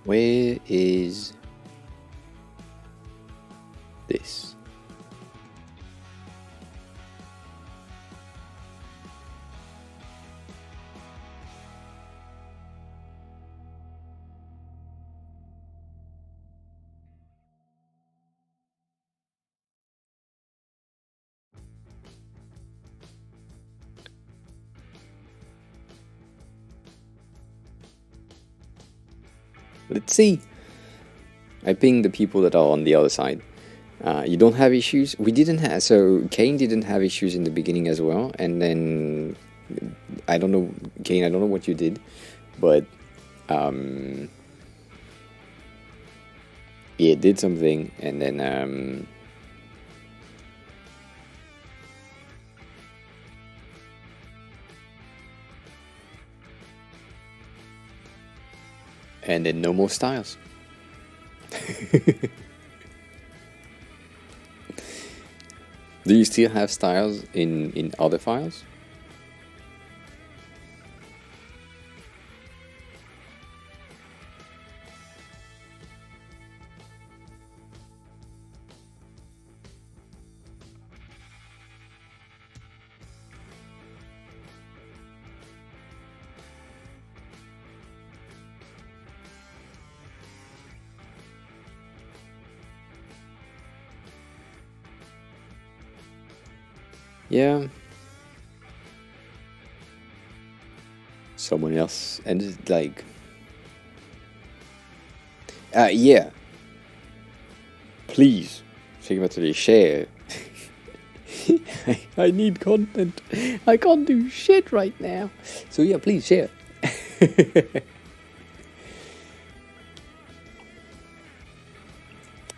Where is this? Let's see. I ping the people that are on the other side. You don't have issues? We didn't have. So Kane didn't have issues in the beginning as well, and then I don't know, Kane. I don't know what you did, but yeah, it did something, and then no more styles. Do you still have styles in other files? Yeah, someone else, and it's like, yeah, please, Figma today share. I need content. I can't do shit right now. So yeah, please share.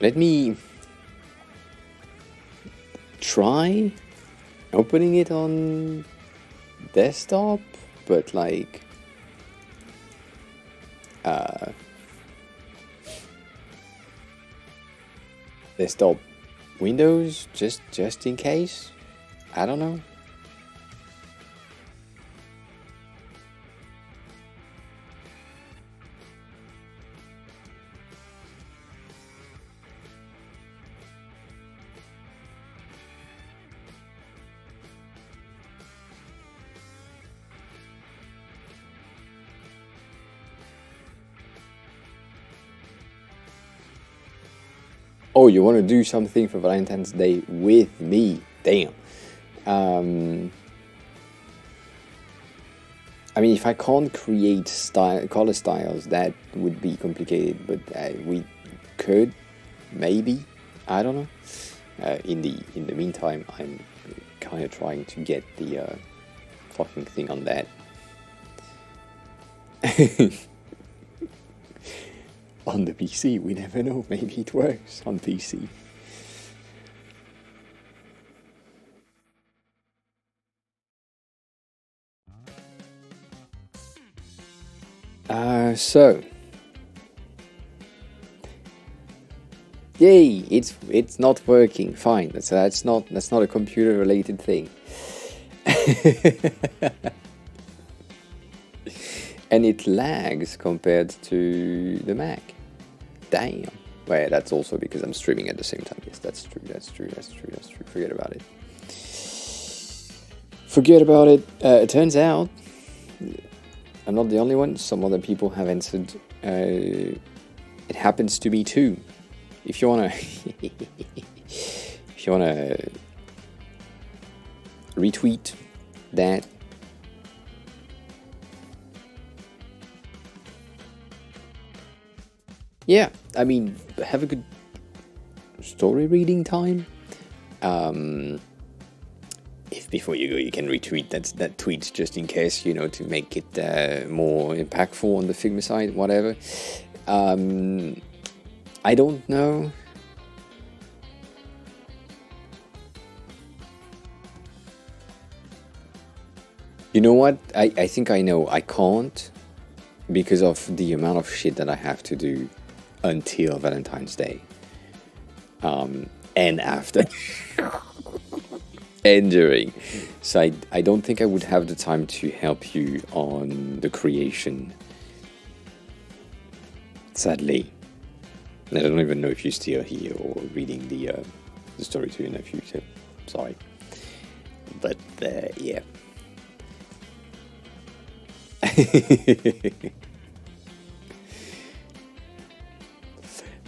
Let me try opening it on desktop, but like desktop Windows, just in case. I don't know. Oh, you want to do something for Valentine's Day with me? Damn. Um, I mean, if I can't create color styles, that would be complicated. But we could, maybe. I don't know. In the meantime, I'm kind of trying to get the fucking thing on that. On the PC, we never know. Maybe it works on PC. So yay! It's not working. Fine. That's not a computer related thing. And it lags compared to the Mac. Damn. Well, that's also because I'm streaming at the same time. Yes, that's true. That's true. That's true. That's true. Forget about it. Forget about it. It turns out I'm not the only one. Some other people have answered. It happens to me too. If you wanna, if you wanna retweet that. Yeah, I mean, have a good story reading time. If before you go, you can retweet that tweet just in case, to make it more impactful on the Figma side, whatever. I don't know. You know what? I think I know. I can't because of the amount of shit that I have to do until Valentine's Day. And after. And during. So I don't think I would have the time to help you on the creation. Sadly. I don't even know if you're still here or reading the story to your nephew. So sorry. But yeah.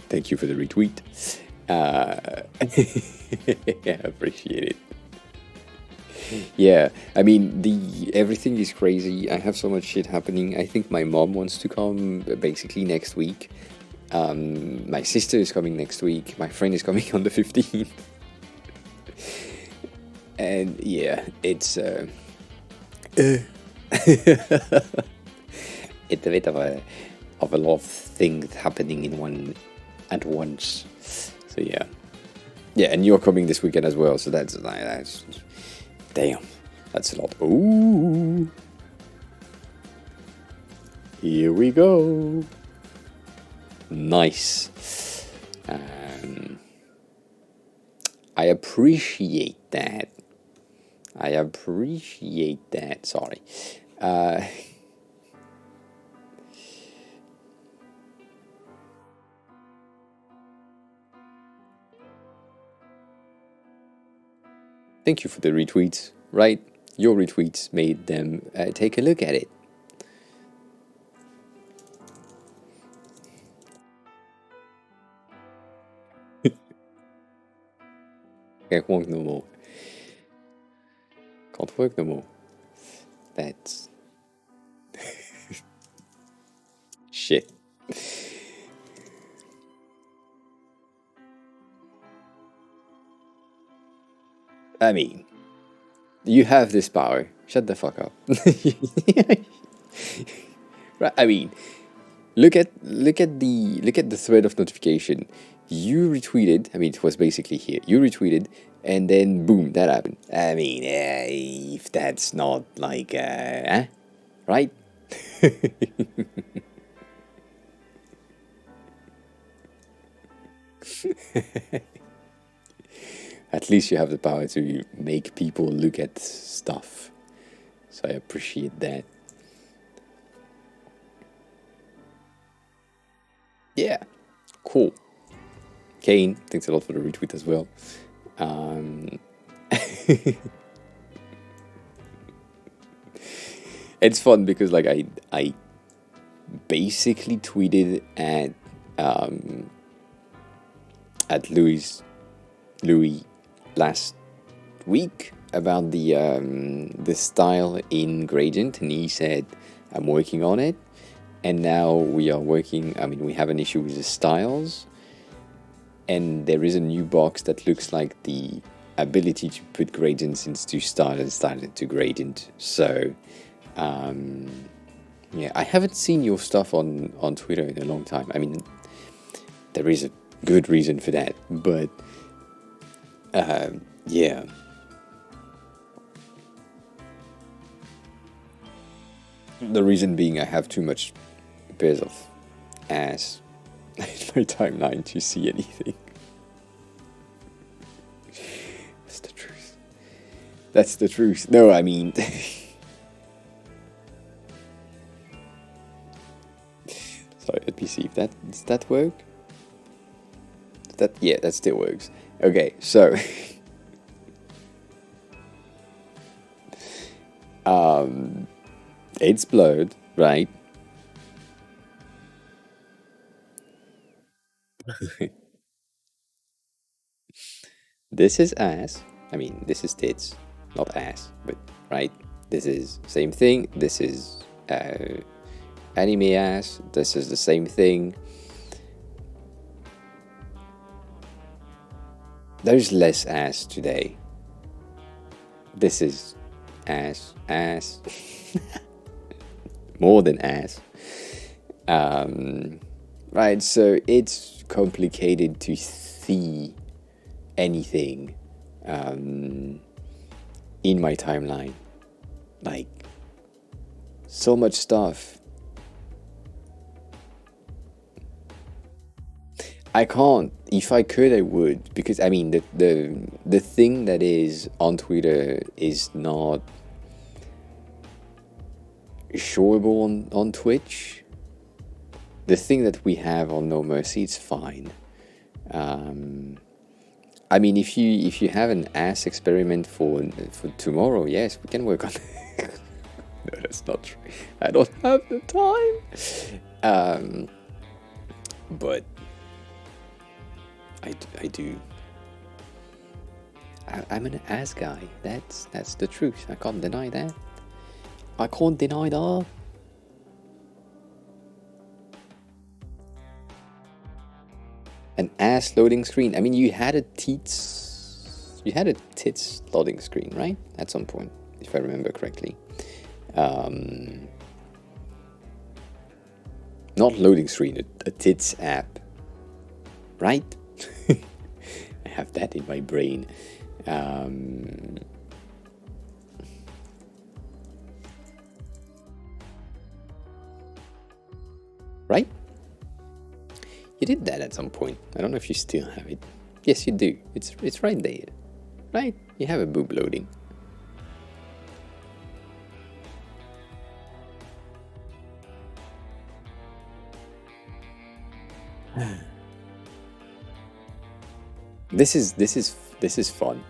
Thank you for the retweet. Yeah, appreciate it. Yeah, I mean everything is crazy. I have so much shit happening. I think my mom wants to come basically next week. My sister is coming next week. My friend is coming on the 15th. And yeah, it's it's a bit of a lot of things happening in one at once. So yeah, and you're coming this weekend as well. So that's damn, that's a lot. Ooh, here we go. Nice. I appreciate that. Sorry. Uh, Thank you for the retweets, right? Your retweets made them take a look at it. I won't no more. can't work no more. That's shit. I mean, you have this power. Shut the fuck up. Right? I mean, look at the thread of notification. You retweeted. I mean, it was basically here. You retweeted, and then boom, that happened. I mean, if that's not like, right? At least you have the power to make people look at stuff. So I appreciate that. Yeah, cool. Kane, thanks a lot for the retweet as well. Um, it's fun because like I basically tweeted at Louis last week about the style in gradient, and he said I'm working on it, and now we are working. I mean, we have an issue with the styles, and there is a new box that looks like the ability to put gradients into style and style into gradient. So yeah, I haven't seen your stuff on Twitter in a long time. I mean, there is a good reason for that, but yeah. The reason being I have too much pairs of ass in my timeline to see anything. That's the truth. That's the truth. No, I mean... Sorry, let me see if does that work? Yeah, that still works. Okay, so... it's blurred, right? This is ass. I mean, this is tits, not ass, but right? This is same thing. This is anime ass. This is the same thing. There's less ass today. This is ass. More than ass. Right, so it's complicated to see anything in my timeline. Like, so much stuff. I can't. If I could, I would, because I mean the thing that is on Twitter is not showable on Twitch. The thing that we have on No Mercy is fine. I mean, if you have an ass experiment for tomorrow, yes, we can work on. No, that's not true. I don't have the time. But I do. I'm an ass guy. That's the truth. I can't deny that. I can't deny that. An ass loading screen. I mean, you had a tits loading screen, right? At some point, if I remember correctly. Not loading screen, a tits app, right? I have that in my brain. Right? You did that at some point. I don't know if you still have it. Yes, you do. It's right there. Right? You have a boob loading. This is fun.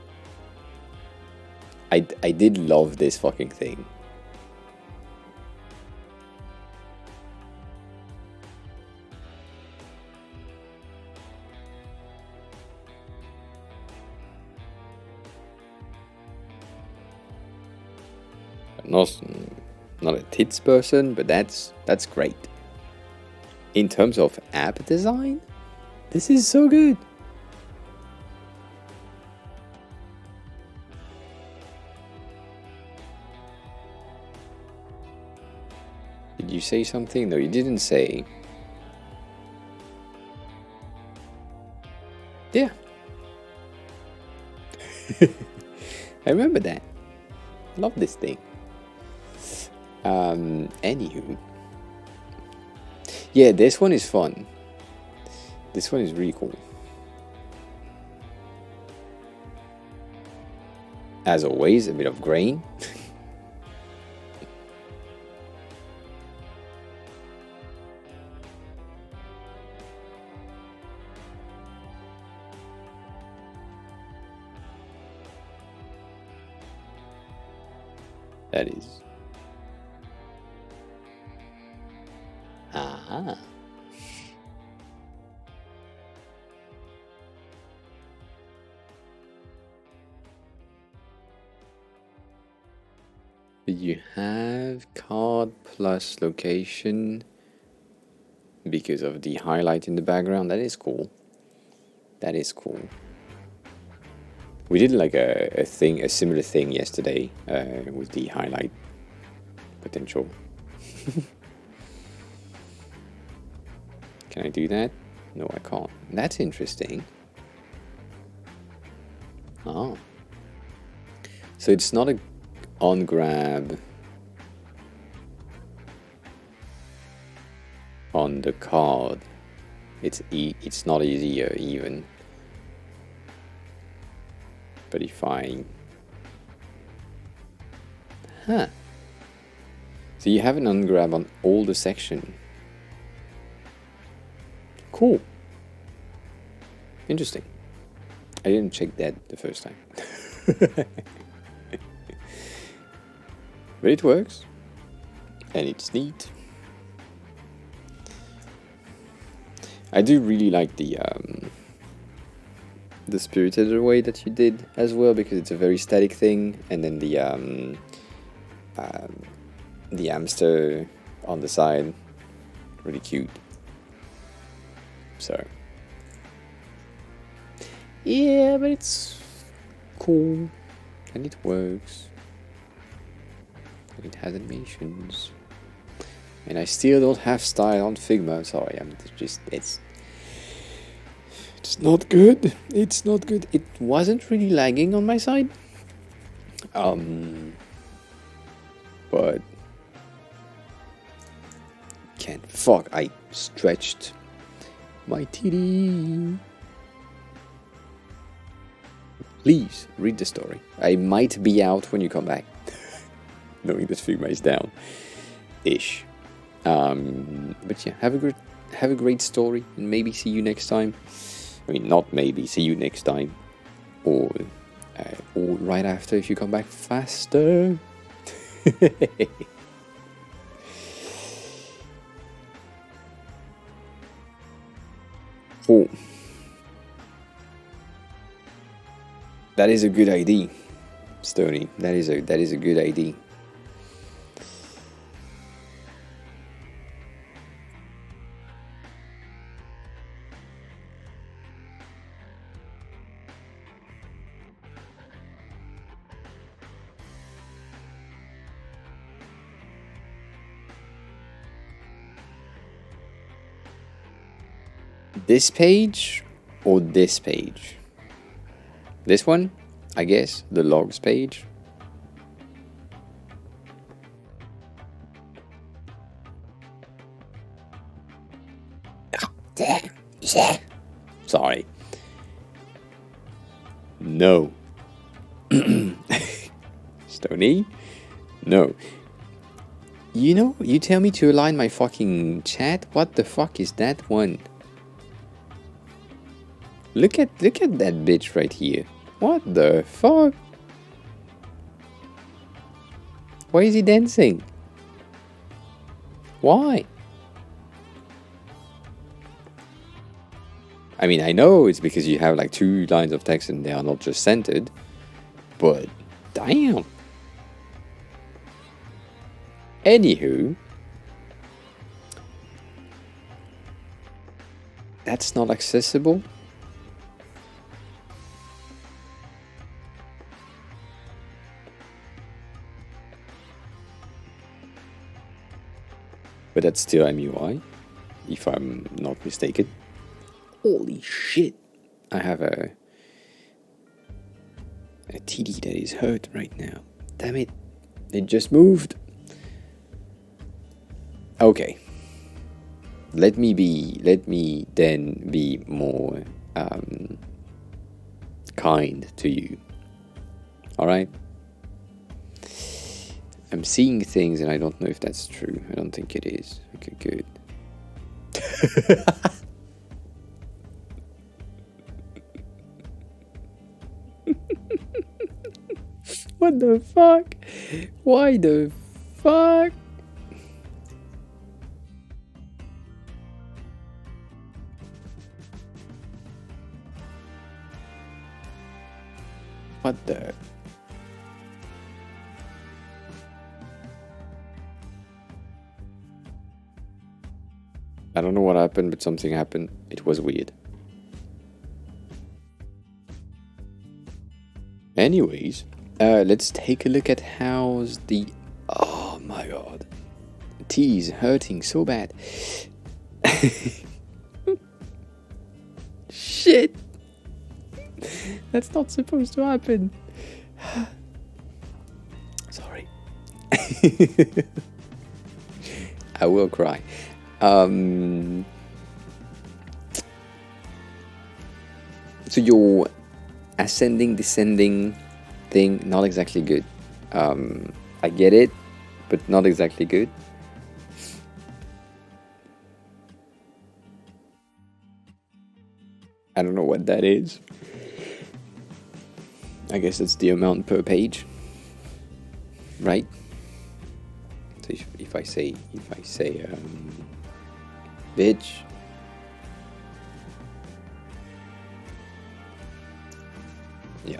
I did love this fucking thing. Not, not a tits person, but that's great. In terms of app design, this is so good. Did you say something? No, you didn't say. Yeah. I remember that. Love this thing. Anywho. Yeah, this one is fun. This one is really cool. As always, a bit of grain. That is. Ah. You have card plus location because of the highlight in the background. That is cool. That is cool. We did like a similar thing yesterday with the highlight potential. Can I do that? No, I can't. That's interesting. Oh. So it's not a on grab on the card. It's not easier even. But if I... Huh. So you have an ungrab on all the section. Cool. Interesting. I didn't check that the first time. But it works. And it's neat. I do really like the spirited way that you did as well, because it's a very static thing, and then the hamster on the side, really cute. So yeah, but it's cool and it works and it has animations, and I still don't have style on Figma. Sorry, it's not good. It's not good. It wasn't really lagging on my side. But can't. Fuck, I stretched my TD. Please read the story. I might be out when you come back. Knowing that Figma is down. Ish. But yeah, have a great story, and maybe see you next time. I mean, not maybe, see you next time. Or right after if you come back faster. Oh. That is a good idea, Stony. That is a good idea. This page or this page? This one, I guess, the logs page. Sorry. No. Stony? No. You know, you tell me to align my fucking chat? What the fuck is that one? Look at that bitch right here. What the fuck? Why is he dancing? Why? I mean, I know it's because you have like 2 lines of text and they are not just centered, but damn. Anywho, that's not accessible. But that's still MUI, if I'm not mistaken. Holy shit! I have a TD that is hurt right now. Damn it! It just moved. Okay. Let me then be more kind to you. Alright? I'm seeing things and I don't know if that's true. I don't think it is. Okay, good. What the fuck? Why the fuck? What the? I don't know what happened, but something happened. It was weird. Anyways, let's take a look at how's the... Oh my god. T is hurting so bad. Shit! That's not supposed to happen. Sorry. I will cry. So your ascending, descending thing, not exactly good. I get it, but not exactly good. I don't know what that is. I guess it's the amount per page, right? So if I say bitch, yeah.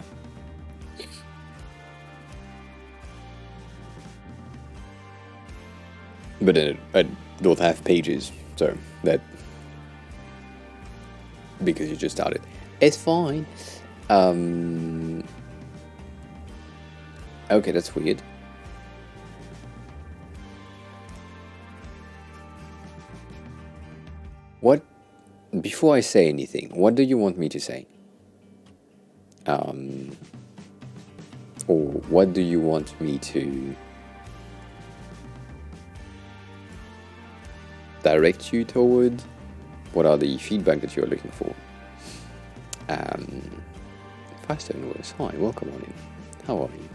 But I don't have pages, so that because you just started, it's fine. Okay, that's weird. What? Before I say anything, what do you want me to say? Or what do you want me to direct you toward? What are the feedback that you're looking for? Faster and worse. Hi, welcome on in. How are you?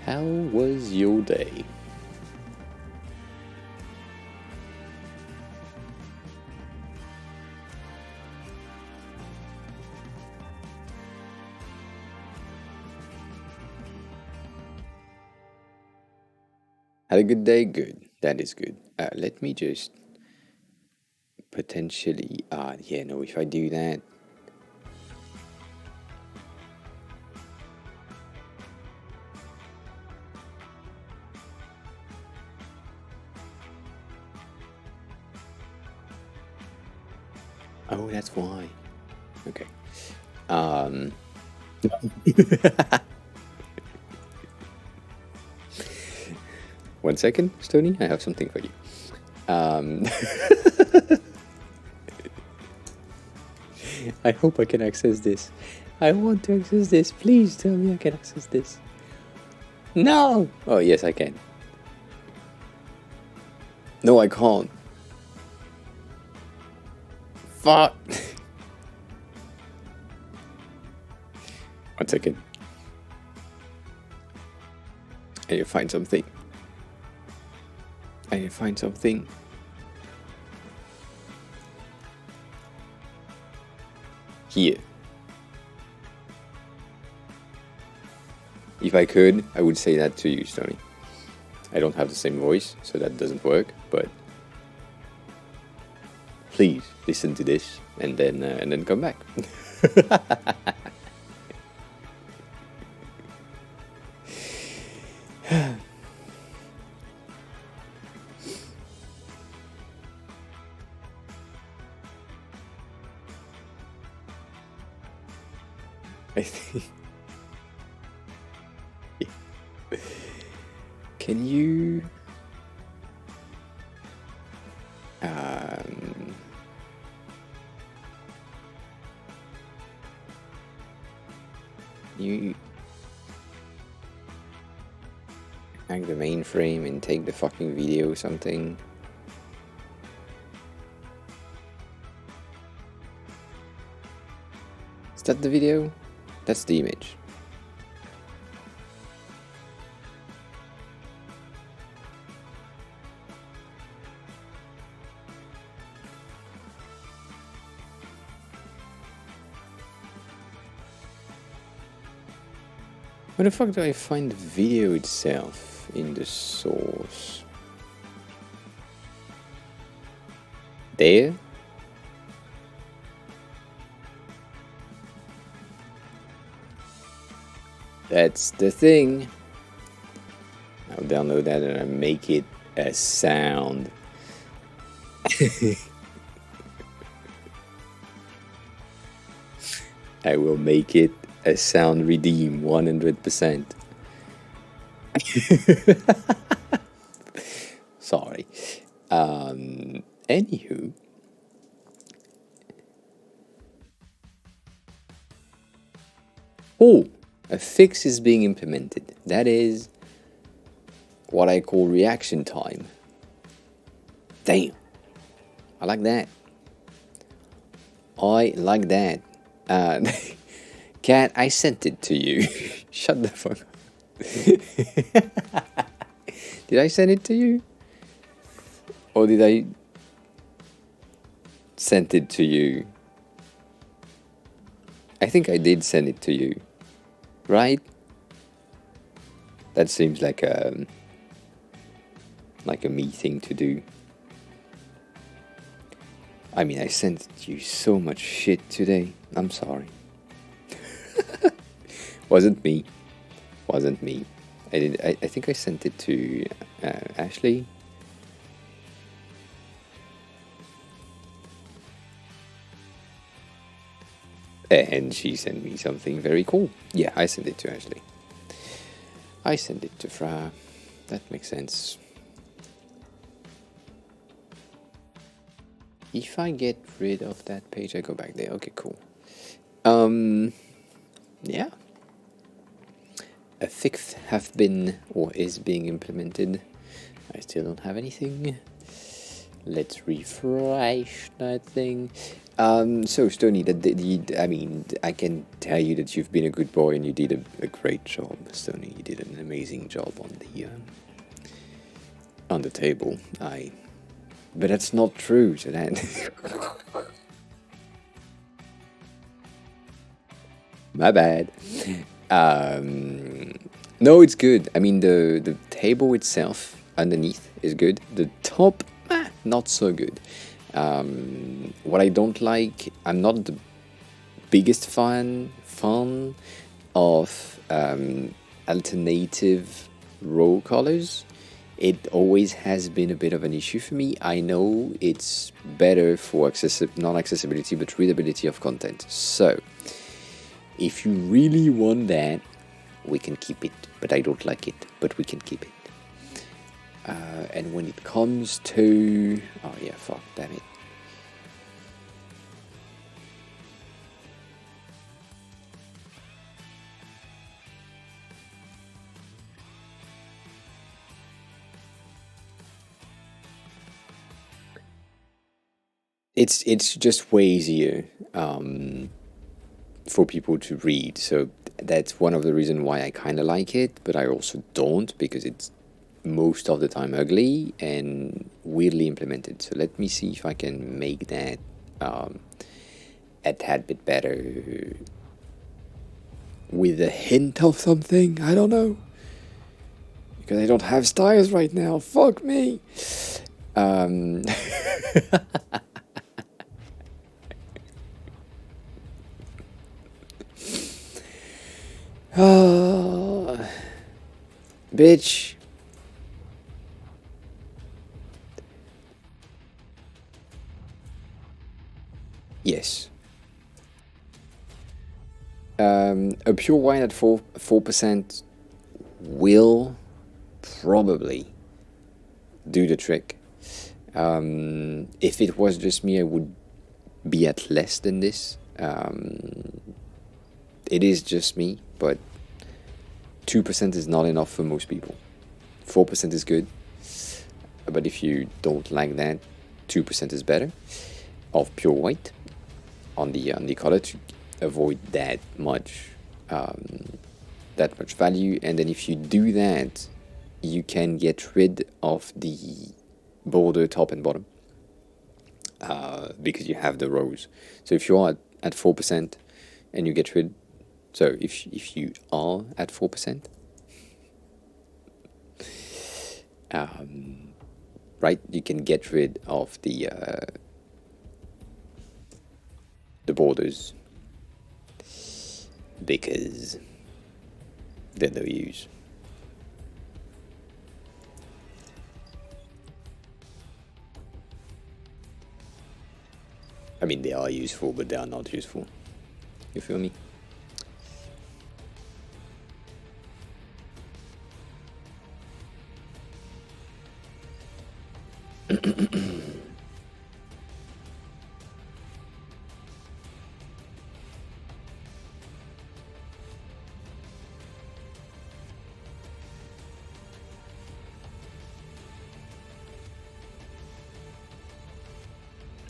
How was your day? Had a good day? Good. That is good. Let me just potentially... yeah, no, if I do that... Oh, that's why. Okay. 1 second, Stony. I have something for you. I hope I can access this. I want to access this. Please tell me I can access this. No! Oh, yes, I can. No, I can't. Fuck! 1 second. I need to find something. I need to find something. Here. If I could, I would say that to you, Stony. I don't have the same voice, so that doesn't work, but please listen to this and then come back. I think. Can you um, you hack the mainframe and take the fucking video or something? Is that the video? That's the image. Where the fuck do I find the video itself in the source? There? That's the thing. I'll download that and I make it a sound. I will make it a sound redeem 100%. Sorry. Anywho. Oh, a fix is being implemented. That is what I call reaction time. Damn. I like that. I like that. Cat, I sent it to you. Shut the fuck up. Did I send it to you? Or did I send it to you? I think I did send it to you. Right? That seems like a me thing to do. I mean, I sent you so much shit today. I'm sorry. Wasn't me. Wasn't me. I think I sent it to Ashley. And she sent me something very cool. Yeah, I sent it to Ashley. I sent it to Fra. That makes sense. If I get rid of that page, I go back there. Okay, cool. Yeah. A fix have been or is being implemented. I still don't have anything. Let's refresh that thing. So Stony, I mean, I can tell you that you've been a good boy and you did a great job, Stony. You did an amazing job on the table. But that's not true. So that my bad. No, it's good. I mean, the table itself underneath is good. The top, not so good. What I don't like, I'm not the biggest fan of alternative row colors. It always has been a bit of an issue for me. I know it's better for not accessibility but readability of content. So if you really want that, we can keep it. But I don't like it, but we can keep it. And when it comes to... Oh yeah, fuck, damn it. It's just way easier for people to read. So that's one of the reasons why I kind of like it, but I also don't, because it's most of the time ugly and weirdly implemented. So let me see if I can make that a tad bit better with a hint of something. I don't know, because I don't have styles right now. Fuck me. Oh, bitch. Yes. A pure white at 4% will probably do the trick. If it was just me, I would be at less than this. It is just me, but 2% is not enough for most people. 4% is good, but if you don't like that, 2% is better of pure white on the color to avoid that much value. And then if you do that, you can get rid of the border top and bottom because you have the rows. So if you are at 4% and you get rid, so if you are at 4%, right, you can get rid of the borders because they're no use. I mean, they are useful, but they are not useful. You feel me?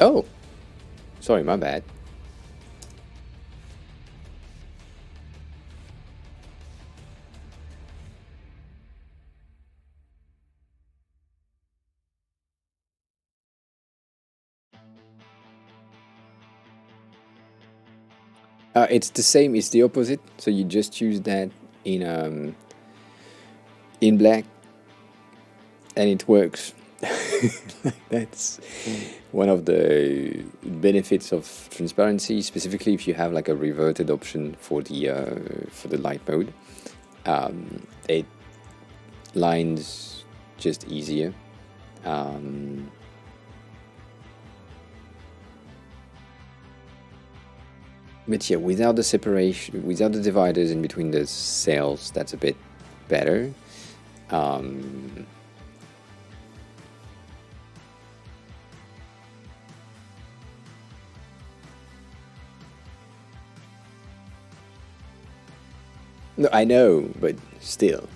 Oh, sorry, my bad. It's the same. It's the opposite. So you just use that in black, and it works. That's one of the benefits of transparency, specifically if you have like a reverted option for the light mode. It lines just easier. But yeah, without the separation, without the dividers in between the cells, that's a bit better. No, I know, but still,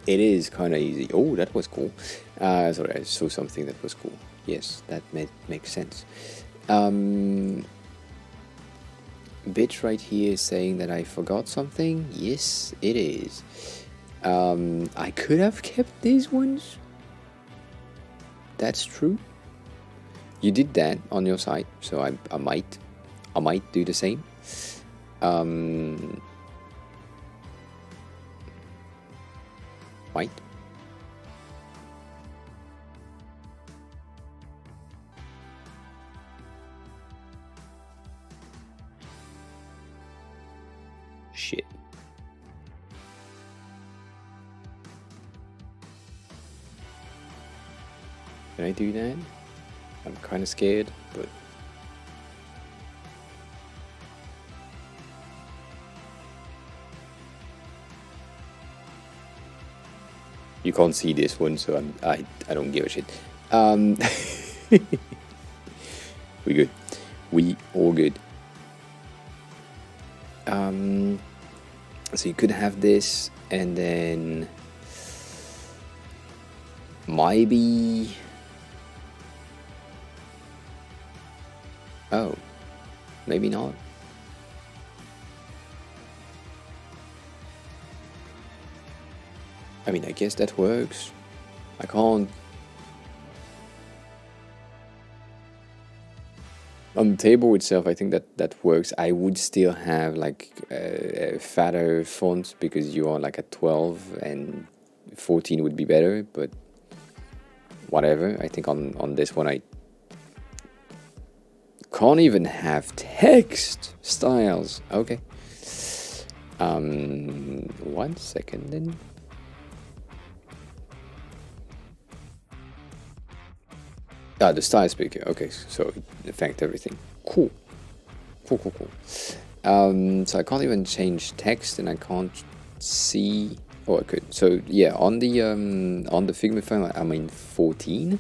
it is kind of easy. Oh, that was cool. Sorry, I saw something that was cool. Yes, that makes sense. Bitch right here is saying that I forgot something. Yes, it is. I could have kept these ones. That's true. You did that on your side, so I might do the same. Might. Shit. Can I do that? I'm kind of scared, but you can't see this one, so I don't give a shit. We good. We all good. So you could have this, and then maybe. Oh, maybe not. I mean, I guess that works. I can't. On the table itself, I think that works. I would still have like a fatter font because you are like at 12 and 14 would be better, but whatever. I think on this one I can't even have text styles. Okay. 1 second then. Ah, the style speaker. Okay, so it affects everything. Cool. Cool. So I can't even change text, and I can't see. Oh, I could. So yeah, on the Figma file, I'm in 14,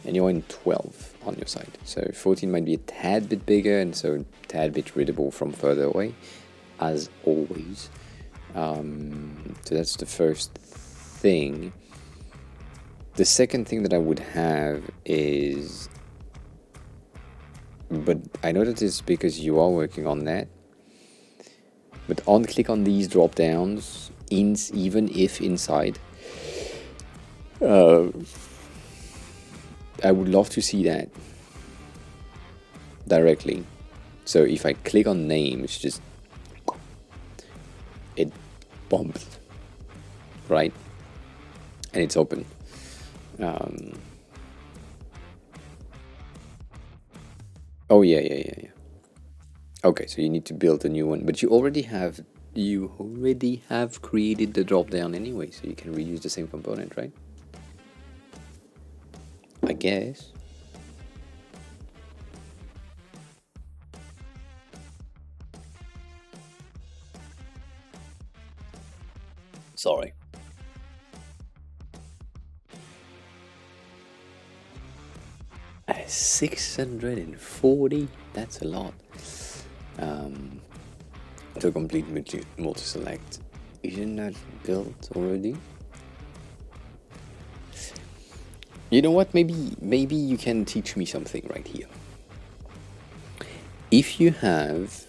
and you're in 12 on your side. So 14 might be a tad bit bigger, and so a tad bit readable from further away, as always. So that's the first thing. The second thing that I would have is, but I know that it's because you are working on that. But click on these drop downs, even if inside. I would love to see that directly. So if I click on name, it's just, it bumps, right? And it's open. Oh yeah. Okay, so you need to build a new one, but you already have created the drop down anyway, so you can reuse the same component, right? I guess. Sorry. At 640, that's a lot. To complete multi-select, isn't that built already? You know what? Maybe you can teach me something right here. If you have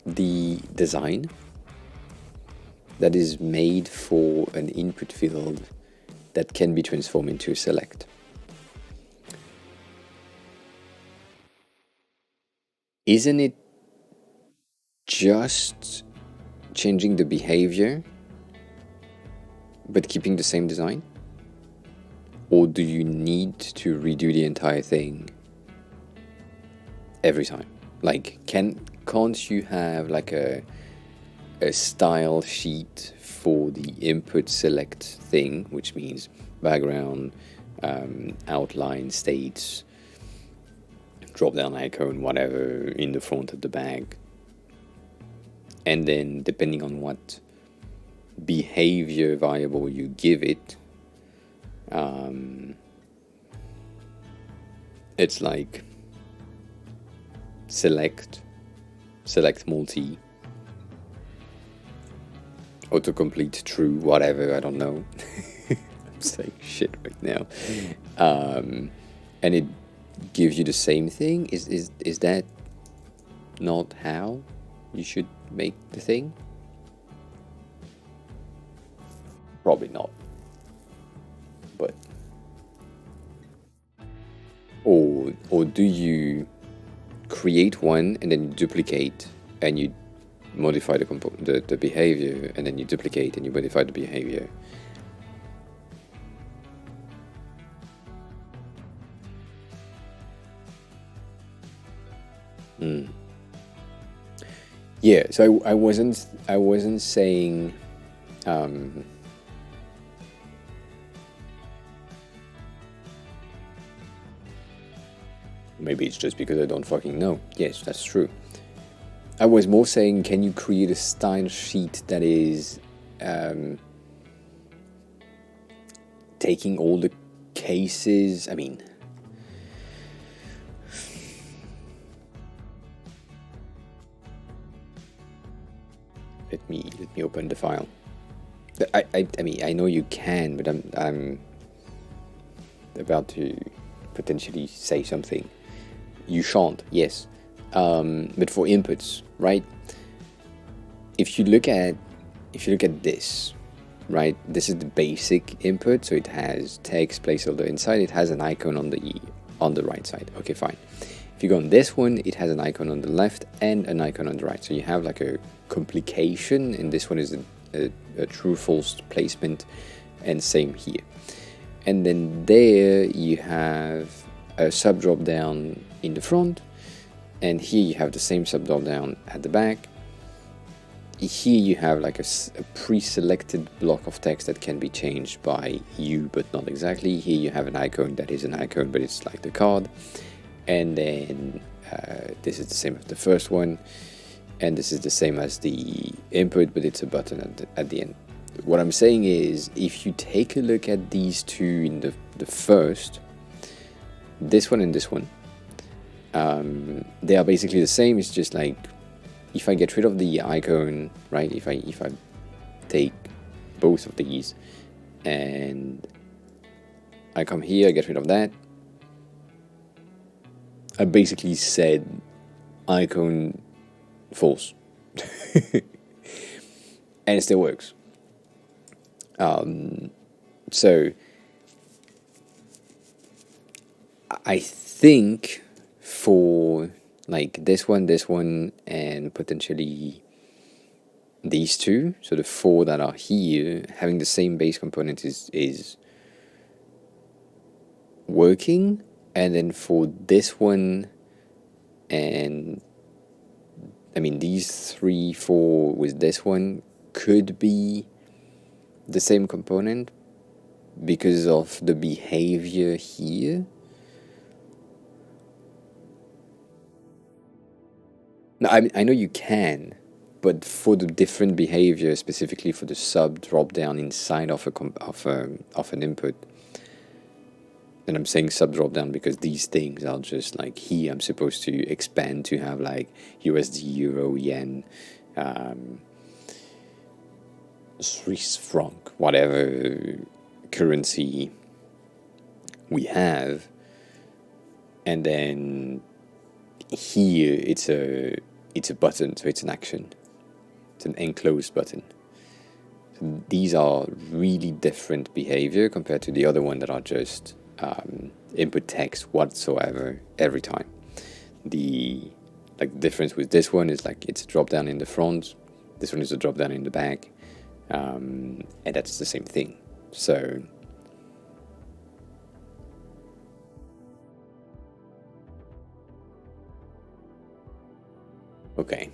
the design that is made for an input field that can be transformed into a select, isn't it just changing the behavior but keeping the same design? Or do you need to redo the entire thing every time? Like, can't you have like a style sheet for the input select thing, which means background, outline, states, drop down icon, whatever, in the front of the bag, and then depending on what behavior variable you give it, it's like select multi, autocomplete true, whatever, I don't know. I'm saying shit right now. And it gives you the same thing. Is that not how you should make the thing? Probably not. But or do you create one and then you duplicate and you modify the behavior, and then you duplicate and you modify the behavior? Yeah, so I wasn't saying maybe it's just because I don't fucking know. Yes, that's true. I was more saying, can you create a style sheet that is taking all the cases? I mean, let me open the file. I mean, I know you can, but I'm about to potentially say something. You shan't, yes. But for inputs, right? If you look at this, right? This is the basic input, so it has text placeholder inside. It has an icon on the right side. Okay, fine. If you go on this one, it has an icon on the left and an icon on the right. So you have like a complication, and this one is a true-false placement, and same here. And then there you have a sub drop down in the front, and here you have the same sub drop down at the back. Here you have like a pre-selected block of text that can be changed by you, but not exactly. Here you have an icon that is an icon, but it's like the card. And then This is the same as the first one, and this is the same as the input, but it's a button at the end. What I'm saying is, if you take a look at these two in the first, this one and this one, they are basically the same. It's just like, if I get rid of the icon, right? If I take both of these and I come here, I get rid of that, I basically said icon false. And it still works. So I think for like this one, and potentially these two, so the four that are here, having the same base component is working. And then for this one, and I mean these 3, 4 with this one could be the same component because of the behavior here. No, I know you can, but for the different behavior, specifically for the sub drop down inside of of an input, and I'm saying sub drop down because these things are just like, here I'm supposed to expand to have like USD, Euro, Yen, Swiss franc, whatever currency we have, and then here it's a button, so it's an action, it's an enclosed button. So these are really different behavior compared to the other one that are just input text whatsoever every time. The difference with this one is like it's a drop down in the front, this one is a drop down in the back, and that's the same thing. So okay.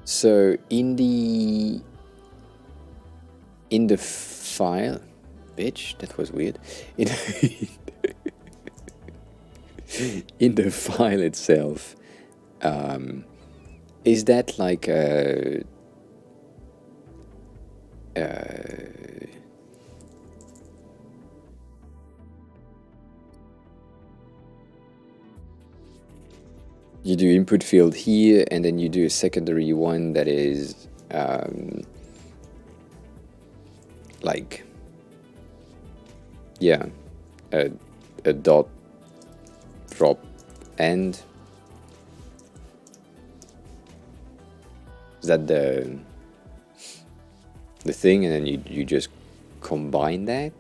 So in the file, bitch, that was weird. In, in the file itself, is that like you do input field here, and then you do a secondary one that is like, yeah, a dot drop end. Is that the thing, and then you just combine that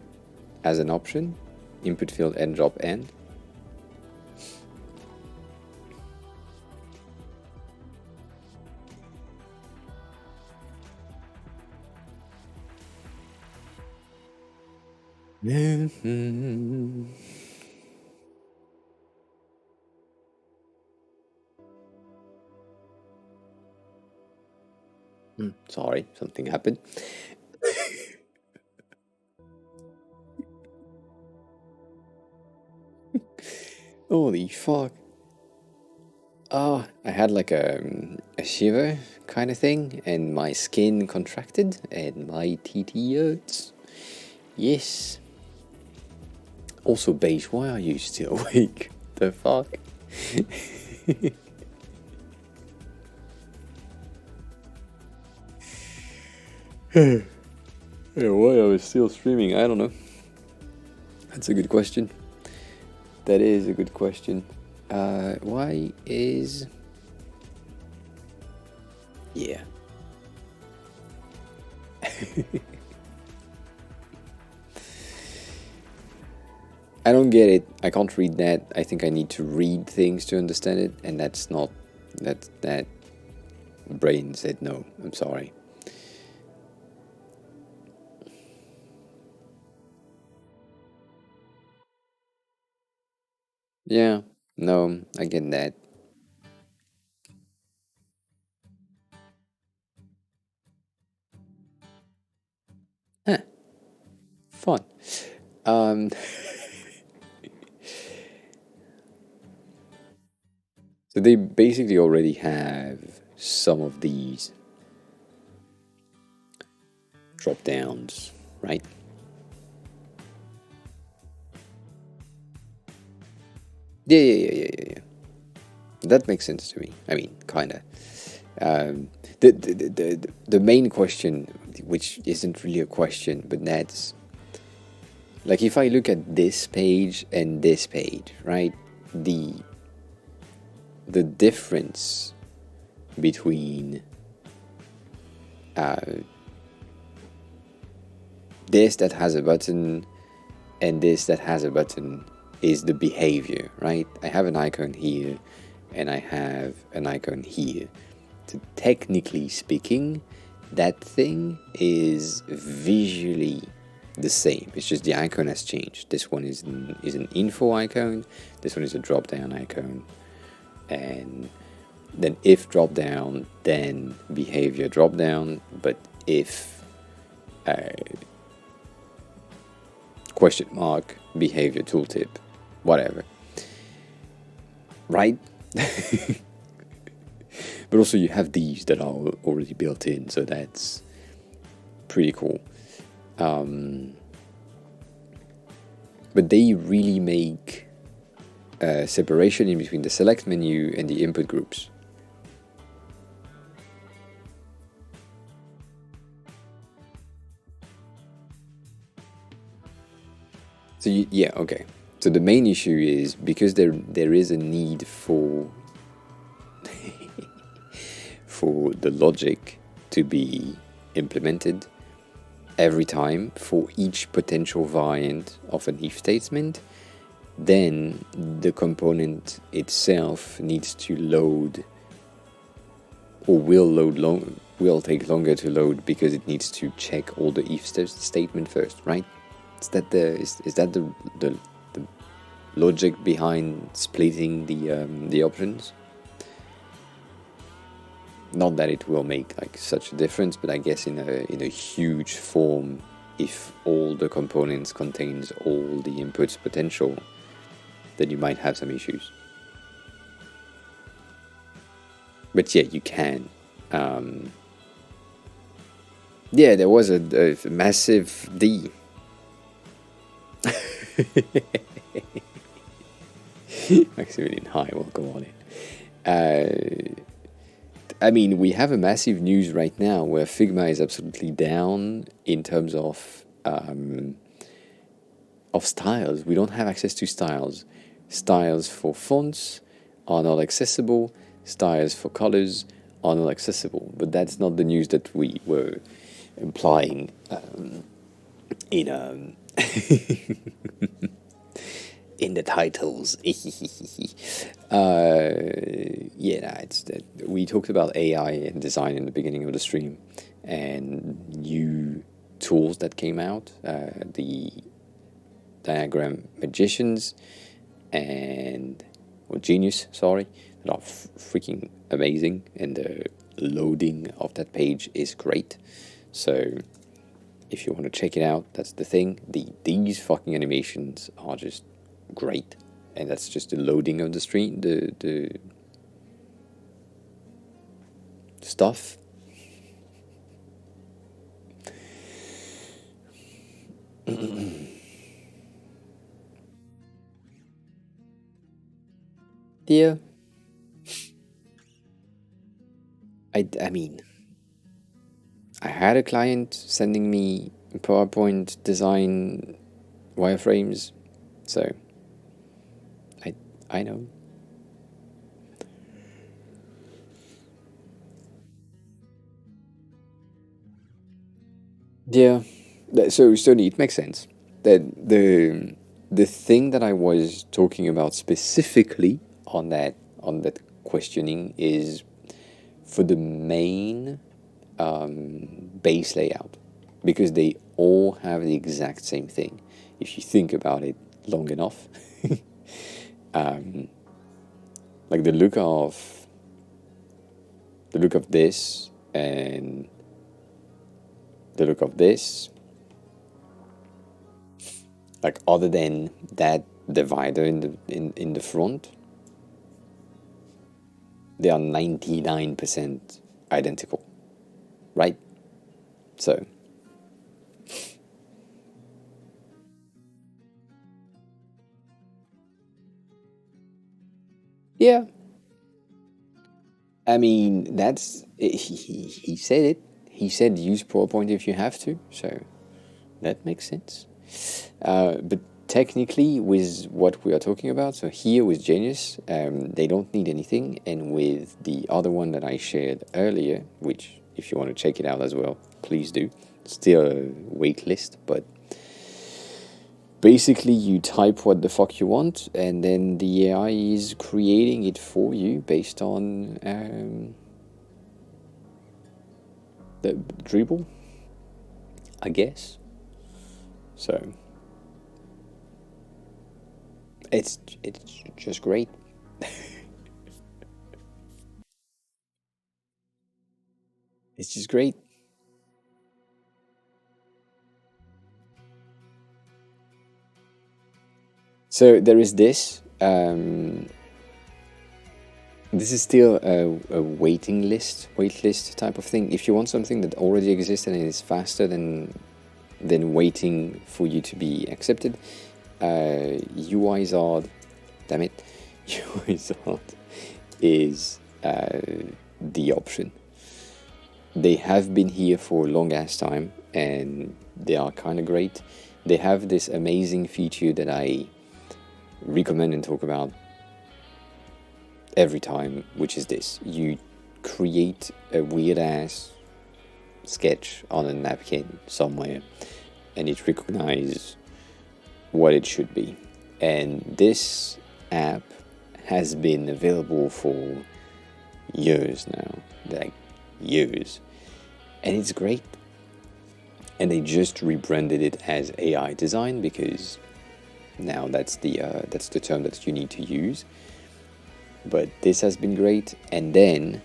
as an option, input field and drop end? Sorry, something happened. Holy fuck. Oh, I had like a shiver kind of thing, and my skin contracted, and my TT hurts. Yes. Also, Beige, why are you still awake? The fuck? Yeah, why I was still streaming, I don't know. That's a good question. That is a good question. Why is... Yeah. I don't get it. I can't read that. I think I need to read things to understand it, and that's not... That brain said no. I'm sorry. Yeah, no, I get that. Huh, fun. Um, so they basically already have some of these drop downs, right? Yeah. That makes sense to me. I mean, kind of. Um, the main question, which isn't really a question, but that's like if I look at this page and this page, right? The the difference between uh, this that has a button and this that has a button is the behavior, right? I have an icon here and I have an icon here. So technically speaking, that thing is visually the same. It's just the icon has changed. This one is an info icon. This one is a drop down icon. And then if drop down, then behavior drop down. But if question mark, behavior tooltip, whatever. Right? But also you have these that are already built in, so that's pretty cool. But they really make a separation in between the select menu and the input groups. So yeah, okay. So the main issue is because there is a need for for the logic to be implemented every time for each potential variant of an if statement, then the component itself needs to load or will take longer to load because it needs to check all the if statement first, right? Is that the logic behind splitting the options? Not that it will make like such a difference, but I guess in a huge form, if all the components contains all the inputs potential, then you might have some issues. But yeah, you can. Yeah, there was a massive D. Maximilian, hi, welcome on in. I mean, we have a massive news right now where Figma is absolutely down in terms of styles. We don't have access to styles. Styles for fonts are not accessible. Styles for colors are not accessible. But that's not the news that we were implying in in the titles. Yeah, nah, it's we talked about AI and design in the beginning of the stream, and new tools that came out. The diagram magicians and or genius, sorry, that are freaking amazing, and the loading of that page is great. So if you want to check it out, that's the thing. These fucking animations are just great, and that's just the loading of the stream, the stuff. Yeah, I mean, I had a client sending me PowerPoint design wireframes, so I I know. Yeah, so Sony, it makes sense that the thing that I was talking about specifically on that questioning is for the main base layout, because they all have the exact same thing. If you think about it long enough, like the look of this and the look of this Like other than that divider in the front, they are 99% identical, right? So, yeah, I mean, he said it. He said use PowerPoint if you have to, so that makes sense. But technically, with what we are talking about, so here with Genius, they don't need anything, and with the other one that I shared earlier, which if you want to check it out as well, please do. Still a wait list, but basically you type what the fuck you want, and then the AI is creating it for you based on the dribble, I guess. So it's just great. It's just great. So there is this. This is still a wait list type of thing. If you want something that already exists and is faster than waiting for you to be accepted, UIZard, damn it, UIZard is the option. They have been here for a long ass time and they are kind of great. They have this amazing feature that I recommend and talk about every time, which is this: you create a weird ass sketch on a napkin somewhere and it recognizes what it should be. And this app has been available for years now, like years, and it's great. And they just rebranded it as AI design because now that's the term that you need to use. But this has been great, and then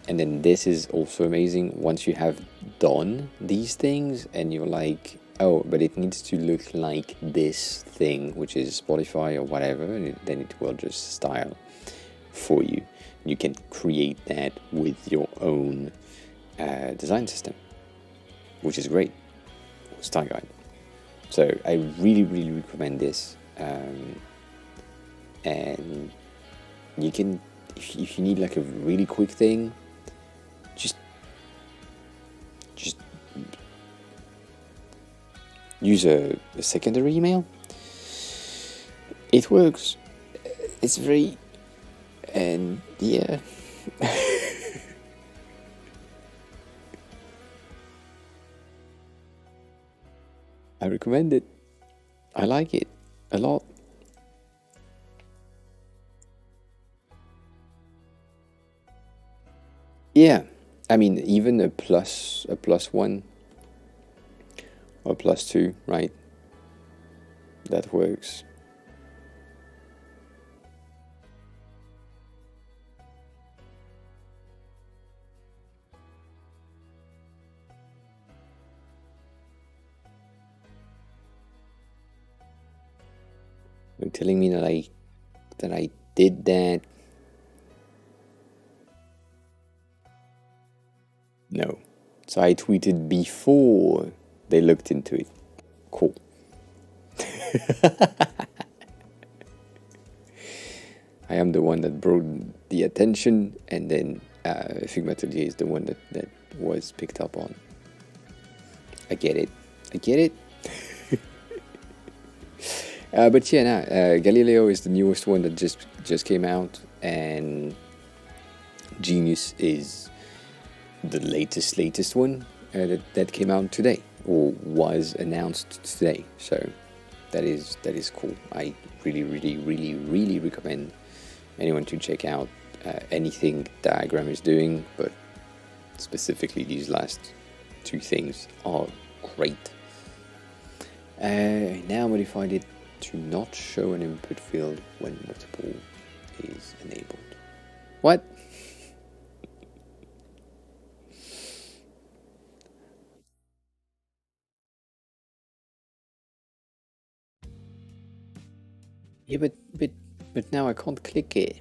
this is also amazing. Once you have done these things, and you're like, oh, but it needs to look like this thing, which is Spotify or whatever, and then it will just style for you. You can create that with your own design system, which is great. Style guide. So I really, really recommend this. And you can, if you need like a really quick thing, just just use a secondary email. It works. It's free, and yeah, I recommend it. I like it a lot. Yeah, I mean, even a plus one or plus two, right? That works. You're telling me that I did that? No. So I tweeted before they looked into it. Cool. I am the one that brought the attention, and then Figma Atelier is the one that was picked up on. I get it. I get it. But yeah, nah, Galileo is the newest one that just came out, and Genius is the latest one that came out today or was announced today. So that is cool. I really recommend anyone to check out anything Diagram is doing, but specifically these last two things are great. Now modified it to not show an input field when multiple is enabled. What? Yeah, but now I can't click it.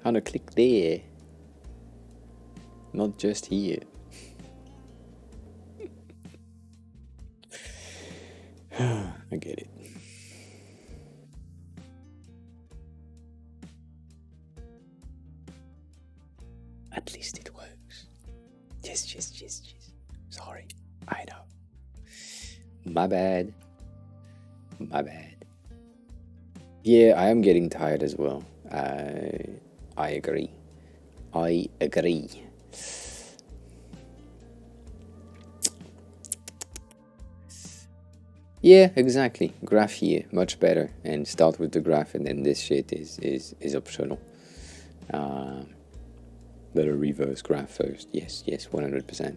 I want to click there, not just here. I get it. At least it works. Yes, yes, yes, yes. Sorry, I know. My bad. My bad. Yeah, I am getting tired as well. I agree. I agree. Yeah, exactly. Graph here, much better. And start with the graph, and then this shit is optional. Uh, but a reverse graph first. Yes, yes, 100%.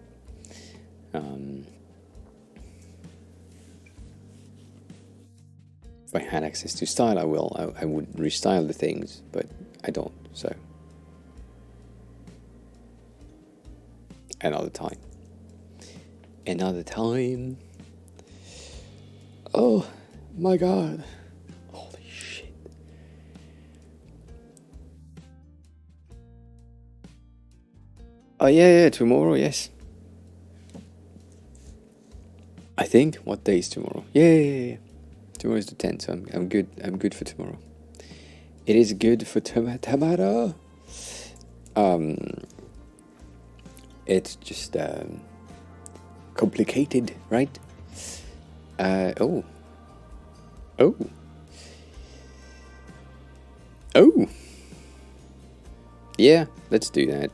If I had access to style, I will. I would restyle the things, but I don't. So another time. Another time. Oh my god. Holy shit. Oh yeah, yeah, tomorrow, yes. I think. What day is tomorrow? Yeah, yeah, yeah, yeah. Tomorrow is the 10th, so I'm good. I'm good for tomorrow. It is good for tomorrow. Um, it's just complicated, right? Oh, oh, oh. Yeah, let's do that.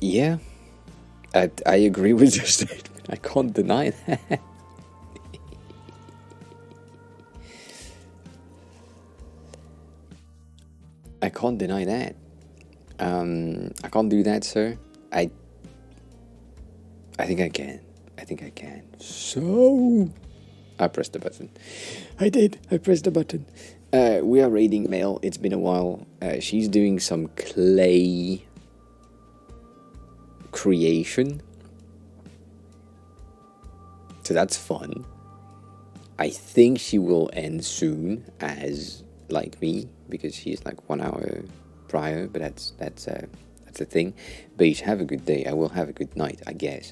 Yeah, I agree with your statement. I can't deny that. I can't deny that. I can't do that, sir. I I think I can. I think I can. So I pressed the button. I did. I pressed the button. We are raiding Mel. It's been a while. She's doing some clay creation. So that's fun. I think she will end soon as like me because she's like 1 hour prior, but that's a thing. Beige, have a good day. I will have a good night, I guess.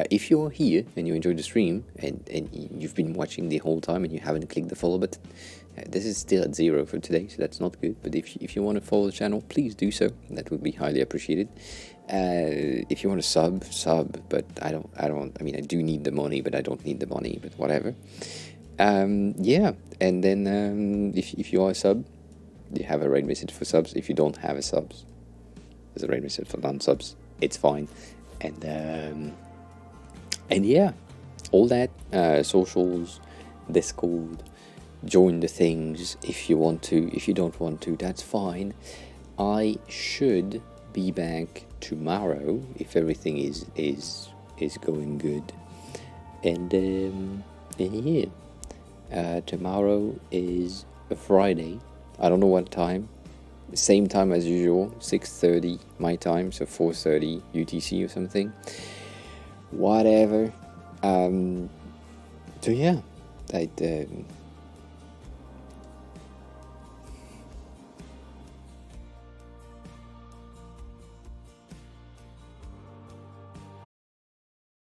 If you're here and you enjoyed the stream and you've been watching the whole time and you haven't clicked the follow button, this is still at 0 for today, so that's not good. But if you want to follow the channel, please do so. That would be highly appreciated. If you want to sub. But I don't. I mean, I do need the money, but I don't need the money. But whatever. Yeah, and then if you are a sub, you have a raid message for subs. If you don't have a subs, there's a raid message for non-subs. It's fine, and yeah, all that socials, Discord, join the things if you want to. If you don't want to, that's fine. I should be back tomorrow if everything is going good, and yeah. Tomorrow is a Friday. I don't know what time. Same time as usual, 6:30 my time, so 4:30 UTC or something. Whatever. So yeah,